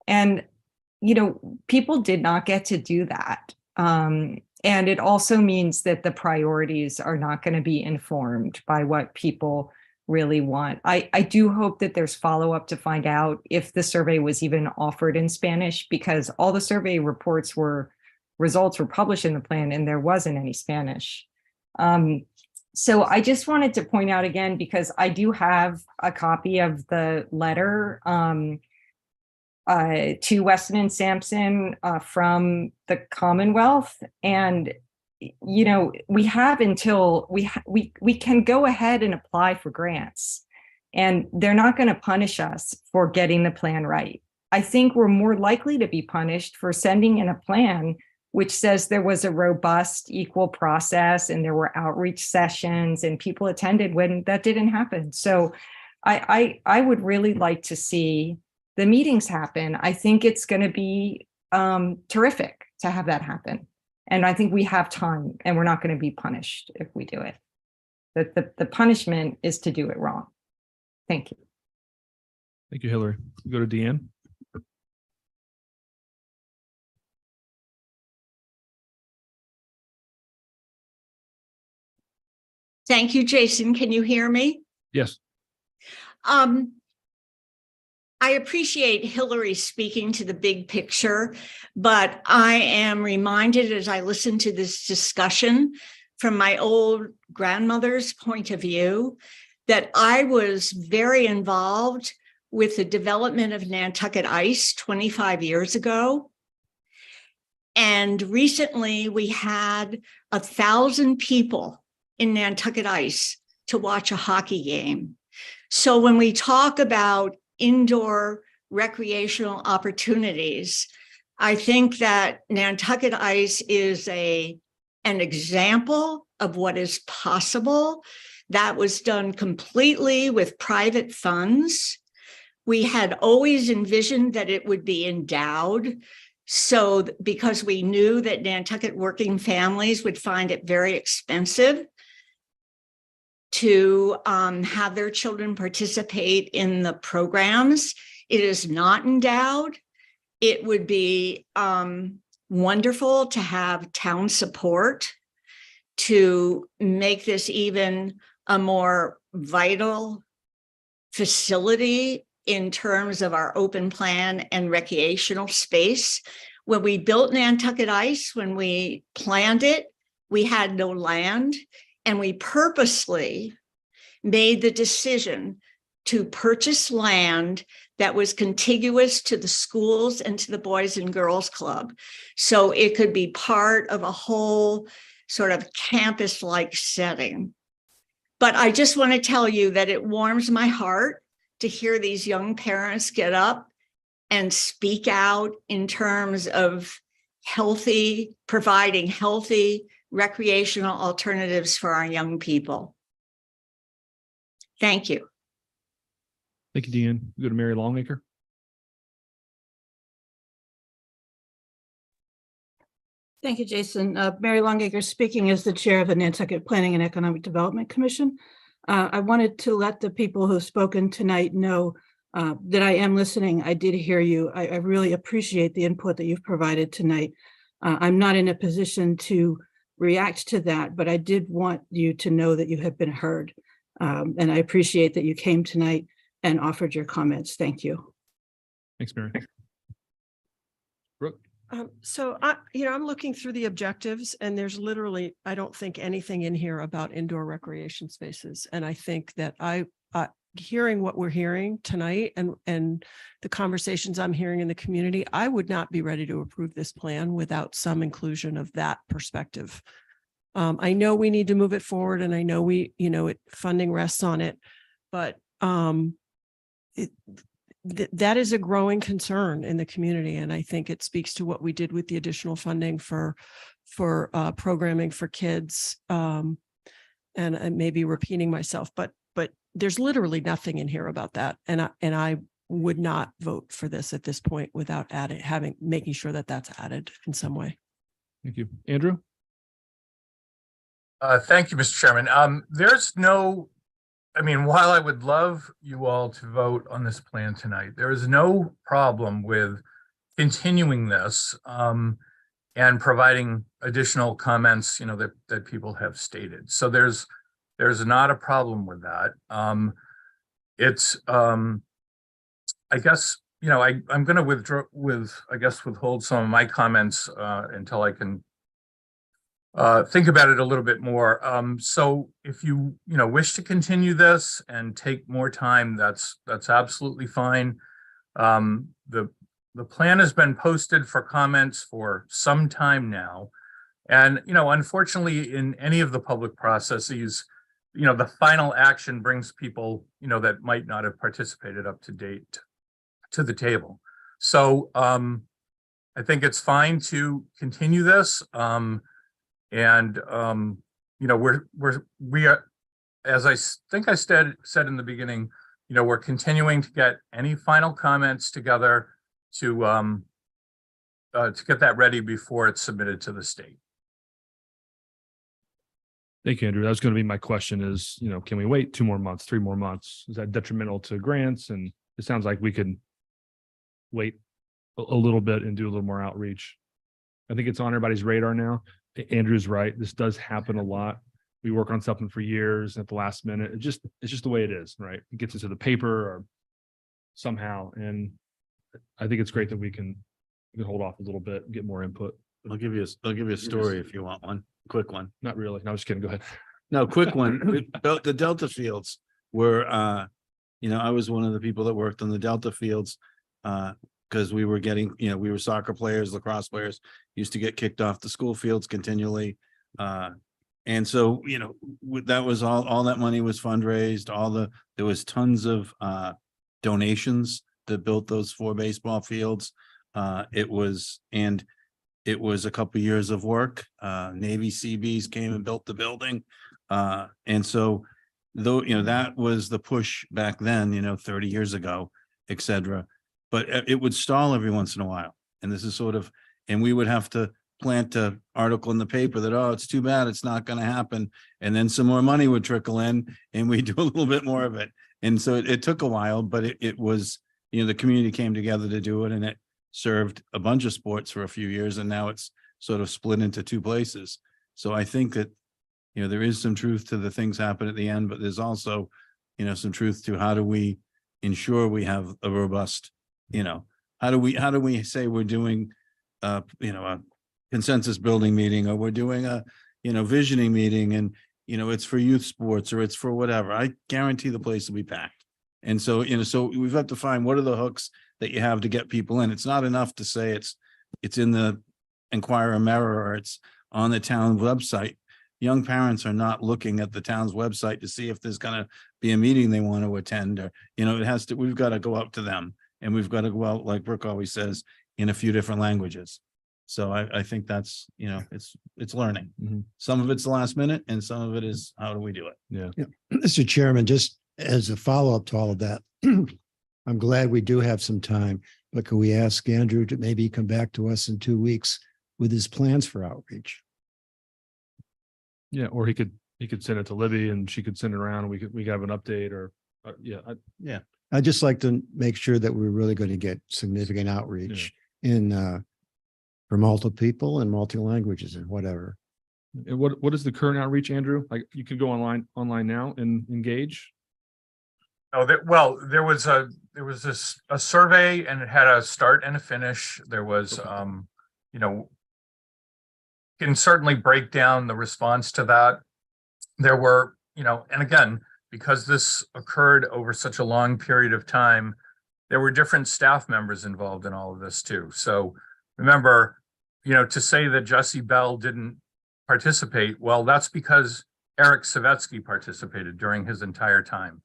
[SPEAKER 19] And, people did not get to do that. And it also means that the priorities are not going to be informed by what people really want. I do hope that there's follow-up to find out if the survey was even offered in Spanish, because all the survey results were published in the plan and there wasn't any Spanish. So I just wanted to point out again, because I do have a copy of the letter to Weston and Sampson from the Commonwealth. And, you know, we have until we can go ahead and apply for grants, and they're not going to punish us for getting the plan right. I think we're more likely to be punished for sending in a plan which says there was a robust, equal process and there were outreach sessions and people attended when that didn't happen. So I would really like to see the meetings happen. I think it's going to be terrific to have that happen. And I think we have time and we're not going to be punished if we do it. The punishment is to do it wrong. Thank you.
[SPEAKER 2] Thank you, Hillary. We go to Deanne.
[SPEAKER 8] Thank you, Jason. Can you hear me?
[SPEAKER 2] Yes.
[SPEAKER 8] I appreciate Hillary speaking to the big picture, but I am reminded as I listen to this discussion from my old grandmother's point of view that I was very involved with the development of Nantucket Ice 25 years ago. And recently we had 1,000 people in Nantucket Ice to watch a hockey game. So when we talk about indoor recreational opportunities, I think that Nantucket Ice is an example of what is possible. That was done completely with private funds. We had always envisioned that it would be endowed. So because we knew that Nantucket working families would find it very expensive to have their children participate in the programs. It is not endowed. It would be wonderful to have town support to make this even a more vital facility in terms of our open plan and recreational space. When we built Nantucket Ice, when we planned it, we had no land. And we purposely made the decision to purchase land that was contiguous to the schools and to the Boys and Girls Club. So it could be part of a whole sort of campus-like setting. But I just want to tell you that it warms my heart to hear these young parents get up and speak out in terms of providing healthy, recreational alternatives for our young people. Thank you.
[SPEAKER 2] Thank you, Deanne. We go to Mary Longacre.
[SPEAKER 22] Thank you, Jason. Mary Longacre speaking as the chair of the Nantucket Planning and Economic Development Commission. I wanted to let the people who've spoken tonight know that I am listening. I did hear you. I really appreciate the input that you've provided tonight. I'm not in a position to react to that, but I did want you to know that you have been heard. And I appreciate that you came tonight and offered your comments. Thank you.
[SPEAKER 2] Thanks, Mary. Brooke.
[SPEAKER 5] So I'm looking through the objectives and there's literally, I don't think anything in here about indoor recreation spaces. And I think that hearing what we're hearing tonight and the conversations I'm hearing in the community, I would not be ready to approve this plan without some inclusion of that perspective. I know we need to move it forward and I know funding rests on it, but that is a growing concern in the community. And I think it speaks to what we did with the additional funding for programming for kids. And I may be repeating myself, but there's literally nothing in here about that. And I would not vote for this at this point without making sure that that's added in some way.
[SPEAKER 2] Thank you. Andrew?
[SPEAKER 15] Thank you, Mr. Chairman. While I would love you all to vote on this plan tonight, there is no problem with continuing this and providing additional comments, that people have stated. So there's There's not a problem with that. It's, I guess, I'm going to withhold some of my comments until I can think about it a little bit more. So if you wish to continue this and take more time, that's absolutely fine. The plan has been posted for comments for some time now. And, unfortunately, in any of the public processes, the final action brings people, that might not have participated up to date to the table. So I think it's fine to continue this. We are, as I think I said in the beginning, we're continuing to get any final comments together to get that ready before it's submitted to the state.
[SPEAKER 2] Thank you, Andrew. That was going to be my question is, can we wait 2 more months, 3 more months? Is that detrimental to grants? And it sounds like we could wait a little bit and do a little more outreach. I think it's on everybody's radar now. Andrew's right. This does happen a lot. We work on something for years at the last minute. It's just the way it is, right? It gets into the paper or somehow. And I think it's great that we can hold off a little bit and get more input.
[SPEAKER 6] I'll give you a story if you want one. Quick one.
[SPEAKER 2] Not really. No, I was just kidding. Go ahead.
[SPEAKER 6] No, quick one. The Delta fields were, I was one of the people that worked on the Delta fields because we were getting, we were soccer players, lacrosse players, used to get kicked off the school fields continually. And so, that was all that money was fundraised. There was tons of donations that built those 4 baseball fields. It was a couple of years of work. Navy Seabees came and built the building. And so though, that was the push back then, 30 years ago, et cetera. But it would stall every once in a while. And this is and we would have to plant an article in the paper that, oh, it's too bad, it's not going to happen. And then some more money would trickle in and we do a little bit more of it. And so it took a while, but it was, the community came together to do it, and it served a bunch of sports for a few years, and now it's sort of split into 2 places. So I think that, there is some truth to the things happen at the end, but there's also, some truth to how do we ensure we have a robust, how do we say we're doing, a consensus building meeting, or we're doing a, visioning meeting, and, it's for youth sports or it's for whatever. I guarantee the place will be packed. And so, so we've got to find what are the hooks that you have to get people in. It's not enough to say it's in the Enquirer Mirror or it's on the town website. Young parents are not looking at the town's website to see if there's going to be a meeting they want to attend, or, we've got to go up to them, and we've got to go out, like Brooke always says, in a few different languages. So I think that's, it's learning.
[SPEAKER 2] Mm-hmm.
[SPEAKER 6] Some of it's the last minute and some of it is how do we do it?
[SPEAKER 2] Yeah.
[SPEAKER 12] Mr. Chairman, just as a follow-up to all of that, I'm glad we do have some time, but could we ask Andrew to maybe come back to us in 2 weeks with his plans for outreach?
[SPEAKER 2] Yeah, or he could send it to Libby and she could send it around and we could have an update or
[SPEAKER 12] Yeah. I'd just like to make sure that we're really going to get significant outreach for multiple people and multi languages and whatever.
[SPEAKER 2] And what is the current outreach, Andrew? Like you could go online now and engage.
[SPEAKER 15] Oh, there was a survey, and it had a start and a finish. There was, can certainly break down the response to that. There were, and again, because this occurred over such a long period of time, there were different staff members involved in all of this too. So remember, to say that Jesse Bell didn't participate, well, that's because Eric Savetsky participated during his entire time.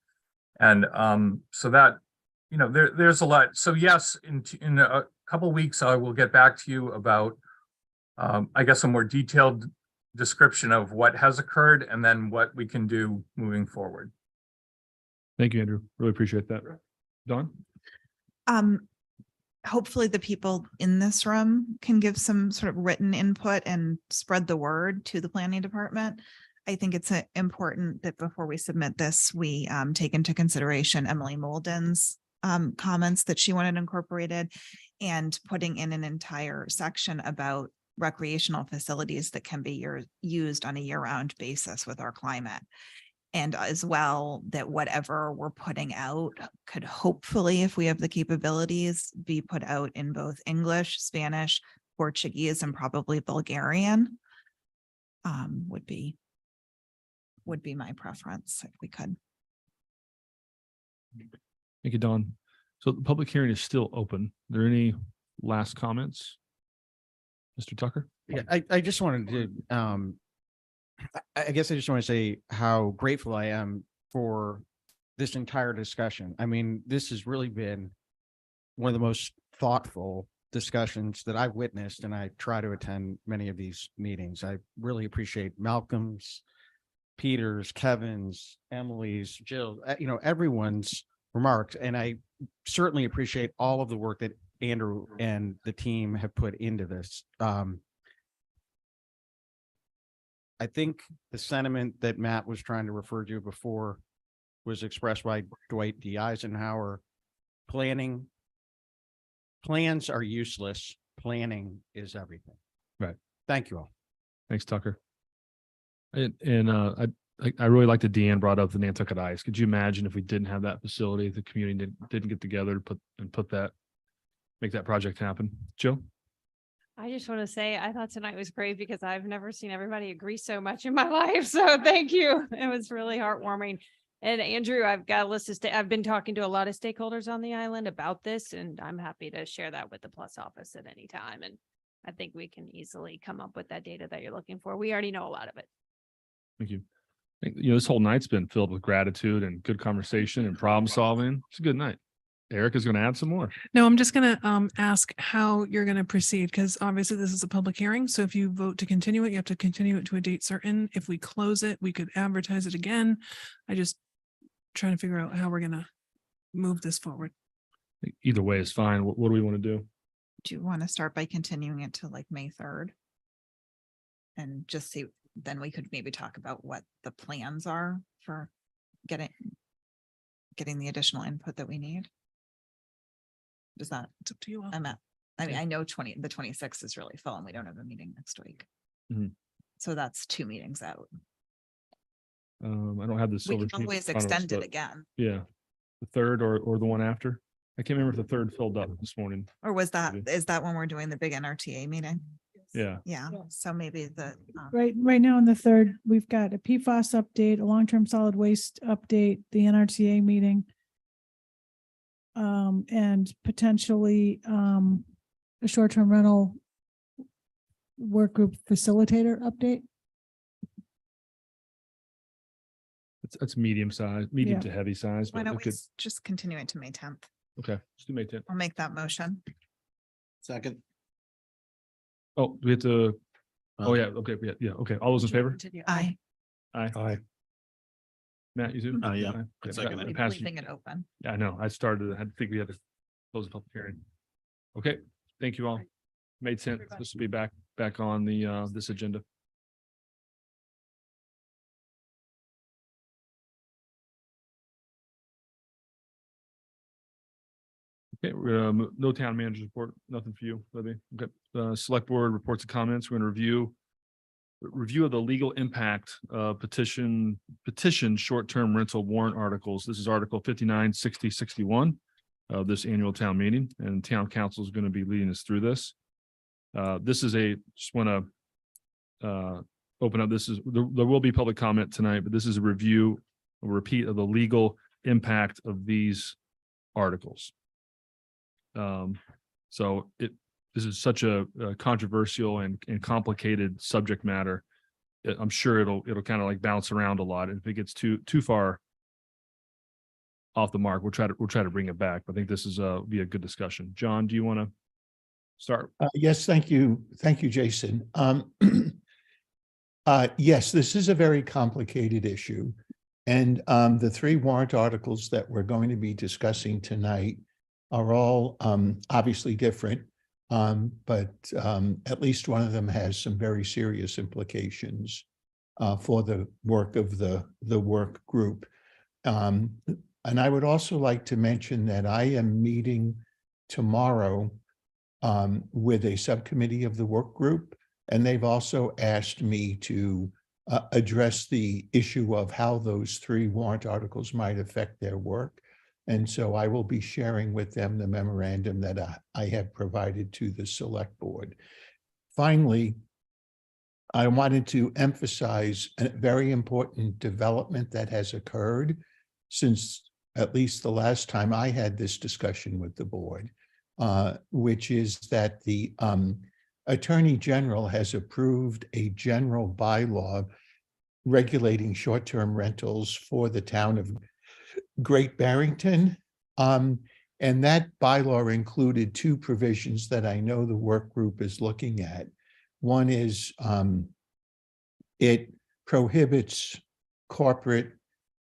[SPEAKER 15] And so that, there's a lot. So yes, in a couple of weeks, I will get back to you about, I guess, a more detailed description of what has occurred and then what we can do moving forward.
[SPEAKER 2] Thank you, Andrew. Really appreciate that. Dawn?
[SPEAKER 10] Hopefully the people in this room can give some sort of written input and spread the word to the planning department. I think it's important that before we submit this, we take into consideration Emily Molden's comments that she wanted incorporated, and putting in an entire section about recreational facilities that can be used on a year-round basis with our climate. And as well, that whatever we're putting out could hopefully, if we have the capabilities, be put out in both English, Spanish, Portuguese, and probably Bulgarian. Would be my preference if we could.
[SPEAKER 2] Thank you, Dawn. So the public hearing is still open. Are there any last comments? Mr. Tucker?
[SPEAKER 21] Yeah, I just wanted to, I guess I just want to say how grateful I am for this entire discussion. I mean, this has really been one of the most thoughtful discussions that I've witnessed, and I try to attend many of these meetings. I really appreciate Malcolm's, Peter's, Kevin's, Emily's, Jill, everyone's remarks. And I certainly appreciate all of the work that Andrew and the team have put into this. I think the sentiment that Matt was trying to refer to before was expressed by Dwight D. Eisenhower. Plans are useless. Planning is everything.
[SPEAKER 2] Right.
[SPEAKER 21] Thank you all.
[SPEAKER 2] Thanks, Tucker. And I really like that Deanne brought up the Nantucket Ice. Could you imagine if we didn't have that facility, the community didn't get together to make that project happen? Jill?
[SPEAKER 18] I just want to say, I thought tonight was great because I've never seen everybody agree so much in my life. So thank you. It was really heartwarming. And Andrew, I've got a list of I've been talking to a lot of stakeholders on the island about this, and I'm happy to share that with the Plus office at any time. And I think we can easily come up with that data that you're looking for. We already know a lot of it.
[SPEAKER 2] Thank you. This whole night's been filled with gratitude and good conversation and problem solving. It's a good night. Erica's going to add some more.
[SPEAKER 3] No, I'm just going to ask how you're going to proceed, because obviously this is a public hearing. So if you vote to continue it, you have to continue it to a date certain. If we close it, we could advertise it again. I just trying to figure out how we're going to move this forward.
[SPEAKER 2] Either way is fine. What do we want to do?
[SPEAKER 10] Do you want to start by continuing it to like May 3rd? And just see, then we could maybe talk about what the plans are for getting the additional input that we need. Does that?
[SPEAKER 3] It's up to you all.
[SPEAKER 10] I mean, I know the 26th is really full and we don't have a meeting next week.
[SPEAKER 2] Mhm.
[SPEAKER 10] So that's 2 meetings out.
[SPEAKER 2] I don't have this.
[SPEAKER 10] We can always extend it again.
[SPEAKER 2] Yeah. The 3rd or the one after. I can't remember if the 3rd filled up this morning.
[SPEAKER 10] Or is that when we're doing the big NRTA meeting?
[SPEAKER 2] Yeah.
[SPEAKER 10] Yeah. So maybe the.
[SPEAKER 1] Right now on the 3rd, we've got a PFAS update, a long-term solid waste update, the NRTA meeting. And potentially a short-term rental work group facilitator update.
[SPEAKER 2] That's medium size, medium
[SPEAKER 1] Yeah.
[SPEAKER 2] to heavy size.
[SPEAKER 10] Why
[SPEAKER 2] But
[SPEAKER 10] don't
[SPEAKER 2] it
[SPEAKER 10] we
[SPEAKER 2] could,
[SPEAKER 10] just continue it to May 10th?
[SPEAKER 2] okay, let's do May 10th.
[SPEAKER 10] I'll make that motion.
[SPEAKER 6] Second.
[SPEAKER 2] Oh, we have to. Oh, yeah. Okay. Yeah. Okay. All those in favor?
[SPEAKER 10] Aye.
[SPEAKER 2] Aye.
[SPEAKER 12] Aye.
[SPEAKER 2] Matt, you too?
[SPEAKER 6] Yeah.
[SPEAKER 2] Aye.
[SPEAKER 6] I'd
[SPEAKER 2] Okay,
[SPEAKER 6] second
[SPEAKER 2] that
[SPEAKER 6] it.
[SPEAKER 2] passed.
[SPEAKER 10] Leaving it open.
[SPEAKER 2] Yeah, I know. I started, I had to think we had to close the public hearing. Okay, thank you all. May 10th, this will be back on the this agenda. Okay, we're gonna no town manager's report, nothing for you, Libby. Okay, select board reports and comments. We're gonna review of the legal impact of petition short-term rental warrant articles. This is Article 59, 60, 61 of this annual town meeting, and town council is going to be leading us through this. This is just want to open up. There will be public comment tonight, but this is a repeat of the legal impact of these articles. So this is such a controversial and complicated subject matter. I'm sure it'll kind of like bounce around a lot. And if it gets too far off the mark, we'll try to bring it back. I think this is be a good discussion. John, do you want to start?
[SPEAKER 11] Yes, thank you. Thank you, Jason. Yes, this is a very complicated issue. And the 3 warrant articles that we're going to be discussing tonight are all obviously different. But at least one of them has some very serious implications for the work of the work group. And I would also like to mention that I am meeting tomorrow with a subcommittee of the work group, and they've also asked me to address the issue of how those 3 warrant articles might affect their work. And so I will be sharing with them the memorandum that I have provided to the select board. Finally, I wanted to emphasize a very important development that has occurred since at least the last time I had this discussion with the board, which is that the Attorney General has approved a general bylaw regulating short-term rentals for the town of Great Barrington. And that bylaw included 2 provisions that I know the work group is looking at. One is it prohibits corporate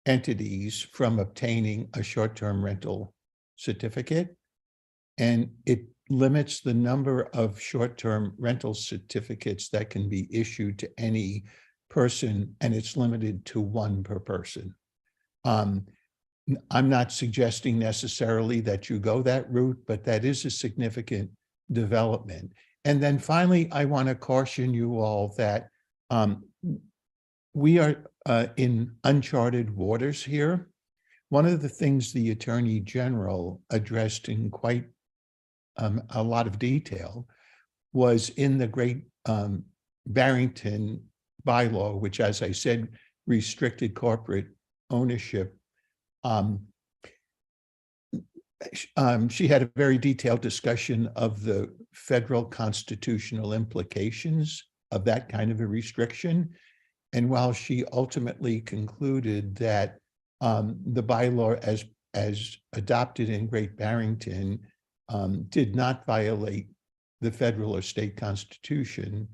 [SPEAKER 11] entities from obtaining a short-term rental certificate, and it limits the number of short-term rental certificates that can be issued to any person, and it's limited to 1 per person. I'm not suggesting necessarily that you go that route, but that is a significant development. And then finally, I want to caution you all that we are in uncharted waters here. One of the things the Attorney General addressed in quite a lot of detail was in the Great Barrington bylaw, which, as I said, restricted corporate ownership. She had a very detailed discussion of the federal constitutional implications of that kind of a restriction. And while she ultimately concluded that the bylaw as adopted in Great Barrington did not violate the federal or state constitution,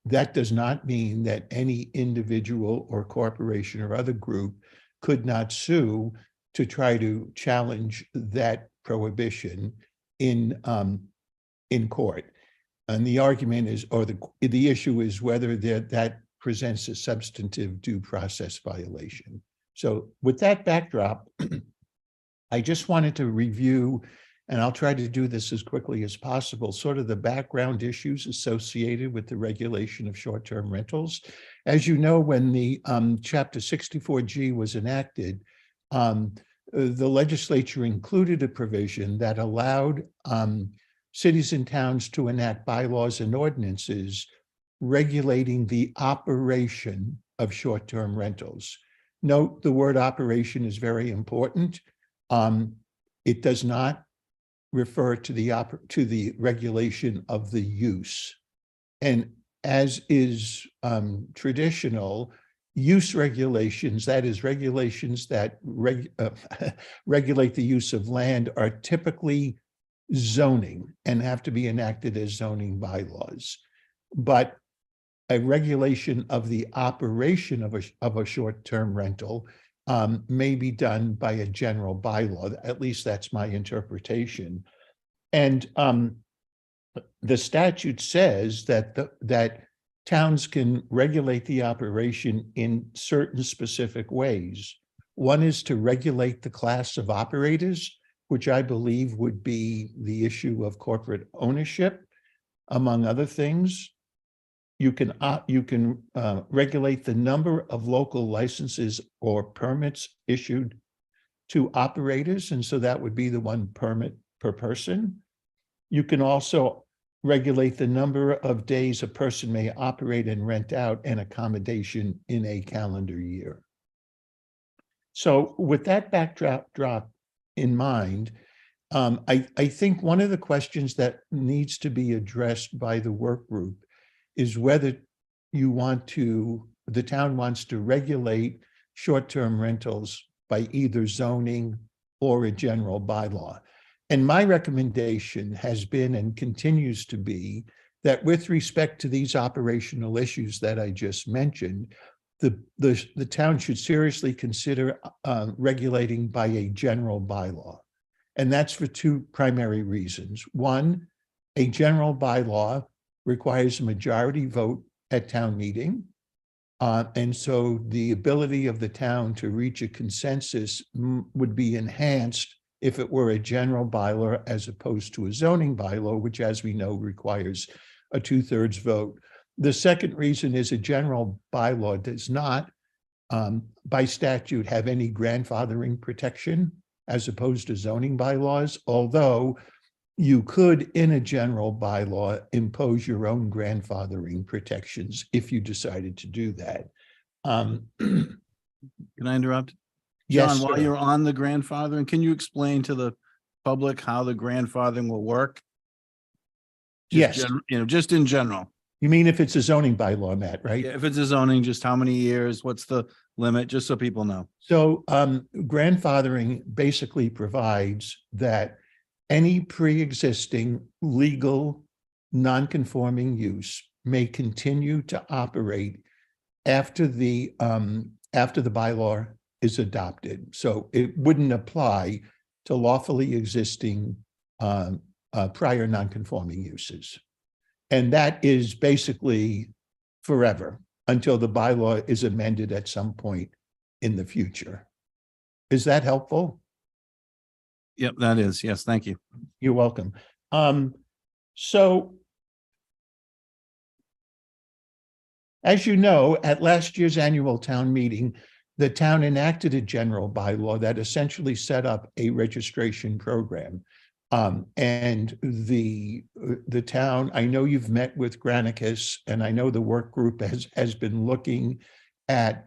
[SPEAKER 11] that does not mean that any individual or corporation or other group could not sue to try to challenge that prohibition in court. And the argument is, or the issue is whether that presents a substantive due process violation. So with that backdrop, I just wanted to review, and I'll try to do this as quickly as possible, sort of the background issues associated with the regulation of short-term rentals. As you know, when the Chapter 64G was enacted, the legislature included a provision that allowed cities and towns to enact bylaws and ordinances regulating the operation of short-term rentals. Note the word operation is very important. It does not refer to the regulation of the use. And as is traditional, use regulations, that is regulations that regulate the use of land, are typically zoning and have to be enacted as zoning bylaws. But a regulation of the operation of a short-term rental may be done by a general bylaw. At least that's my interpretation. And the statute says that towns can regulate the operation in certain specific ways. One is to regulate the class of operators, which I believe would be the issue of corporate ownership, among other things. You can regulate the number of local licenses or permits issued to operators, and so that would be the 1 permit per person. You can also regulate the number of days a person may operate and rent out an accommodation in a calendar year. So with that backdrop in mind, I think one of the questions that needs to be addressed by the work group is whether the town wants to regulate short-term rentals by either zoning or a general bylaw. And my recommendation has been and continues to be that with respect to these operational issues that I just mentioned, the town should seriously consider regulating by a general bylaw. And that's for 2 primary reasons. One, a general bylaw requires a majority vote at town meeting. And so the ability of the town to reach a consensus would be enhanced if it were a general bylaw as opposed to a zoning bylaw, which, as we know, requires a 2/3 vote. The second reason is a general bylaw does not, by statute, have any grandfathering protection as opposed to zoning bylaws, although you could, in a general bylaw, impose your own grandfathering protections if you decided to do that.
[SPEAKER 6] Can I interrupt?
[SPEAKER 11] Yes,
[SPEAKER 6] John, while
[SPEAKER 11] sir.
[SPEAKER 6] you're on the grandfathering, can you explain to the public how the grandfathering will work?
[SPEAKER 11] Yes.
[SPEAKER 6] Just in general.
[SPEAKER 11] You mean if it's a zoning bylaw, Matt, right?
[SPEAKER 6] Yeah, if it's a zoning, just how many years, what's the limit, just so people know.
[SPEAKER 11] So grandfathering basically provides that any pre-existing legal non-conforming use may continue to operate after the bylaw is adopted. So it wouldn't apply to lawfully existing prior non-conforming uses. And that is basically forever until the bylaw is amended at some point in the future. Is that helpful?
[SPEAKER 6] Yep, that is. Yes, thank you.
[SPEAKER 11] You're welcome. So as you know, at last year's annual town meeting, the town enacted a general bylaw that essentially set up a registration program. And the town, I know you've met with Granicus, and I know the work group has been looking at,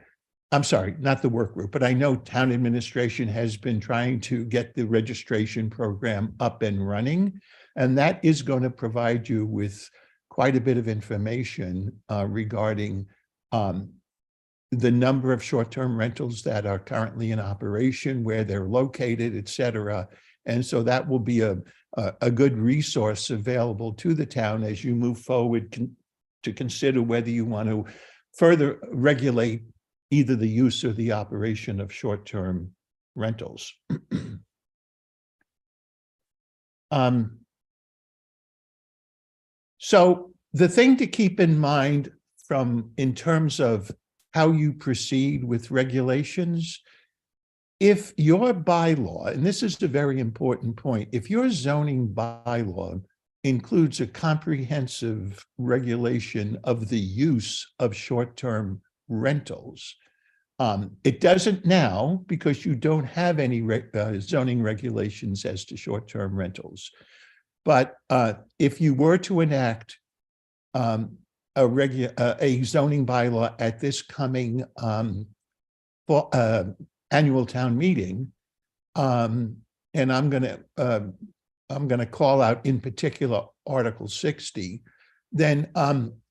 [SPEAKER 11] I'm sorry, not the work group, but I know town administration has been trying to get the registration program up and running. And that is going to provide you with quite a bit of information regarding the number of short-term rentals that are currently in operation, where they're located, et cetera. And so that will be a good resource available to the town as you move forward to consider whether you want to further regulate either the use or the operation of short-term rentals. So the thing to keep in mind in terms of how you proceed with regulations, if your bylaw, and this is a very important point, if your zoning bylaw includes a comprehensive regulation of the use of short-term rentals, it doesn't now because you don't have any zoning regulations as to short-term rentals. But if you were to enact a zoning bylaw at this coming annual town meeting, and I'm going to call out in particular Article 60, then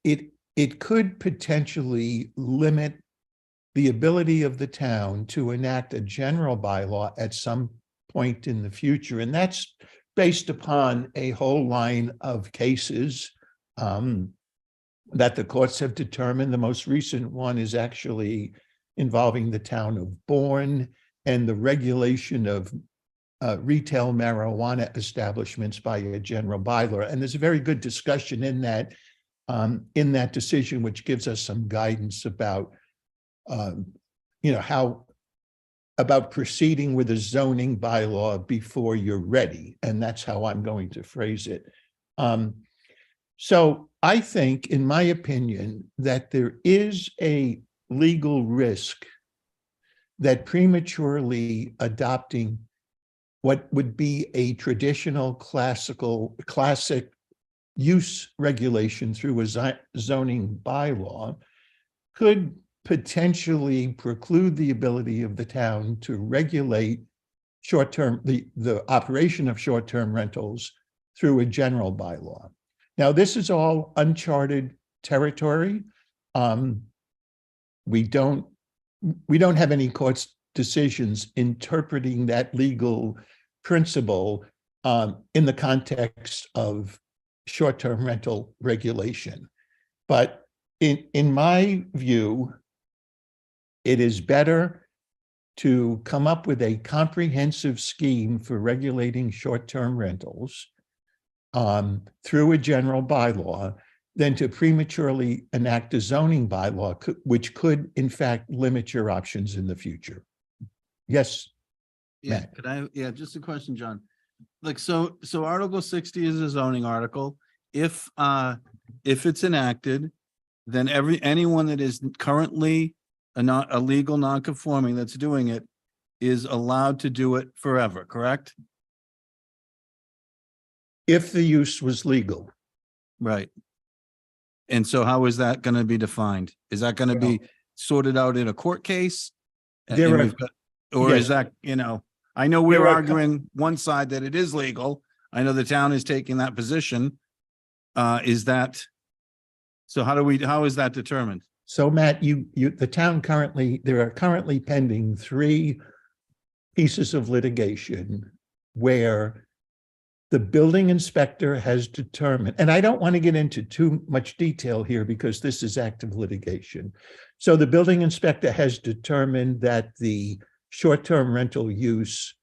[SPEAKER 11] it could potentially limit the ability of the town to enact a general bylaw at some point in the future. And that's based upon a whole line of cases that the courts have determined. The most recent one is actually involving the town of Bourne and the regulation of retail marijuana establishments by a general bylaw. And there's a very good discussion in that decision, which gives us some guidance about about proceeding with a zoning bylaw before you're ready. And that's how I'm going to phrase it. So I think, in my opinion, that there is a legal risk that prematurely adopting what would be a traditional classic use regulation through a zoning bylaw could potentially preclude the ability of the town to regulate the operation of short-term rentals through a general bylaw. Now, this is all uncharted territory. We don't have any court's decisions interpreting that legal principle in the context of short-term rental regulation. But in my view, it is better to come up with a comprehensive scheme for regulating short-term rentals through a general bylaw than to prematurely enact a zoning bylaw, which could in fact limit your options in the future. Yes.
[SPEAKER 6] Yeah, Matt. Just a question, John. Like, so Article 60 is a zoning article. If it's enacted, then anyone that is currently a legal non-conforming that's doing it is allowed to do it forever, correct?
[SPEAKER 11] If the use was legal.
[SPEAKER 6] Right. And so how is that going to be defined? Is that going to be sorted out in a court case?
[SPEAKER 11] There
[SPEAKER 6] And
[SPEAKER 11] are-
[SPEAKER 6] we've got- Or
[SPEAKER 11] yes.
[SPEAKER 6] is that, I know we're
[SPEAKER 11] There are
[SPEAKER 6] arguing one side that it is legal. I know the town is taking that position. Is that, so how is that determined?
[SPEAKER 11] So Matt, the town there are currently pending 3 pieces of litigation where the building inspector has determined, and I don't want to get into too much detail here because this is active litigation. So the building inspector has determined that the short-term rental use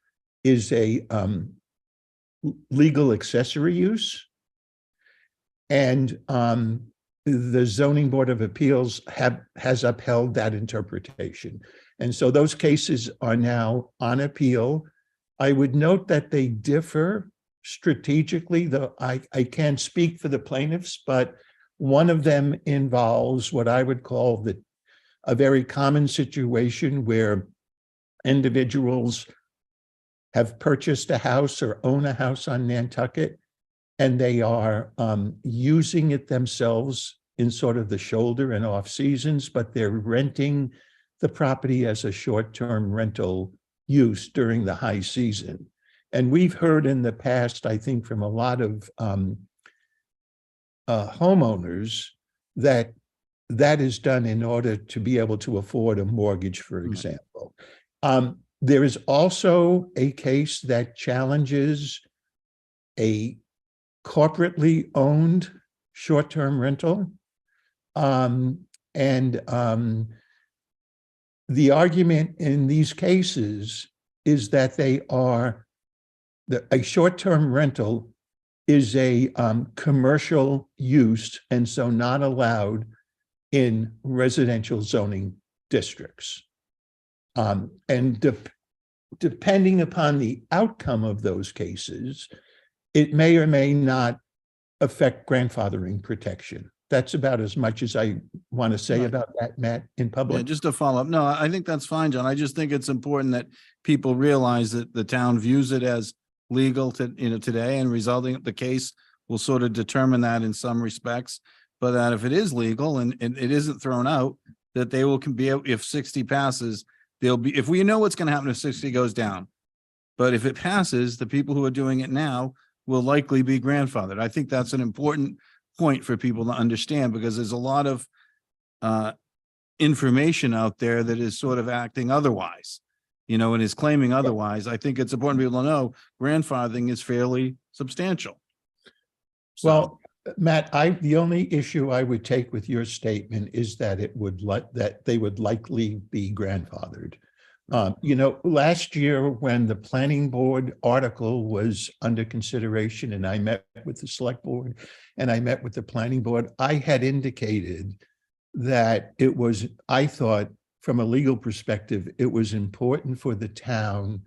[SPEAKER 11] is a legal accessory use. And the Zoning Board of Appeals has upheld that interpretation. And so those cases are now on appeal. I would note that they differ strategically, though I can't speak for the plaintiffs, but one of them involves what I would call a very common situation where individuals have purchased a house or own a house on Nantucket, and they are using it themselves in sort of the shoulder and off seasons, but they're renting the property as a short-term rental use during the high season. And we've heard in the past, I think, from a lot of homeowners that is done in order to be able to afford a mortgage, for example. There is also a case that challenges a corporately owned short-term rental. The argument in these cases is that a short-term rental is a commercial use and so not allowed in residential zoning districts. Depending upon the outcome of those cases, it may or may not affect grandfathering protection. That's about as much as I want to say about that, Matt, in public.
[SPEAKER 6] Yeah, just to follow up. No, I think that's fine, John. I just think it's important that people realize that the town views it as legal today, and resulting the case will sort of determine that in some respects. But that if it is legal and it isn't thrown out, that they will be able, if 60 passes, if we know what's going to happen if 60 goes down. But if it passes, the people who are doing it now will likely be grandfathered. I think that's an important point for people to understand, because there's a lot of information out there that is sort of acting otherwise, and is claiming otherwise. I think it's important for people to know grandfathering is fairly substantial.
[SPEAKER 11] Well, Matt, the only issue I would take with your statement is that they would likely be grandfathered. Last year when the planning board article was under consideration and I met with the select board and I met with the planning board, I had indicated that I thought from a legal perspective, it was important for the town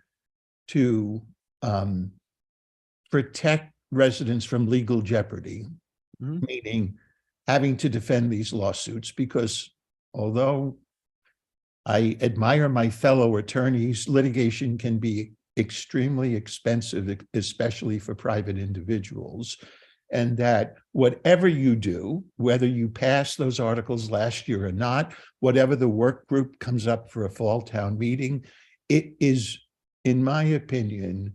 [SPEAKER 11] to protect residents from legal jeopardy, meaning having to defend these lawsuits, because although I admire my fellow attorneys, litigation can be extremely expensive, especially for private individuals. And that whatever you do, whether you pass those articles last year or not, whatever the work group comes up for a fall town meeting, it is, in my opinion,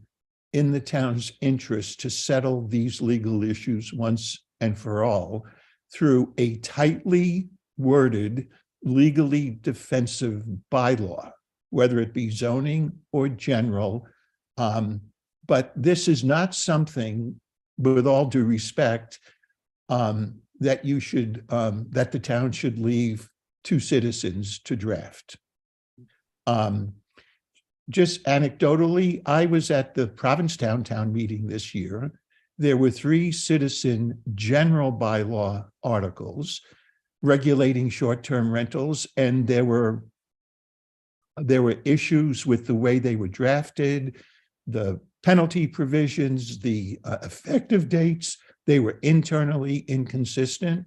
[SPEAKER 11] in the town's interest to settle these legal issues once and for all through a tightly worded, legally defensive bylaw, whether it be zoning or general. But this is not something, with all due respect, that the town should leave to citizens to draft. Just anecdotally, I was at the Provincetown town meeting this year. There were 3 citizen general bylaw articles regulating short-term rentals, and there were issues with the way they were drafted, the penalty provisions, the effective dates. They were internally inconsistent,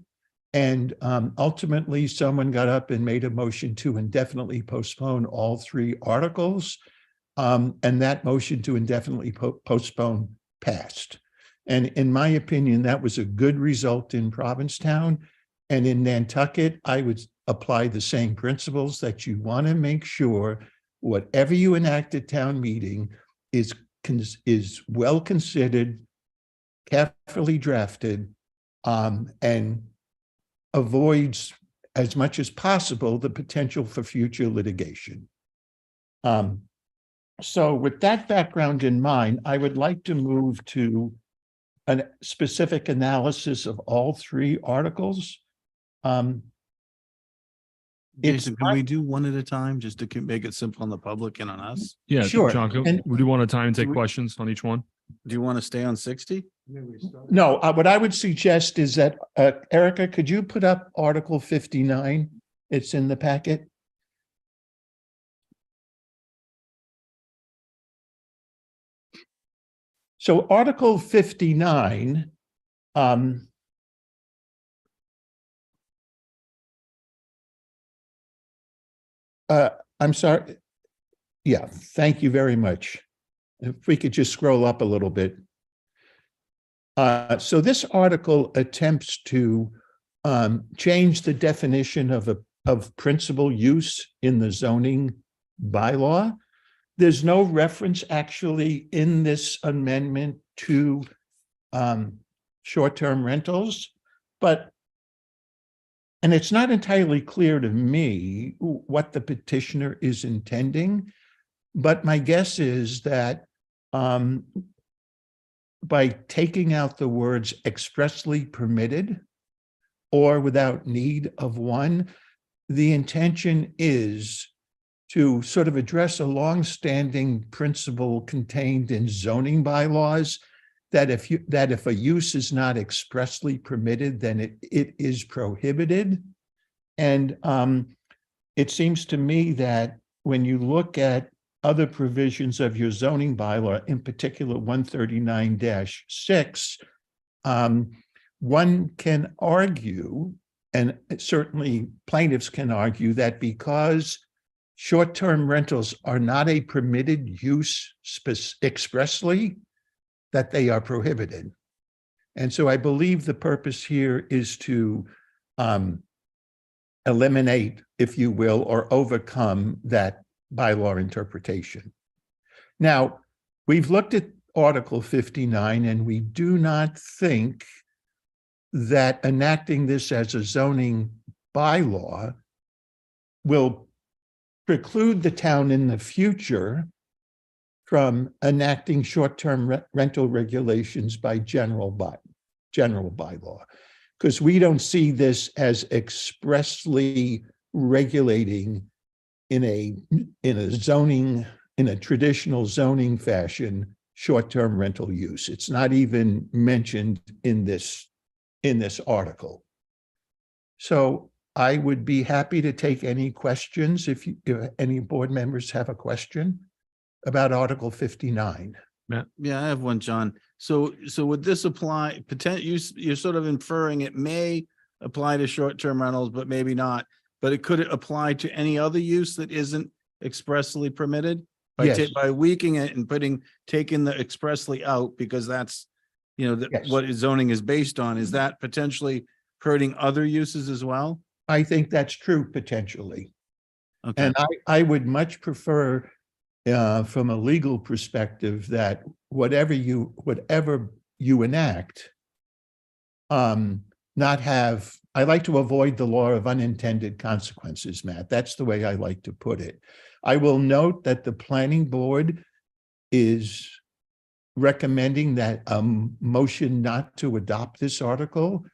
[SPEAKER 11] And ultimately, someone got up and made a motion to indefinitely postpone all three articles. And that motion to indefinitely postpone passed. And in my opinion, that was a good result in Provincetown. And in Nantucket, I would apply the same principles that you want to make sure whatever you enact at town meeting is well considered, carefully drafted, and avoids as much as possible the potential for future litigation. So with that background in mind, I would like to move to a specific analysis of all three articles.
[SPEAKER 6] Jason, can we do one at a time just to make it simple on the public and on us?
[SPEAKER 2] Yeah,
[SPEAKER 11] Sure.
[SPEAKER 2] John,
[SPEAKER 11] And-
[SPEAKER 2] would you want to time and take questions on each one?
[SPEAKER 6] Do you want to stay on 60?
[SPEAKER 11] No, what I would suggest is that, Erica, could you put up Article 59? It's in the packet. So Article 59, I'm sorry. Yeah, thank you very much. If we could just scroll up a little bit. So this article attempts to change the definition of principal use in the zoning bylaw. There's no reference actually in this amendment to short-term rentals, and it's not entirely clear to me what the petitioner is intending, but my guess is that by taking out the words expressly permitted or without need of one, the intention is to sort of address a longstanding principle contained in zoning bylaws that if a use is not expressly permitted, then it is prohibited. And it seems to me that when you look at other provisions of your zoning bylaw, in particular 139-6, one can argue, and certainly plaintiffs can argue, that because short-term rentals are not a permitted use expressly, that they are prohibited. And so I believe the purpose here is to eliminate, if you will, or overcome that bylaw interpretation. Now, we've looked at Article 59, and we do not think that enacting this as a zoning bylaw will preclude the town in the future from enacting short-term rental regulations by general bylaw, because we don't see this as expressly regulating in a traditional zoning fashion short-term rental use. It's not even mentioned in this article. So I would be happy to take any questions if any board members have a question about Article 59.
[SPEAKER 6] Yeah, I have one, John. So would this apply, you're sort of inferring it may apply to short-term rentals, but maybe not. But it could apply to any other use that isn't expressly permitted?
[SPEAKER 11] Yes.
[SPEAKER 6] By weakening it and taking the expressly out, because that's,
[SPEAKER 11] Yes.
[SPEAKER 6] what zoning is based on. Is that potentially hurting other uses as well?
[SPEAKER 11] I think that's true potentially.
[SPEAKER 6] Okay.
[SPEAKER 11] And I would much prefer, from a legal perspective, that whatever you enact, not have, I like to avoid the law of unintended consequences, Matt. That's the way I like to put it. I will note that the planning board is recommending that a motion not to adopt this article.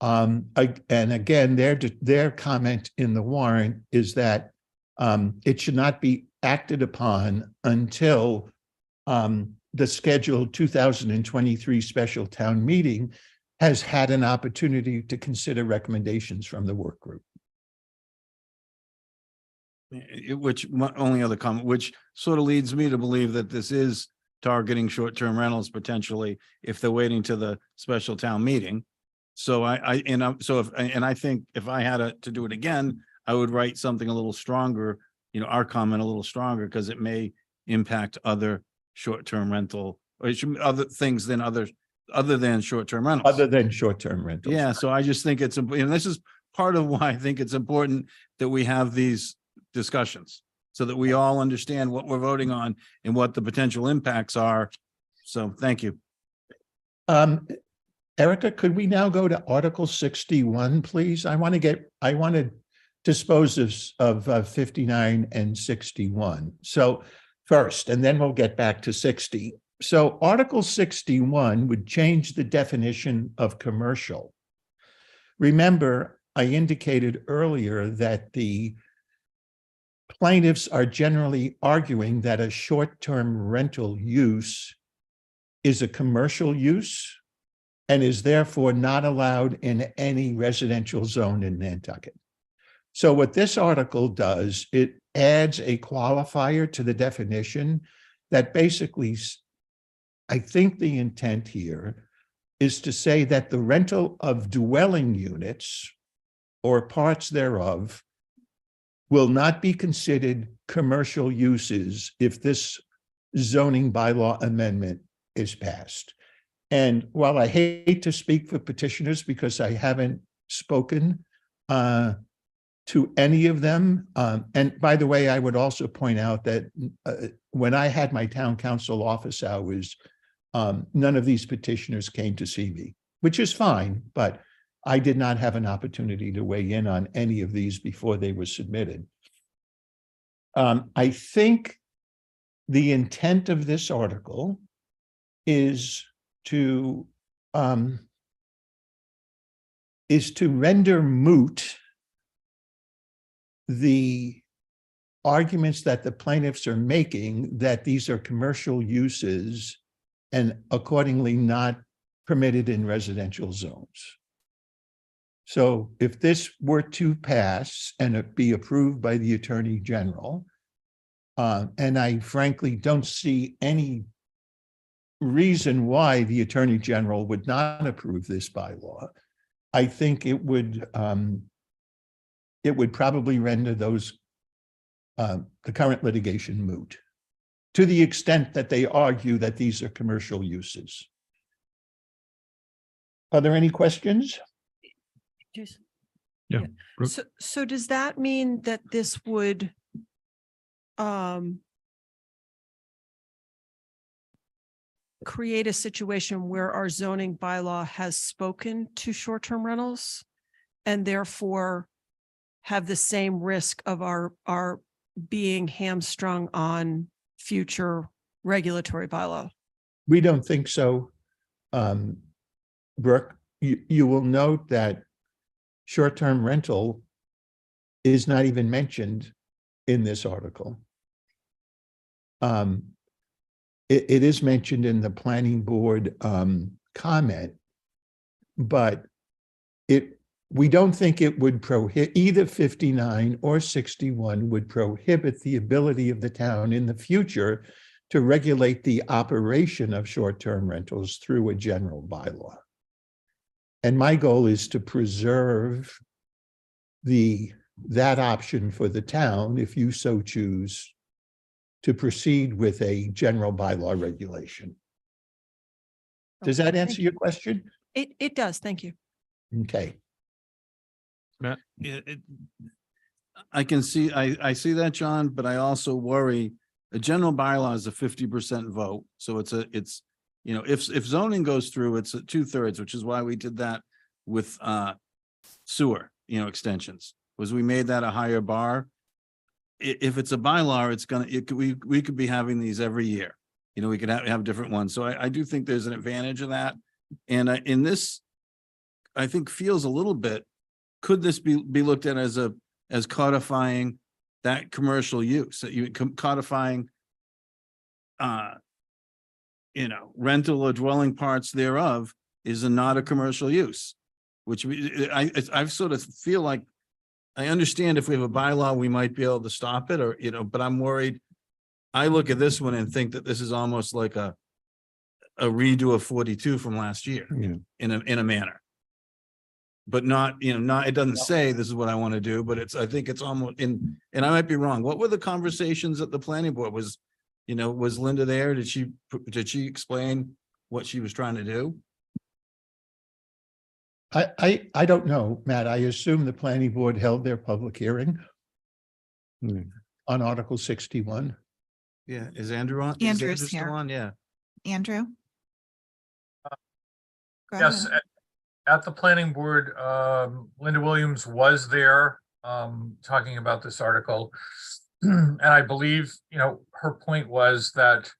[SPEAKER 11] And again, their comment in the warrant is that it should not be acted upon until the scheduled 2023 special town meeting has had an opportunity to consider recommendations from the work group.
[SPEAKER 6] Which, my only other comment, which sort of leads me to believe that this is targeting short-term rentals potentially if they're waiting to the special town meeting. So I think if I had to do it again, I would write something a little stronger, our comment a little stronger, because it may impact other short-term rental, or it should, other things than other than short-term rentals.
[SPEAKER 11] Other than short-term rentals.
[SPEAKER 6] Yeah, so I just think it's, and this is part of why I think it's important that we have these discussions, so that we all understand what we're voting on and what the potential impacts are. So thank you.
[SPEAKER 11] Erica, could we now go to Article 61, please? I want to dispose of 59 and 61. So first, and then we'll get back to 60. So Article 61 would change the definition of commercial. Remember, I indicated earlier that the plaintiffs are generally arguing that a short-term rental use is a commercial use and is therefore not allowed in any residential zone in Nantucket. So what this article does, it adds a qualifier to the definition that basically, I think the intent here is to say that the rental of dwelling units or parts thereof will not be considered commercial uses if this zoning bylaw amendment is passed. And while I hate to speak for petitioners because I haven't spoken to any of them, and by the way, I would also point out that when I had my town council office hours, none of these petitioners came to see me, which is fine, but I did not have an opportunity to weigh in on any of these before they were submitted. I think the intent of this article is to render moot the arguments that the plaintiffs are making that these are commercial uses and accordingly not permitted in residential zones. So if this were to pass and it be approved by the Attorney General, and I frankly don't see any reason why the Attorney General would not approve this bylaw, I think it would probably render those the current litigation moot, to the extent that they argue that these are commercial uses. Are there any questions?
[SPEAKER 5] Jason?
[SPEAKER 2] Yeah.
[SPEAKER 5] So does that mean that this would create a situation where our zoning bylaw has spoken to short-term rentals and therefore have the same risk of our being hamstrung on future regulatory bylaw?
[SPEAKER 11] We don't think so. Brooke, you will note that short-term rental is not even mentioned in this article. It is mentioned in the planning board comment, but we don't think it would prohibit, either 59 or 61 would prohibit the ability of the town in the future to regulate the operation of short-term rentals through a general bylaw. And my goal is to preserve that option for the town, if you so choose, to proceed with a general bylaw regulation. Does that answer your question?
[SPEAKER 5] It does. Thank you.
[SPEAKER 11] Okay.
[SPEAKER 2] Matt?
[SPEAKER 6] I can see, I see that, John, but I also worry a general bylaw is a 50% vote. So it's, if zoning goes through, it's 2/3, which is why we did that with sewer, extensions, was we made that a higher bar. If it's a bylaw, we could be having these every year. We could have different ones. So I do think there's an advantage of that. And in this, I think feels a little bit, could this be looked at as codifying that commercial use, that you codifying, rental or dwelling parts thereof is not a commercial use, which I sort of feel like I understand if we have a bylaw, we might be able to stop it or, but I'm worried. I look at this one and think that this is almost like a redo of 42 from last year in a manner. but not, not, it doesn't say this is what I want to do, but I think it's almost and I might be wrong. What were the conversations at the planning board? Was Linda there? Did she explain what she was trying to do?
[SPEAKER 11] I don't know, Matt. I assume the planning board held their public hearing on Article 61.
[SPEAKER 6] Yeah, is Andrew on?
[SPEAKER 10] Andrew's
[SPEAKER 6] Andrew still
[SPEAKER 10] here.
[SPEAKER 6] on? Yeah.
[SPEAKER 10] Andrew? Go
[SPEAKER 15] Yes,
[SPEAKER 10] ahead.
[SPEAKER 15] at the planning board, Linda Williams was there, talking about this article. And I believe, her point was that,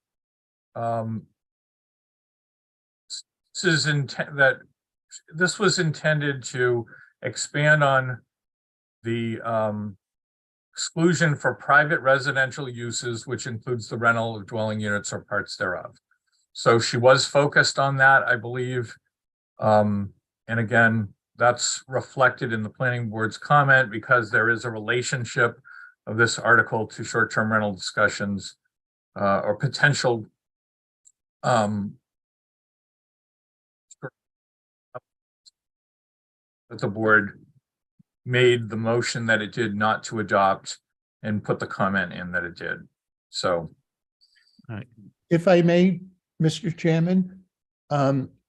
[SPEAKER 15] this was intended to expand on the, exclusion for private residential uses, which includes the rental of dwelling units or parts thereof. So she was focused on that, I believe. And again, that's reflected in the planning board's comment because there is a relationship of this article to short-term rental discussions or potential that the board made the motion that it did not to adopt and put the comment in that it did. So.
[SPEAKER 11] If I may, Mr. Chairman,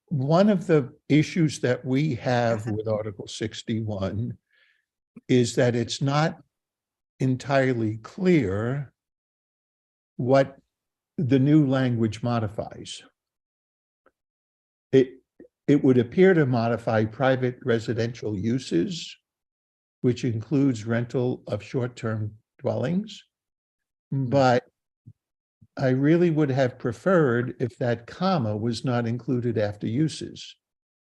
[SPEAKER 11] one of the issues that we have with Article 61 is that it's not entirely clear what the new language modifies. It would appear to modify private residential uses, which includes rental of short-term dwellings. But I really would have preferred if that comma was not included after uses.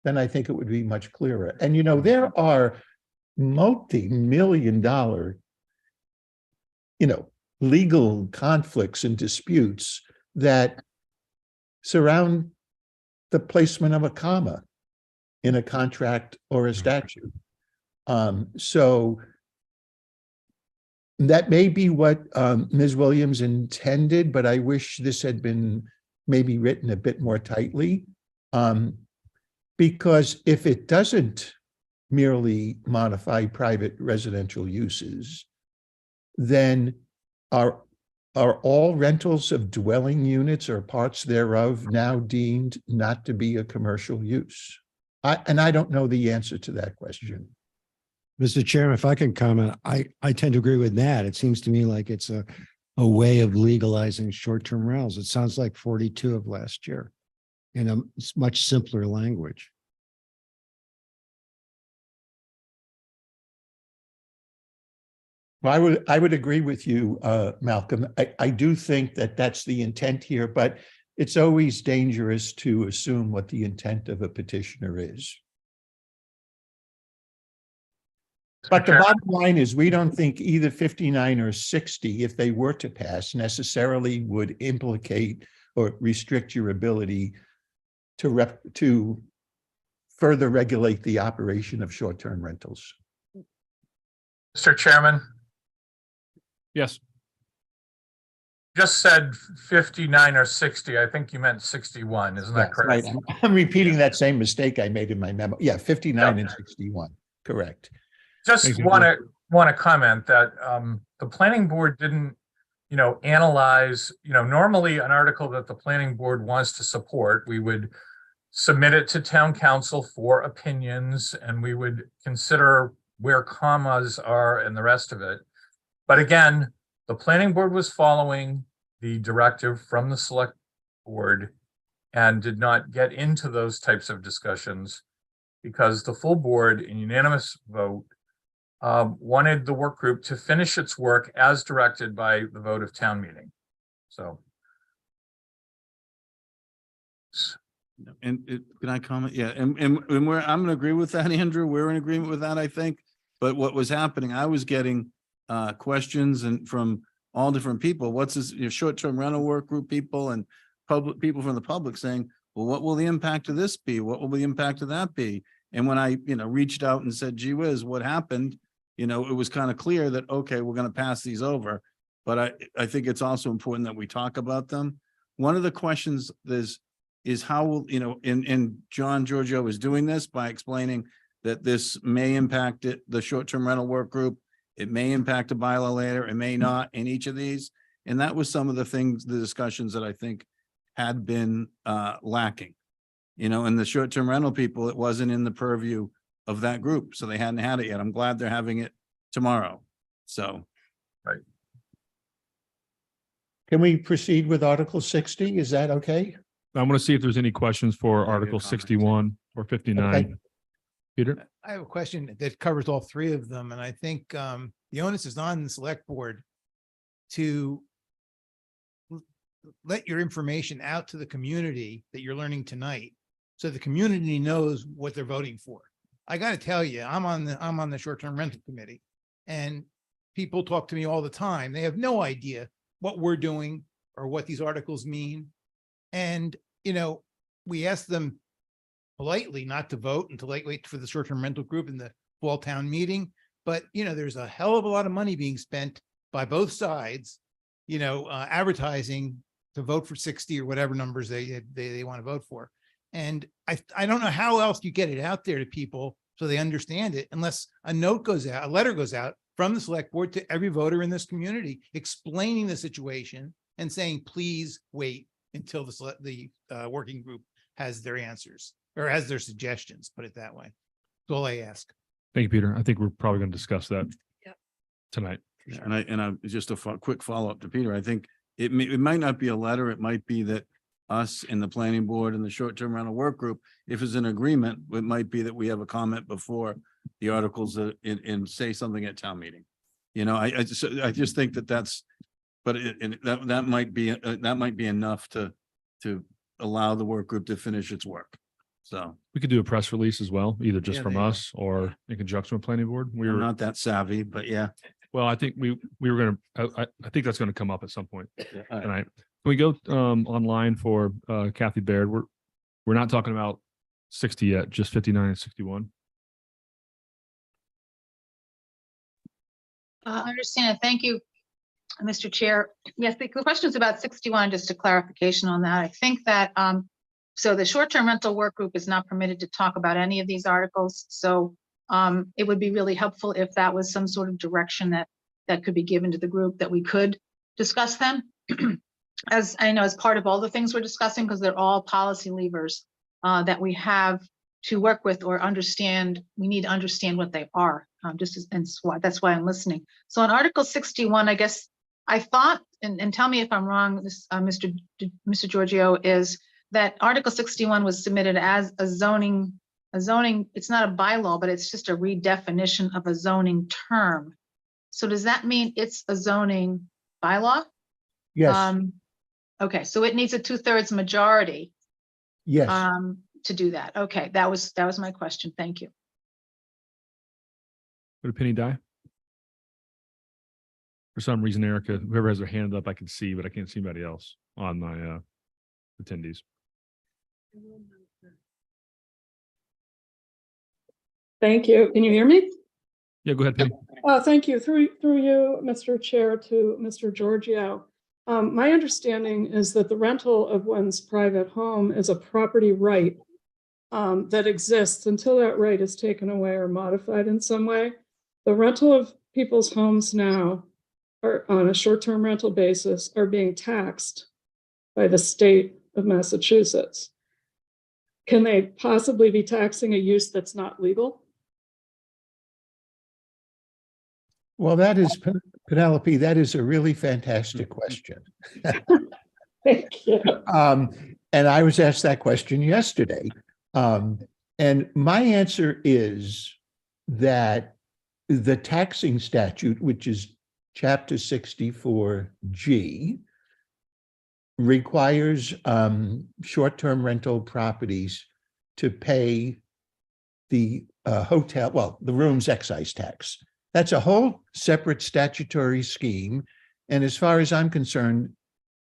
[SPEAKER 11] Then I think it would be much clearer. And there are multi-million-dollar, legal conflicts and disputes that surround the placement of a comma in a contract or a statute. So that may be what Ms. Williams intended, but I wish this had been maybe written a bit more tightly. Because if it doesn't merely modify private residential uses, then are all rentals of dwelling units or parts thereof now deemed not to be a commercial use? And I don't know the answer to that question.
[SPEAKER 12] Mr. Chairman, if I can comment, I tend to agree with that. It seems to me like it's a way of legalizing short-term rentals. It sounds like 42 of last year in a much simpler language.
[SPEAKER 11] Well, I would agree with you, Malcolm. I do think that that's the intent here, but it's always dangerous to assume what the intent of a petitioner is. But the bottom line is we don't think either 59 or 60, if they were to pass, necessarily would implicate or restrict your ability to further regulate the operation of short-term rentals.
[SPEAKER 15] Mr. Chairman.
[SPEAKER 2] Yes.
[SPEAKER 15] Just said 59 or 60. I think you meant 61. Isn't that correct?
[SPEAKER 11] Right. I'm repeating that same mistake I made in my memo. Yeah, 59 and 61. Correct.
[SPEAKER 15] Just want to comment that the planning board didn't, analyze, normally an article that the planning board wants to support, we would submit it to town council for opinions and we would consider where commas are and the rest of it. But again, the planning board was following the directive from the select board and did not get into those types of discussions because the full board in unanimous vote wanted the work group to finish its work as directed by the vote of town meeting. So.
[SPEAKER 6] And can I comment? Yeah, and I'm going to agree with that, Andrew. We're in agreement with that, I think. But what was happening, I was getting questions and from all different people. What's this? Short-term rental work group people and people from the public saying, "Well, what will the impact of this be? What will the impact of that be?" And when I, reached out and said, "Gee whiz, what happened?" It was kind of clear that okay, we're going to pass these over. But I think it's also important that we talk about them. One of the questions is how will, and John Giorgio is doing this by explaining that this may impact it, the short-term rental work group. It may impact a bylaw later, it may not in each of these. And that was some of the things, the discussions that I think had been lacking. You know, and the short-term rental people, it wasn't in the purview of that group, so they hadn't had it yet. I'm glad they're having it tomorrow. So.
[SPEAKER 15] Right.
[SPEAKER 11] Can we proceed with Article 60? Is that okay?
[SPEAKER 2] I want to see if there's any questions for Article 61 or 59.
[SPEAKER 11] Okay.
[SPEAKER 2] Peter?
[SPEAKER 7] I have a question that covers all three of them, and I think the onus is on the select board to let your information out to the community that you're learning tonight, so the community knows what they're voting for. I got to tell you, I'm on the short-term rental committee, and people talk to me all the time. They have no idea what we're doing or what these articles mean. And, you know, we ask them politely not to vote until they wait for the short-term rental group in the fall town meeting. But, you know, there's a hell of a lot of money being spent by both sides, you know, advertising to vote for 60 or whatever numbers they want to vote for. And I don't know how else you get it out there to people so they understand it, unless a note goes out, a letter goes out from the select board to every voter in this community, explaining the situation and saying, please wait until the working group has their answers or has their suggestions, put it that way. That's all I ask.
[SPEAKER 2] Thank you, Peter. I think we're probably going to discuss that tonight.
[SPEAKER 6] And I just a quick follow-up to Peter. I think it might not be a letter. It might be that us and the planning board and the short-term rental work group, if it's an agreement, it might be that we have a comment before the articles and say something at town meeting. You know, I just think that's, but that might be enough to allow the work group to finish its work. So
[SPEAKER 2] we could do a press release as well, either just
[SPEAKER 6] Yeah,
[SPEAKER 2] from
[SPEAKER 6] there you
[SPEAKER 2] us or in conjunction with planning board.
[SPEAKER 6] we're not that savvy, but yeah.
[SPEAKER 2] Well, I think we were going to, I think that's going to come up at some point
[SPEAKER 6] All right.
[SPEAKER 2] tonight. Can we go online for Kathy Baird? We're not talking about 60 yet, just 59 and 61.
[SPEAKER 13] I understand. Thank you, Mr. Chair. Yes, the question is about 61, just a clarification on that. I think that, so the short-term rental work group is not permitted to talk about any of these articles. So it would be really helpful if that was some sort of direction that could be given to the group, that we could discuss them. As I know, as part of all the things we're discussing, because they're all policy levers that we have to work with or understand. We need to understand what they are, and that's why I'm listening. So on Article 61, I guess I thought, and tell me if I'm wrong, this, Mr. Giorgio, is that Article 61 was submitted as a zoning, it's not a bylaw, but it's just a redefinition of a zoning term. So does that mean it's a zoning bylaw?
[SPEAKER 11] Yes.
[SPEAKER 13] Okay, so it needs a 2/3 majority.
[SPEAKER 11] Yes.
[SPEAKER 13] To do that. Okay, that was my question. Thank you.
[SPEAKER 2] Would a penny die? For some reason, Erica, whoever has their hand up, I can see, but I can't see anybody else on my attendees.
[SPEAKER 14] Thank you. Can you hear me?
[SPEAKER 2] Yeah, go ahead, Penny.
[SPEAKER 14] Thank you. Through you, Mr. Chair, to Mr. Giorgio. My understanding is that the rental of one's private home is a property right that exists until that right is taken away or modified in some way. The rental of people's homes now are on a short-term rental basis are being taxed by the state of Massachusetts. Can they possibly be taxing a use that's not legal?
[SPEAKER 11] Well, that is, Penelope, that is a really fantastic question.
[SPEAKER 14] Thank you.
[SPEAKER 11] And I was asked that question yesterday. And my answer is that the taxing statute, which is Chapter 64G, requires short-term rental properties to pay the the room's excise tax. That's a whole separate statutory scheme. And as far as I'm concerned,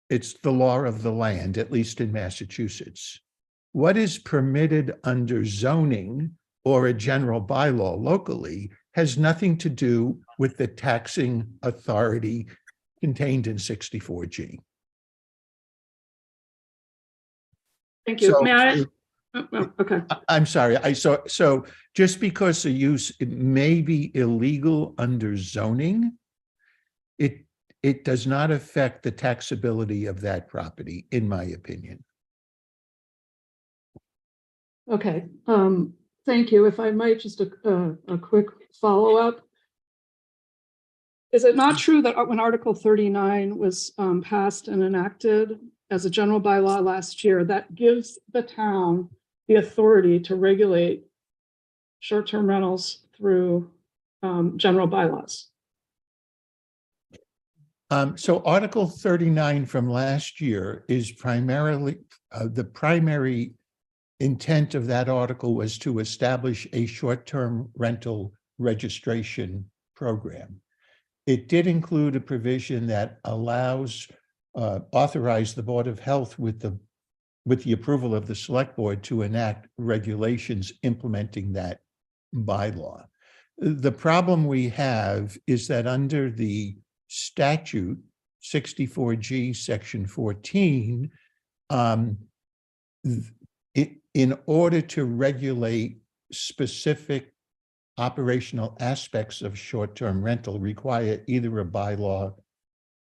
[SPEAKER 11] it's the law of the land, at least in Massachusetts. What is permitted under zoning or a general bylaw locally has nothing to do with the taxing authority contained in 64G.
[SPEAKER 14] Thank you.
[SPEAKER 11] So,
[SPEAKER 14] May I? Okay.
[SPEAKER 11] I'm sorry. So just because the use it may be illegal under zoning, it does not affect the taxability of that property, in my opinion.
[SPEAKER 14] Okay, thank you. If I might, just a quick follow-up. Is it not true that when Article 39 was passed and enacted as a general bylaw last year, that gives the town the authority to regulate short-term rentals through general bylaws?
[SPEAKER 11] So Article 39 from last year is primarily, the primary intent of that article was to establish a short-term rental registration program. It did include a provision that allows, authorize the Board of Health with the approval of the Select Board to enact regulations implementing that bylaw. The problem we have is that under the statute 64G section 14, in order to regulate specific operational aspects of short-term rental require either a bylaw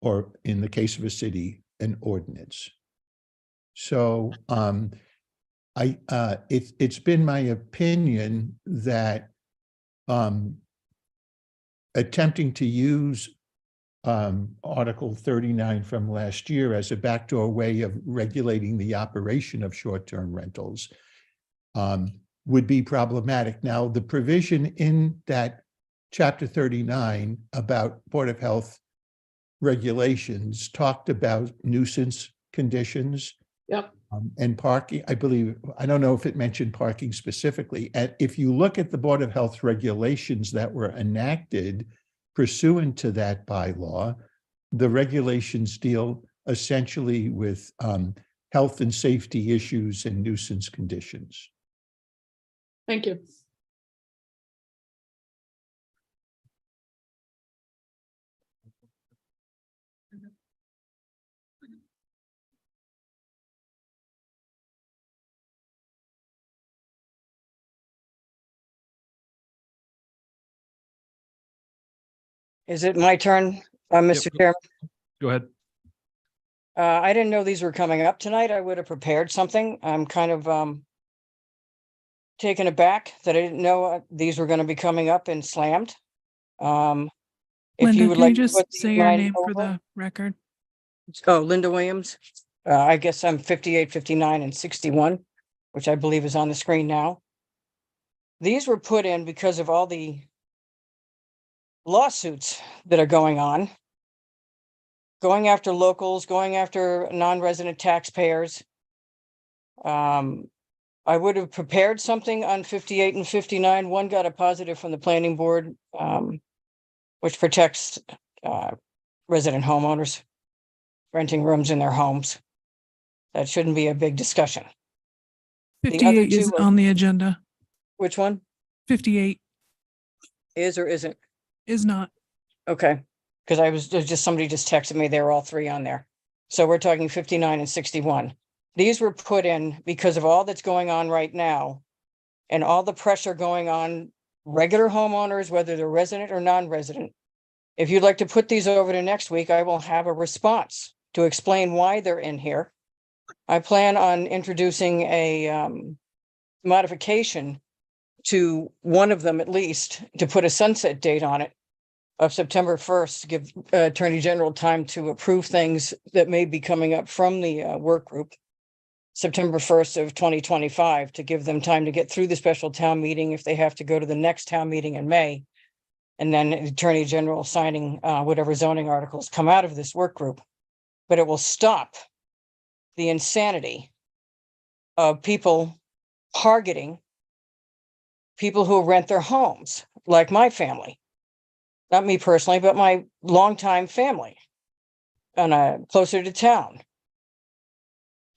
[SPEAKER 11] or, in the case of a city, an ordinance. So it's been my opinion that attempting to use Article 39 from last year as a backdoor way of regulating the operation of short-term rentals would be problematic. Now, the provision in that Chapter 39 about Board of Health regulations talked about nuisance conditions.
[SPEAKER 14] Yep.
[SPEAKER 11] And parking, I believe, I don't know if it mentioned parking specifically. And if you look at the Board of Health regulations that were enacted pursuant to that bylaw, the regulations deal essentially with health and safety issues and nuisance conditions.
[SPEAKER 14] Thank you.
[SPEAKER 9] Is it my turn, Mr. Chairman?
[SPEAKER 2] Go ahead.
[SPEAKER 9] I didn't know these were coming up tonight. I would have prepared something. I'm kind of taken aback that I didn't know these were going to be coming up and slammed. If
[SPEAKER 3] Linda,
[SPEAKER 9] you would
[SPEAKER 3] can
[SPEAKER 9] like
[SPEAKER 3] you
[SPEAKER 9] to
[SPEAKER 3] just
[SPEAKER 9] put
[SPEAKER 3] say
[SPEAKER 9] these
[SPEAKER 3] your
[SPEAKER 9] right
[SPEAKER 3] name for
[SPEAKER 9] over.
[SPEAKER 3] the record?
[SPEAKER 9] Oh, Linda Williams. I guess I'm 58, 59, and 61, which I believe is on the screen now. These were put in because of all the lawsuits that are going on, going after locals, going after non-resident taxpayers. I would have prepared something on 58 and 59. One got a positive from the planning board, which protects resident homeowners renting rooms in their homes. That shouldn't be a big discussion. The other
[SPEAKER 3] 58 is
[SPEAKER 9] two are-
[SPEAKER 3] on the agenda.
[SPEAKER 9] Which one?
[SPEAKER 3] 58
[SPEAKER 9] Is or isn't?
[SPEAKER 3] is not.
[SPEAKER 9] Okay, because there's just somebody just texted me, they were all three on there. So we're talking 59 and 61. These were put in because of all that's going on right now and all the pressure going on regular homeowners, whether they're resident or non-resident. If you'd like to put these over to next week, I will have a response to explain why they're in here. I plan on introducing a modification to one of them at least, to put a sunset date on it of September 1st, to give Attorney General time to approve things that may be coming up from the work group. September 1st of 2025, to give them time to get through the special town meeting if they have to go to the next town meeting in May. And then Attorney General signing whatever zoning articles come out of this work group. But it will stop the insanity of people targeting people who rent their homes, like my family. Not me personally, but my longtime family, and closer to town.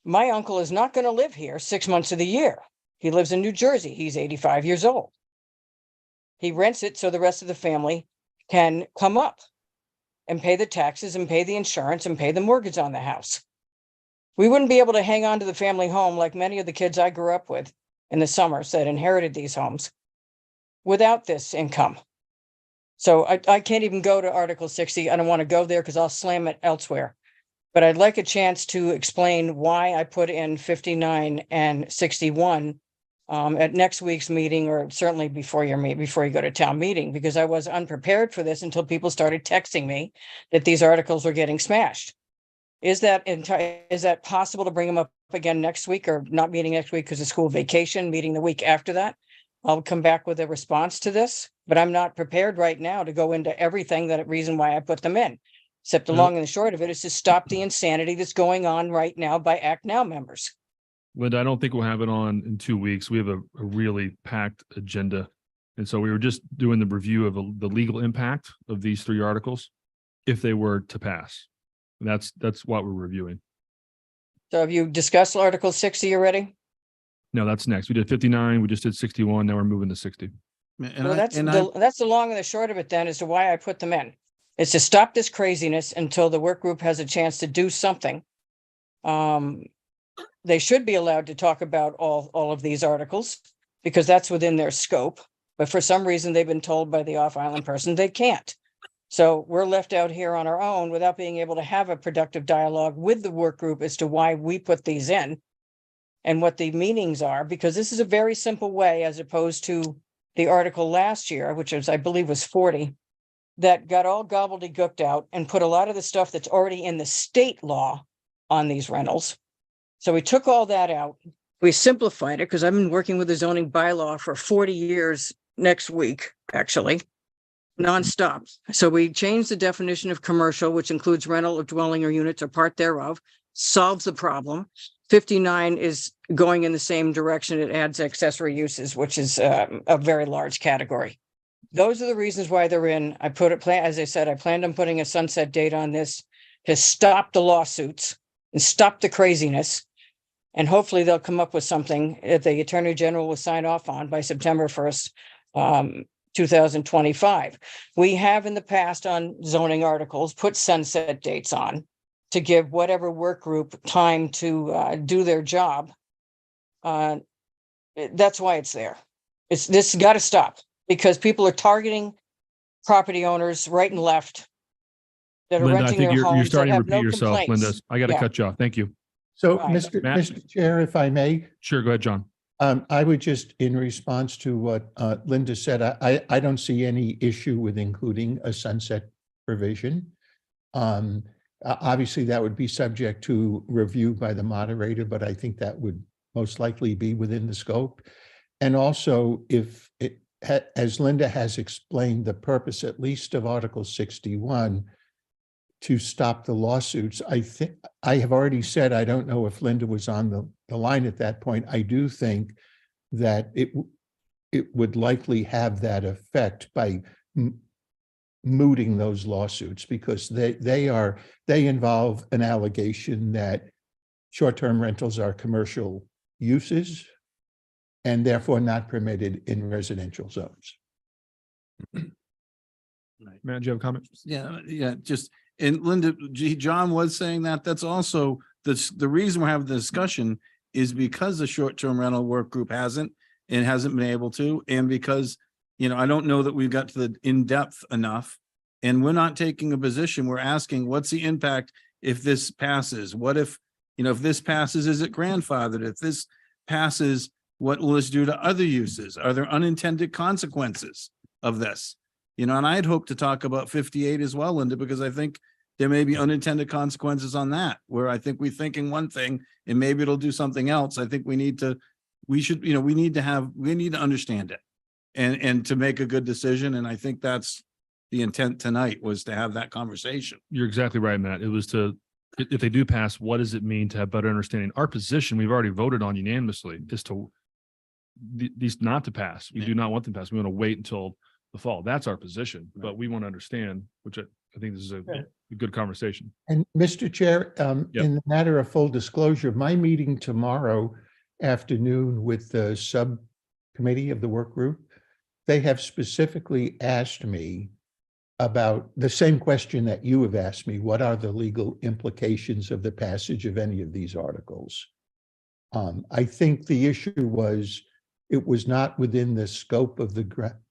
[SPEAKER 9] My uncle is not going to live here 6 months of the year. He lives in New Jersey. He's 85 years old. He rents it so the rest of the family can come up and pay the taxes and pay the insurance and pay the mortgage on the house. We wouldn't be able to hang on to the family home like many of the kids I grew up with in the summers that inherited these homes without this income. So I can't even go to Article 60. I don't want to go there because I'll slam it elsewhere. But I'd like a chance to explain why I put in 59 and 61 at next week's meeting, or certainly before you go to town meeting, because I was unprepared for this until people started texting me that these articles were getting smashed. Is that possible to bring them up again next week, or not meeting next week because of school vacation, meeting the week after that? I'll come back with a response to this, but I'm not prepared right now to go into everything that reason why I put them in. Except the long and the short of it is to stop the insanity that's going on right now by Act Now members.
[SPEAKER 2] Linda, I don't think we'll have it on in 2 weeks. We have a really packed agenda. And so we were just doing the review of the legal impact of these 3 articles if they were to pass. And that's what we're reviewing.
[SPEAKER 9] So have you discussed Article 60 already?
[SPEAKER 2] No, that's next. We did 59. We just did 61. Now we're moving to 60.
[SPEAKER 9] Well, that's the long and the short of it then as to why I put them in. It's to stop this craziness until the work group has a chance to do something. They should be allowed to talk about all of these articles because that's within their scope. But for some reason, they've been told by the off-island person they can't. So we're left out here on our own without being able to have a productive dialogue with the work group as to why we put these in and what the meanings are, because this is a very simple way as opposed to the article last year, which was, I believe, was 40, that got all gobbledygooked out and put a lot of the stuff that's already in the state law on these rentals. So we took all that out. We simplified it because I've been working with the zoning bylaw for 40 years next week, actually, nonstop. So we changed the definition of commercial, which includes rental of dwelling or units or part thereof, solves the problem. 59 is going in the same direction. It adds accessory uses, which is a very large category. Those are the reasons why they're in. As I said, I planned on putting a sunset date on this to stop the lawsuits and stop the craziness. And hopefully they'll come up with something that the Attorney General will sign off on by September 1st, 2025. We have in the past on zoning articles put sunset dates on to give whatever work group time to do their job. That's why it's there. This got to stop because people are targeting property owners right and left that are
[SPEAKER 2] Linda, I
[SPEAKER 9] renting
[SPEAKER 2] think
[SPEAKER 9] their
[SPEAKER 2] you're
[SPEAKER 9] homes.
[SPEAKER 2] starting
[SPEAKER 9] that
[SPEAKER 2] to
[SPEAKER 9] have
[SPEAKER 2] repeat
[SPEAKER 9] no
[SPEAKER 2] yourself,
[SPEAKER 9] complaints.
[SPEAKER 2] Linda. I got to cut you off. Thank you.
[SPEAKER 11] So,
[SPEAKER 9] Right.
[SPEAKER 11] Mr. Chair, if I may,
[SPEAKER 2] Sure. Go ahead, John.
[SPEAKER 11] I would just, in response to what Linda said, I don't see any issue with including a sunset provision. Obviously, that would be subject to review by the moderator, but I think that would most likely be within the scope. And also, if it, as Linda has explained, the purpose at least of Article 61 to stop the lawsuits, I think I have already said, I don't know if Linda was on the line at that point. I do think that it would likely have that effect by mooting those lawsuits because they involve an allegation that short-term rentals are commercial uses and therefore not permitted in residential zones.
[SPEAKER 2] Matt, do you have a comment?
[SPEAKER 6] Yeah, just, and Linda, John was saying that that's also the reason we're having the discussion is because the short-term rental work group hasn't been able to, and because, I don't know that we've got to the in-depth enough, and we're not taking a position. We're asking, what's the impact if this passes? What if, if this passes, is it grandfathered? If this passes, what will this do to other uses? Are there unintended consequences of this? And I'd hope to talk about 58 as well, Linda, because I think there may be unintended consequences on that, where I think we're thinking one thing and maybe it'll do something else. I think we need to understand it and to make a good decision. And I think that's the intent tonight, was to have that conversation.
[SPEAKER 2] You're exactly right, Matt. It was if they do pass, what does it mean to have better understanding? Our position, we've already voted on unanimously, is to these not to pass. We do not want them to pass. We want to wait until the fall. That's our position, but we want to understand, which I think this is a good conversation.
[SPEAKER 11] And Mr. Chair, in the matter of full disclosure, my meeting tomorrow afternoon with the subcommittee of the work group, they have specifically asked me about the same question that you have asked me. What are the legal implications of the passage of any of these articles? I think the issue was it was not within the scope of the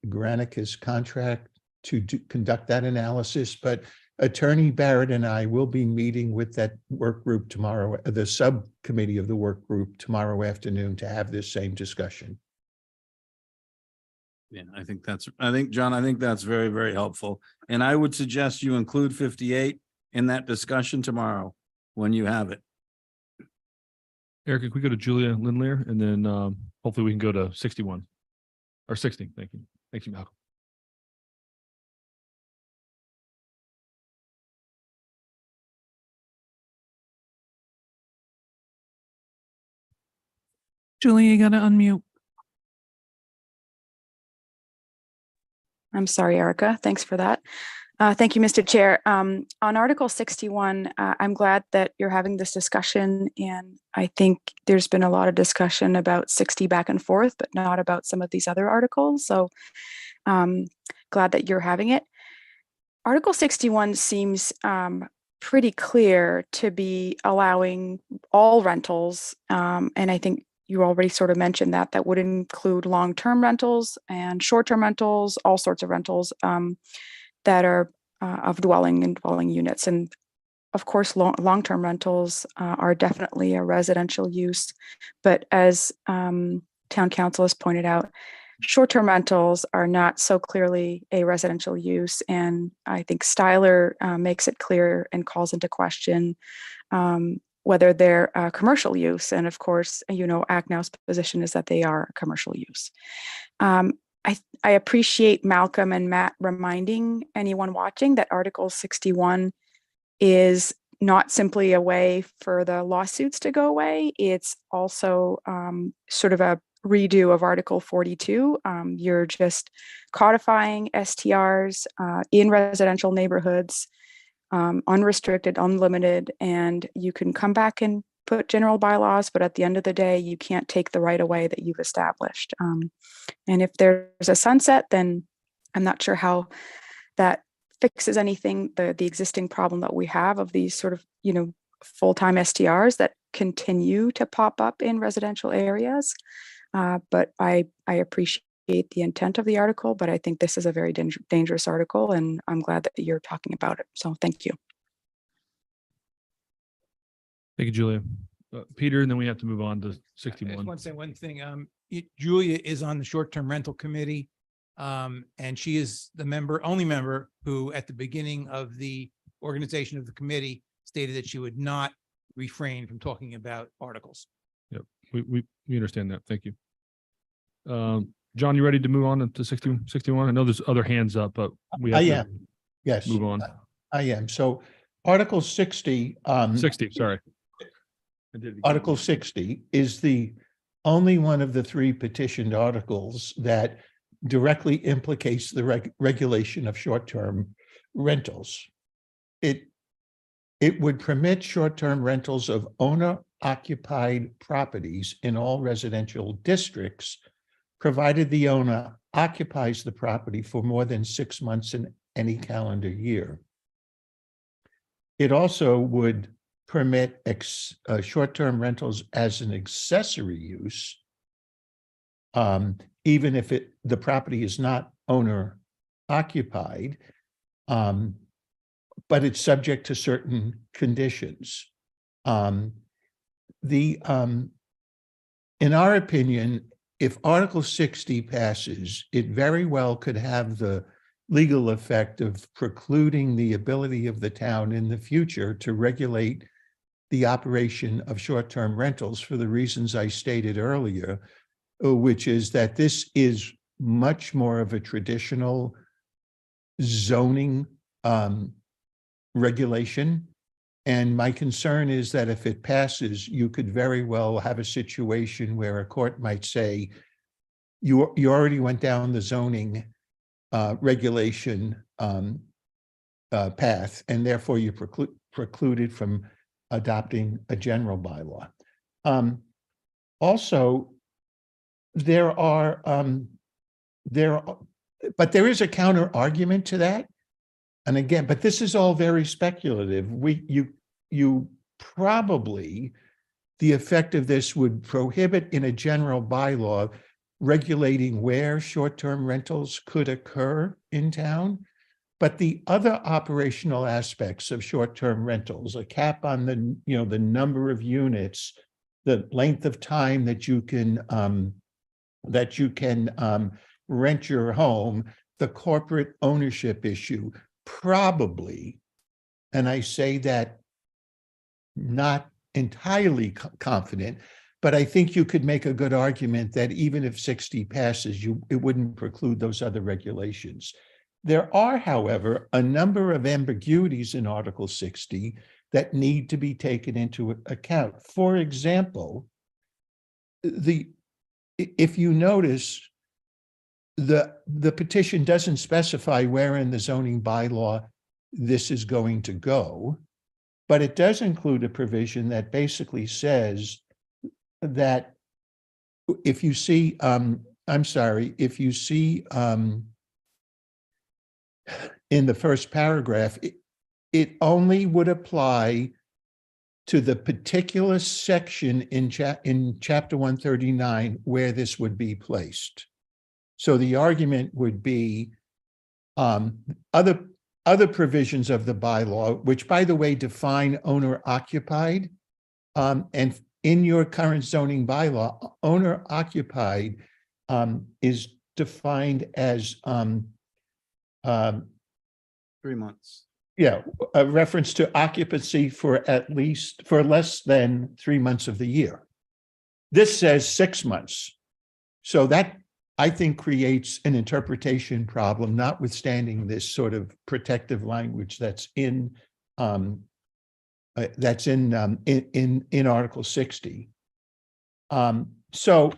[SPEAKER 11] Granicus contract to conduct that analysis, but Attorney Barrett and I will be meeting with that work group tomorrow, the subcommittee of the work group tomorrow afternoon to have this same discussion.
[SPEAKER 6] Yeah, I think, John, I think that's very, very helpful. And I would suggest you include 58 in that discussion tomorrow when you have it.
[SPEAKER 2] Erica, can we go to Julia Lindlear and then hopefully we can go to 61 or 60. Thank you. Thank you, Malcolm.
[SPEAKER 3] Julia, you gotta unmute.
[SPEAKER 17] I'm sorry, Erica. Thanks for that. Thank you, Mr. Chair. On Article 61, I'm glad that you're having this discussion, and I think there's been a lot of discussion about 60 back and forth, but not about some of these other articles. So glad that you're having it. Article 61 seems pretty clear to be allowing all rentals, and I think you already sort of mentioned that would include long-term rentals and short-term rentals, all sorts of rentals that are of dwelling and dwelling units. And of course, long-term rentals are definitely a residential use. But as Town Council has pointed out, short-term rentals are not so clearly a residential use. And I think Styler makes it clear and calls into question whether they're commercial use. And of course, ACNOW's position is that they are commercial use. I appreciate Malcolm and Matt reminding anyone watching that Article 61 is not simply a way for the lawsuits to go away. It's also sort of a redo of Article 42. You're just codifying STRs in residential neighborhoods, unrestricted, unlimited, and you can come back and put general bylaws, but at the end of the day, you can't take the right away that you've established. And if there's a sunset, then I'm not sure how that fixes anything, the existing problem that we have of these sort of, full-time STRs that continue to pop up in residential areas. But I appreciate the intent of the article, but I think this is a very dangerous article, and I'm glad that you're talking about it. So thank you.
[SPEAKER 2] Thank you, Julia. Peter, and then we have to move on to 61.
[SPEAKER 7] I just want to say one thing. Julia is on the short-term rental committee, and she is the only member who, at the beginning of the organization of the committee, stated that she would not refrain from talking about articles.
[SPEAKER 2] Yep, we understand that. Thank you. John, you ready to move on to 61? I know there's other hands up, but we have to
[SPEAKER 11] Yes,
[SPEAKER 2] move on.
[SPEAKER 11] I am. So Article 60.
[SPEAKER 2] 60, sorry.
[SPEAKER 11] Article 60 is the only one of the three petitioned articles that directly implicates the regulation of short-term rentals. It would permit short-term rentals of owner-occupied properties in all residential districts, provided the owner occupies the property for more than 6 months in any calendar year. It also would permit short-term rentals as an accessory use, even if the property is not owner occupied, but it's subject to certain conditions. In our opinion, if Article 60 passes, it very well could have the legal effect of precluding the ability of the town in the future to regulate the operation of short-term rentals for the reasons I stated earlier, which is that this is much more of a traditional zoning regulation. And my concern is that if it passes, you could very well have a situation where a court might say, you already went down the zoning regulation path, and therefore you're precluded from adopting a general bylaw. Also, there is a counter argument to that, and again, but this is all very speculative. You probably, the effect of this would prohibit in a general bylaw regulating where short-term rentals could occur in town. But the other operational aspects of short-term rentals, a cap on the, the number of units, the length of time that you can rent your home, the corporate ownership issue, probably, and I say that not entirely confident, but I think you could make a good argument that even if 60 passes, it wouldn't preclude those other regulations. There are, however, a number of ambiguities in Article 60 that need to be taken into account. For example, if you notice, the petition doesn't specify where in the zoning bylaw this is going to go, but it does include a provision that basically says that if you see, if you see in the first paragraph, it only would apply to the particular section in chapter 139 where this would be placed. So the argument would be other provisions of the bylaw, which by the way define owner occupied, and in your current zoning bylaw, owner occupied is defined as
[SPEAKER 6] 3 months.
[SPEAKER 11] Yeah, a reference to occupancy for less than 3 months of the year. This says 6 months. So that, I think, creates an interpretation problem, notwithstanding this sort of protective language that's in Article 60. So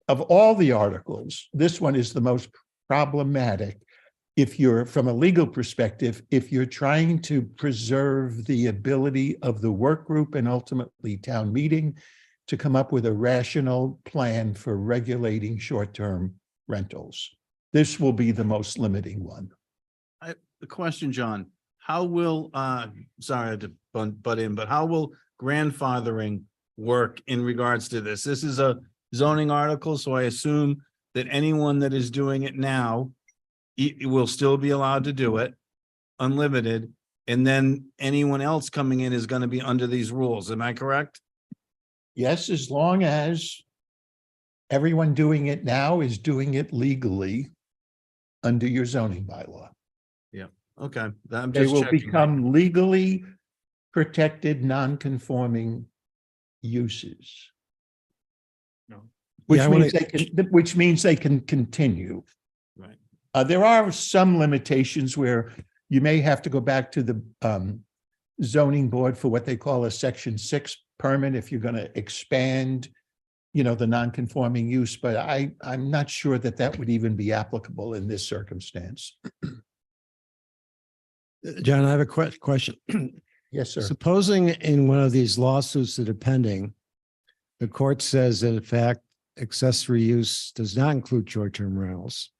[SPEAKER 11] of all the articles, this one is the most problematic. If you're, from a legal perspective, if you're trying to preserve the ability of the work group and ultimately town meeting to come up with a rational plan for regulating short-term rentals, this will be the most limiting one.
[SPEAKER 6] The question, John, how will, sorry I had to butt in, but how will grandfathering work in regards to this? This is a zoning article, so I assume that anyone that is doing it now will still be allowed to do it, unlimited, and then anyone else coming in is going to be under these rules. Am I correct?
[SPEAKER 11] Yes, as long as everyone doing it now is doing it legally under your zoning bylaw.
[SPEAKER 6] Yeah, okay. I'm
[SPEAKER 11] They
[SPEAKER 6] just
[SPEAKER 11] will
[SPEAKER 6] checking.
[SPEAKER 11] become legally protected, non-conforming uses.
[SPEAKER 2] No.
[SPEAKER 11] Which
[SPEAKER 12] Yeah, I
[SPEAKER 11] means
[SPEAKER 12] wanna-
[SPEAKER 11] which means they can continue.
[SPEAKER 6] Right.
[SPEAKER 11] There are some limitations where you may have to go back to the zoning board for what they call a Section 6 permit if you're going to expand, the non-conforming use. But I'm not sure that would even be applicable in this circumstance.
[SPEAKER 12] John, I have a question.
[SPEAKER 11] Yes, sir.
[SPEAKER 12] Supposing in one of these lawsuits that are pending, the court says that in fact, accessory use does not include short-term rentals.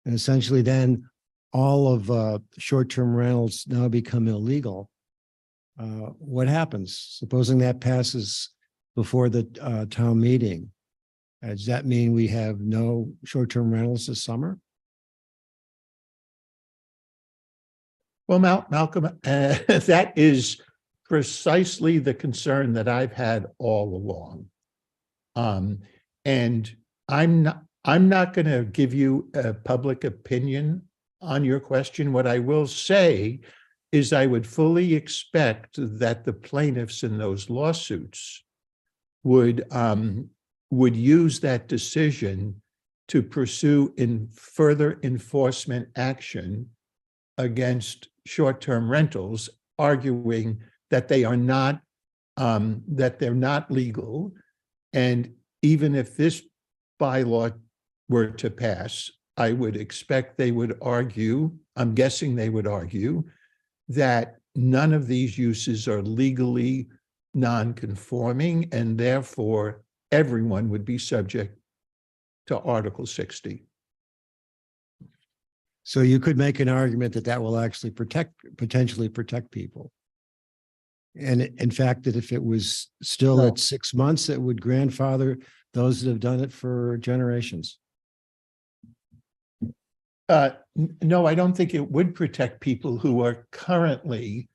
[SPEAKER 12] And essentially then all of short-term rentals now become illegal. What happens? Supposing that passes before the town meeting, does that mean we have no short-term rentals this summer?
[SPEAKER 11] Well, Malcolm, that is precisely the concern that I've had all along. And I'm not going to give you a public opinion on your question. What I will say is I would fully expect that the plaintiffs in those lawsuits would use that decision to pursue further enforcement action against short-term rentals, arguing that they are not, that they're not legal. And even if this bylaw were to pass, I would expect they would argue, I'm guessing they would argue, that none of these uses are legally non-conforming, and therefore everyone would be subject to Article 60.
[SPEAKER 12] So you could make an argument that that will actually potentially protect people. And in fact, that if it was still
[SPEAKER 11] No.
[SPEAKER 12] at 6 months, it would grandfather those that have done it for generations.
[SPEAKER 11] No, I don't think it would protect people who are currently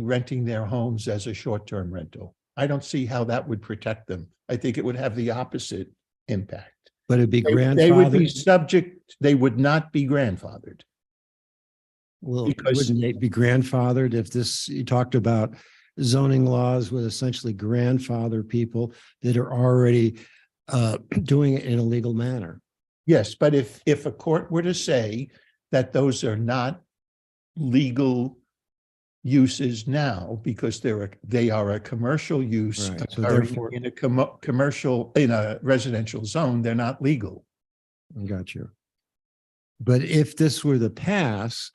[SPEAKER 11] renting their homes as a short-term rental. I don't see how that would protect them. I think it would have the opposite impact.
[SPEAKER 12] But it'd be
[SPEAKER 11] They would be
[SPEAKER 12] grandfathered.
[SPEAKER 11] subject, they would not be grandfathered.
[SPEAKER 12] Well,
[SPEAKER 11] because-
[SPEAKER 12] wouldn't they be grandfathered if this, you talked about zoning laws would essentially grandfather people that are already doing it in a legal manner?
[SPEAKER 11] Yes, but if a court were to say that those are not legal uses now because they are a commercial use
[SPEAKER 12] Right, so
[SPEAKER 11] occurring
[SPEAKER 12] therefore-
[SPEAKER 11] in a commercial, in a residential zone, they're not legal.
[SPEAKER 12] I got you. But if this were the pass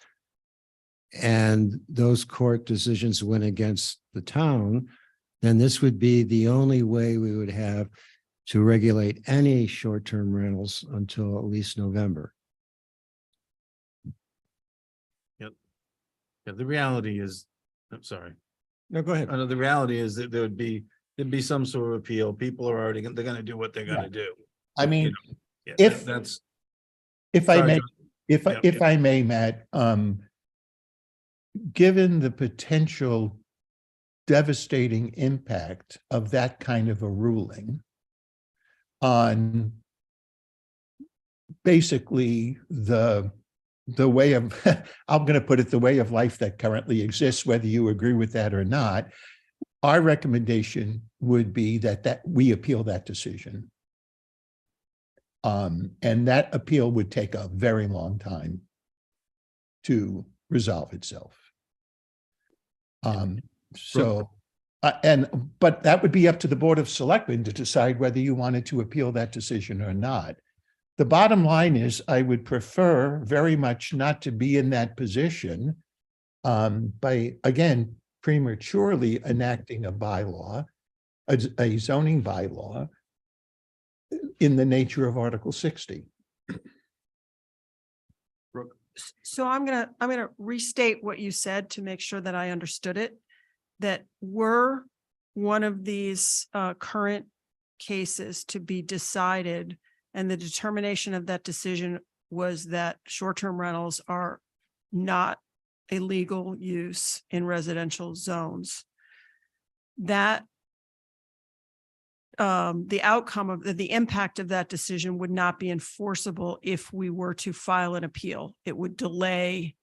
[SPEAKER 12] and those court decisions went against the town, then this would be the only way we would have to regulate any short-term rentals until at least November.
[SPEAKER 6] Yeah, the reality is, I'm sorry.
[SPEAKER 12] No, go ahead.
[SPEAKER 6] I know the reality is that there'd be some sort of appeal. People are already, they're gonna do what they're gonna
[SPEAKER 11] Right.
[SPEAKER 6] do.
[SPEAKER 11] I
[SPEAKER 6] You
[SPEAKER 11] mean,
[SPEAKER 6] know, yeah,
[SPEAKER 11] if-
[SPEAKER 6] that's.
[SPEAKER 11] If I
[SPEAKER 6] Sorry,
[SPEAKER 11] may,
[SPEAKER 6] John.
[SPEAKER 11] if
[SPEAKER 6] Yeah.
[SPEAKER 11] I may, Matt, given the potential devastating impact of that kind of a ruling on basically the way of, I'm going to put it, the way of life that currently exists, whether you agree with that or not, our recommendation would be that we appeal that decision. And that appeal would take a very long time to resolve itself. But that would be up to the Board of Selectmen to decide whether you wanted to appeal that decision or not. The bottom line is I would prefer very much not to be in that position by, again, prematurely enacting a bylaw, a zoning bylaw in the nature of Article 60.
[SPEAKER 5] So I'm gonna restate what you said to make sure that I understood it. That were one of these current cases to be decided, and the determination of that decision was that short-term rentals are not a legal use in residential zones. That the outcome of the impact of that decision would not be enforceable if we were to file an appeal. It would delay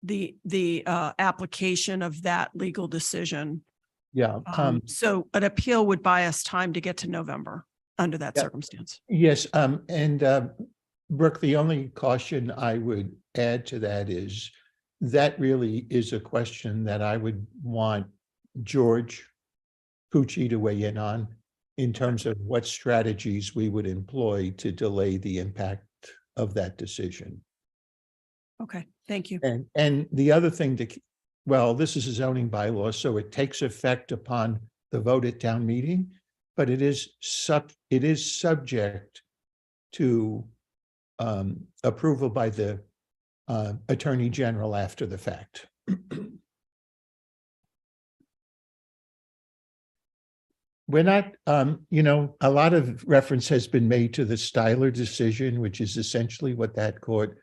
[SPEAKER 5] the application of that legal decision.
[SPEAKER 11] Yeah.
[SPEAKER 5] So an appeal would buy us time to get to November under that
[SPEAKER 11] Yeah.
[SPEAKER 5] circumstance.
[SPEAKER 11] Yes, and Brooke, the only caution I would add to that is that really is a question that I would want George Pucci to weigh in on in terms of what strategies we would employ to delay the impact of that decision.
[SPEAKER 5] Okay, thank you.
[SPEAKER 11] And the other thing well, this is a zoning bylaw, so it takes effect upon the vote at town meeting, but it is subject to approval by the Attorney General after the fact. We're not, a lot of reference has been made to the Styler decision, which is essentially what that court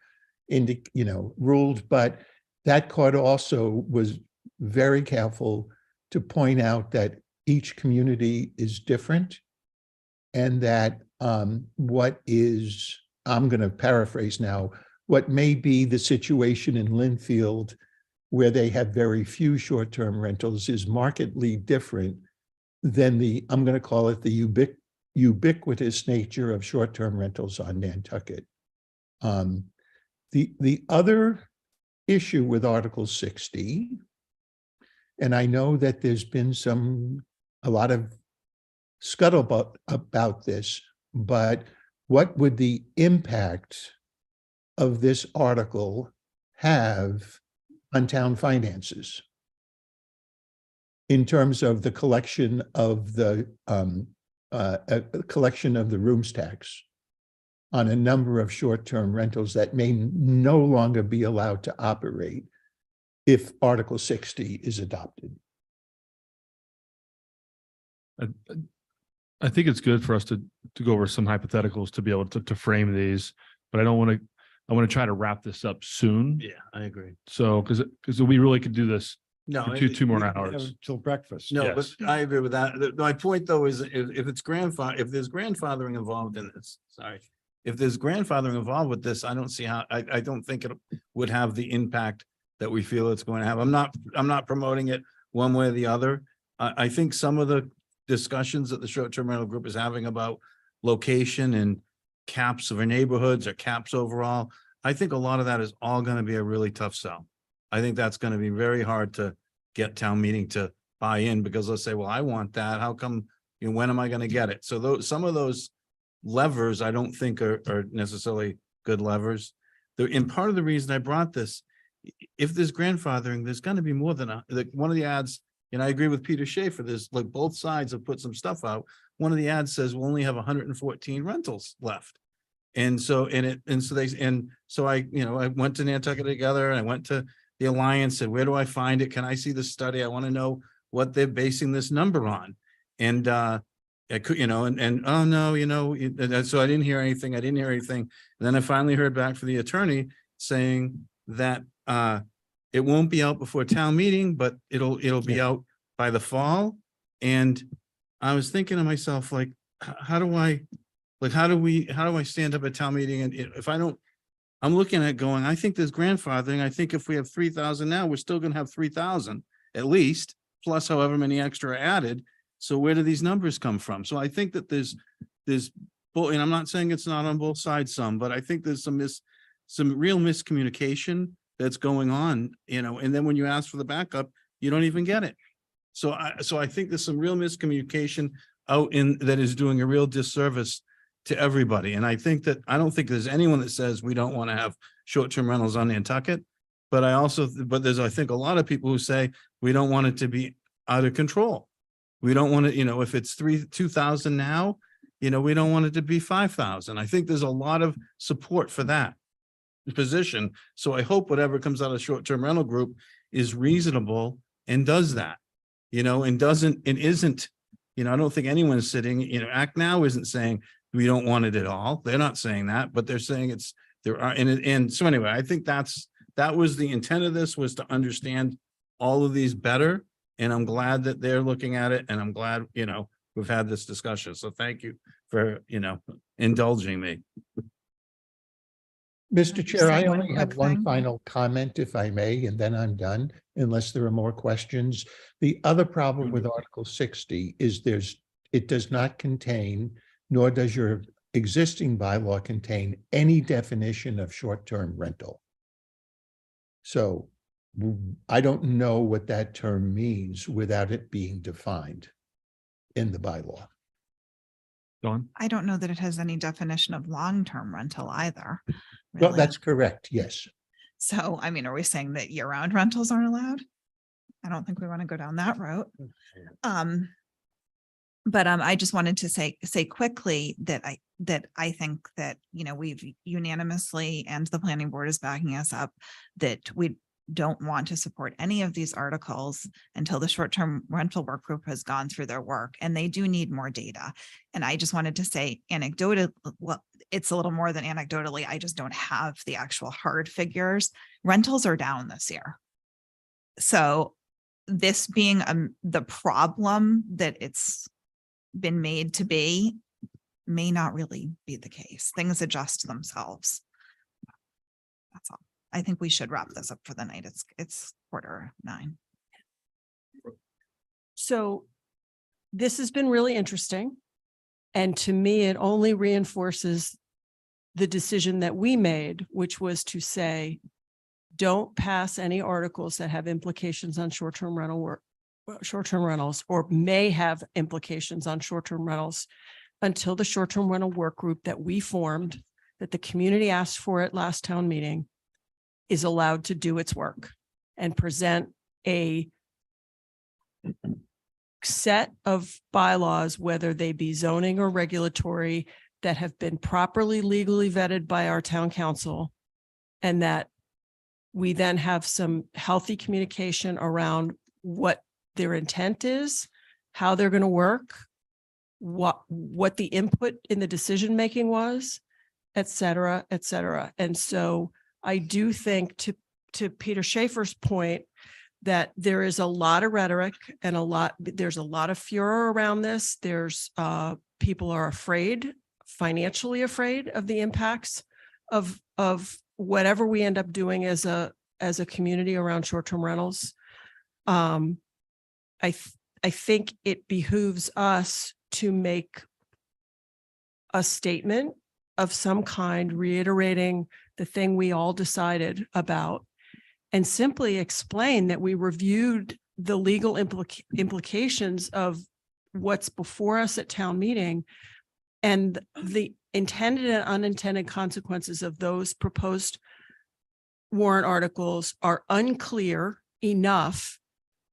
[SPEAKER 11] ruled, but that court also was very careful to point out that each community is different and that what is, I'm going to paraphrase now, what may be the situation in Linfield where they have very few short-term rentals is markedly different than I'm going to call it the ubiquitous nature of short-term rentals on Nantucket. The other issue with Article 60, and I know that there's been a lot of scuttlebutt about this, but what would the impact of this article have on town finances in terms of the collection of the rooms tax? on a number of short-term rentals that may no longer be allowed to operate if Article 60 is adopted.
[SPEAKER 2] I think it's good for us to go over some hypotheticals to be able to frame these, but I want to try to wrap this up soon.
[SPEAKER 6] Yeah, I agree.
[SPEAKER 2] So, because we really could do this
[SPEAKER 6] No,
[SPEAKER 2] for two more hours.
[SPEAKER 12] Till breakfast.
[SPEAKER 6] No,
[SPEAKER 2] Yes.
[SPEAKER 6] but I agree with that. My point though is if it's if there's grandfathering involved in this, if there's grandfathering involved with this, I don't see how, I don't think it would have the impact that we feel it's going to have. I'm not promoting it one way or the other. I think some of the discussions that the short-term rental group is having about location and caps of our neighborhoods or caps overall, I think a lot of that is all going to be a really tough sell. I think that's going to be very hard to get town meeting to buy in, because they'll say, well, I want that. How come, when am I going to get it? So some of those levers, I don't think are necessarily good levers. And part of the reason I brought this, if there's grandfathering, there's going to be more than one of the ads. And I agree with Peter Schaefer. There's like both sides have put some stuff out. One of the ads says we'll only have 114 rentals left. And so, I went to Nantucket together and I went to the Alliance and where do I find it? Can I see the study? I want to know what they're basing this number on. And I could, oh no, so I didn't hear anything. And then I finally heard back from the attorney saying that it won't be out before town meeting, but it'll be out by the fall. And I was thinking to myself, like, how do I stand up at town meeting? And if I don't, I'm looking at going, I think there's grandfathering. I think if we have 3,000 now, we're still going to have 3,000 at least, plus however many extra are added. So where do these numbers come from? So I think that there's, and I'm not saying it's not on both sides some, but I think there's some real miscommunication that's going on, and then when you ask for the backup, you don't even get it. So I think there's some real miscommunication out that is doing a real disservice to everybody. And I don't think there's anyone that says we don't want to have short-term rentals on Nantucket, but there's, I think, a lot of people who say we don't want it to be out of control. We don't want to, if it's 2,000 now, we don't want it to be 5,000. I think there's a lot of support for that position. So I hope whatever comes out of short-term rental group is reasonable and does that, and isn't, I don't think anyone's sitting, Act Now isn't saying we don't want it at all. They're not saying that, but they're saying so anyway, I think that was the intent of this, was to understand all of these better. And I'm glad that they're looking at it, and I'm glad, we've had this discussion. So thank you for, indulging me.
[SPEAKER 11] Mr. Chair, I
[SPEAKER 10] Say one
[SPEAKER 11] only have
[SPEAKER 10] quick
[SPEAKER 11] one
[SPEAKER 10] thing.
[SPEAKER 11] final comment, if I may, and then I'm done, unless there are more questions. The other problem with Article 60 is it does not contain, nor does your existing bylaw contain, any definition of short-term rental. So I don't know what that term means without it being defined in the bylaw.
[SPEAKER 2] Dawn?
[SPEAKER 10] I don't know that it has any definition of long-term rental either.
[SPEAKER 11] Well,
[SPEAKER 10] really.
[SPEAKER 11] that's correct, yes.
[SPEAKER 10] So, are we saying that year-round rentals aren't allowed? I don't think we want to go down that route. But I just wanted to say quickly that I think that, we've unanimously, and the planning board is backing us up, that we don't want to support any of these articles until the short-term rental work group has gone through their work, and they do need more data. And I just wanted to say anecdotally, well, it's a little more than anecdotally, I just don't have the actual hard figures. Rentals are down this year. So this being the problem that it's been made to be may not really be the case. Things adjust themselves. That's all. I think we should wrap this up for the night. It's 8:45.
[SPEAKER 5] So this has been really interesting. And to me, it only reinforces the decision that we made, which was to say, don't pass any articles that have implications on short-term rentals, or may have implications on short-term rentals, until the short-term rental work group that we formed, that the community asked for at last town meeting, is allowed to do its work and present a set of bylaws, whether they be zoning or regulatory, that have been properly legally vetted by our town council, and that we then have some healthy communication around what their intent is, how they're going to work, what the input in the decision-making was, et cetera, et cetera. And so I do think, to Peter Schaefer's point, that there is a lot of rhetoric and there's a lot of furor around this. People are afraid, financially afraid of the impacts of whatever we end up doing as a community around short-term rentals. I think it behooves us to make a statement of some kind, reiterating the thing we all decided about, and simply explain that we reviewed the legal implications of what's before us at town meeting, and the intended and unintended consequences of those proposed warrant articles are unclear enough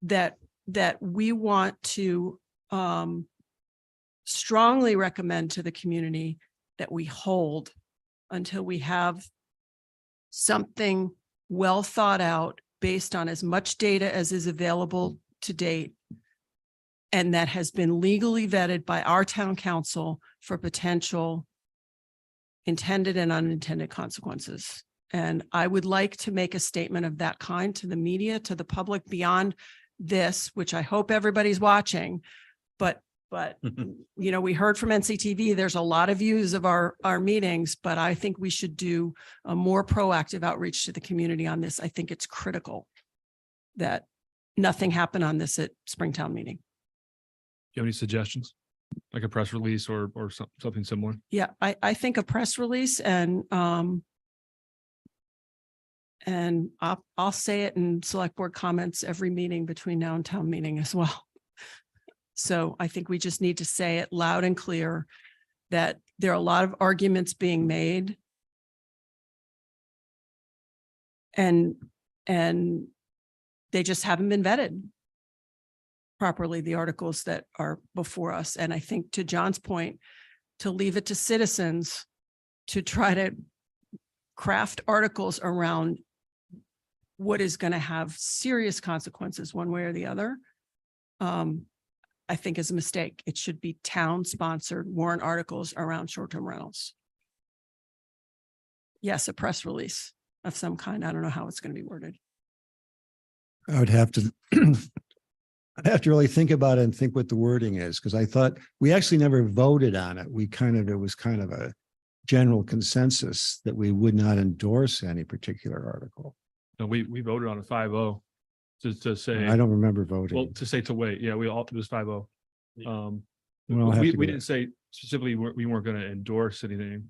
[SPEAKER 5] that we want to strongly recommend to the community that we hold until we have something well thought out based on as much data as is available to date, and that has been legally vetted by our town council for potential intended and unintended consequences. And I would like to make a statement of that kind to the media, to the public, beyond this, which I hope everybody's watching. But we heard from NCTV, there's a lot of views of our meetings, but I think we should do a more proactive outreach to the community on this. I think it's critical that nothing happen on this at Springtown meeting.
[SPEAKER 2] Do you have any suggestions? Like a press release or something similar?
[SPEAKER 5] Yeah, I think a press release, and I'll say it in select board comments every meeting between now and town meeting as well. So I think we just need to say it loud and clear that there are a lot of arguments being made, and they just haven't been vetted properly, the articles that are before us. And I think, to John's point, to leave it to citizens to try to craft articles around what is going to have serious consequences one way or the other, I think is a mistake. It should be town-sponsored warrant articles around short-term rentals. Yes, a press release of some kind. I don't know how it's going to be worded.
[SPEAKER 12] I would have to, I'd have to really think about it and think what the wording is, because I thought we actually never voted on it. It was kind of a general consensus that we would not endorse any particular article.
[SPEAKER 2] No, we voted on a 5-0 to say.
[SPEAKER 12] I don't remember voting.
[SPEAKER 2] Well, to wait. Yeah, it was 5-0. We didn't say specifically we weren't going to endorse anything.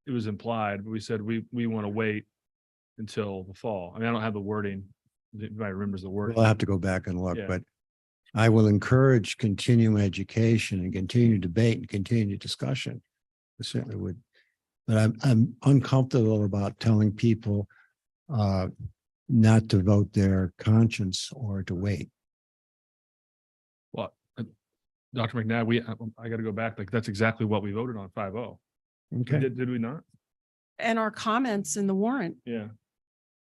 [SPEAKER 2] It was implied, but we said we want to wait until the fall. I mean, I don't have the wording. If anybody remembers the wording.
[SPEAKER 12] We'll have to go back and look,
[SPEAKER 2] Yeah.
[SPEAKER 12] but I will encourage continuing education and continue debate and continue discussion. I certainly would. But I'm uncomfortable about telling people not to vote their conscience or to wait.
[SPEAKER 2] Well, Dr. McNabb, I got to go back. Like, that's exactly what we voted on 5-0.
[SPEAKER 12] Okay.
[SPEAKER 2] Did we not?
[SPEAKER 5] And our comments in the warrant
[SPEAKER 2] Yeah.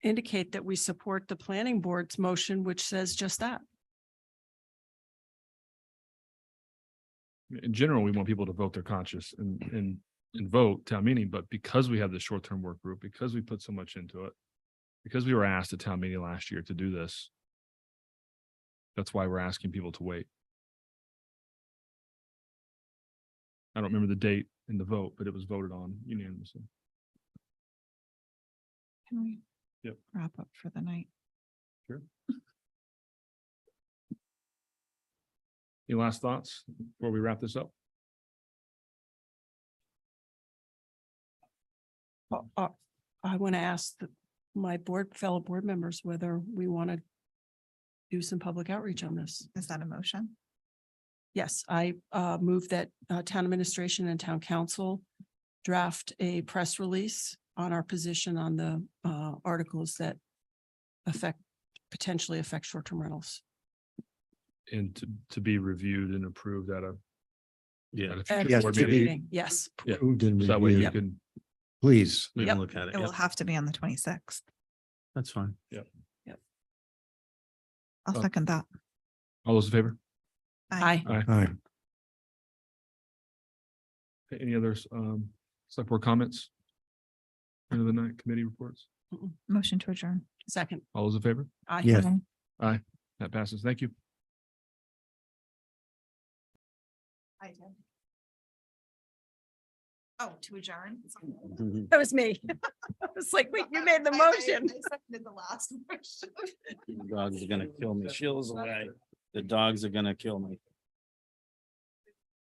[SPEAKER 5] indicate that we support the planning board's motion, which says just that.
[SPEAKER 2] In general, we want people to vote their conscience and vote town meeting, but because we have the short-term work group, because we put so much into it, because we were asked at town meeting last year to do this, that's why we're asking people to wait. I don't remember the date in the vote, but it was voted on unanimously.
[SPEAKER 10] Can we
[SPEAKER 2] Yep.
[SPEAKER 10] wrap up for the night?
[SPEAKER 2] Sure. Any last thoughts before we wrap this up?
[SPEAKER 5] I want to ask my fellow board members whether we want to do some public outreach on this.
[SPEAKER 10] Is that a motion?
[SPEAKER 5] Yes, I move that town administration and town council draft a press release on our position on the articles that potentially affect short-term rentals.
[SPEAKER 2] And to be reviewed and approved at a
[SPEAKER 6] Yeah.
[SPEAKER 2] at a future
[SPEAKER 5] And
[SPEAKER 2] board
[SPEAKER 5] future
[SPEAKER 2] meeting.
[SPEAKER 5] meeting, yes.
[SPEAKER 2] Yeah.
[SPEAKER 12] Approved and
[SPEAKER 2] So that way we
[SPEAKER 12] reviewed.
[SPEAKER 2] can,
[SPEAKER 12] Please.
[SPEAKER 6] We
[SPEAKER 5] Yep.
[SPEAKER 6] can look at it.
[SPEAKER 10] It will
[SPEAKER 6] Yep,
[SPEAKER 10] have to be on the 26th.
[SPEAKER 6] that's fine.
[SPEAKER 10] I'll
[SPEAKER 2] Oh.
[SPEAKER 10] second that.
[SPEAKER 2] all those in favor?
[SPEAKER 5] Aye.
[SPEAKER 12] Aye.
[SPEAKER 2] Any others, select board comments? End of the night committee reports?
[SPEAKER 10] Motion to adjourn.
[SPEAKER 5] Second.
[SPEAKER 2] All those in favor?
[SPEAKER 5] Aye.
[SPEAKER 12] Yes.
[SPEAKER 2] Aye, that passes. Thank you.
[SPEAKER 10] Oh, to adjourn?
[SPEAKER 5] That was me. I was like, wait, you made the motion.
[SPEAKER 10] seconded the last motion.
[SPEAKER 6] The dogs are gonna kill me. Sheila's away. The dogs are gonna kill me.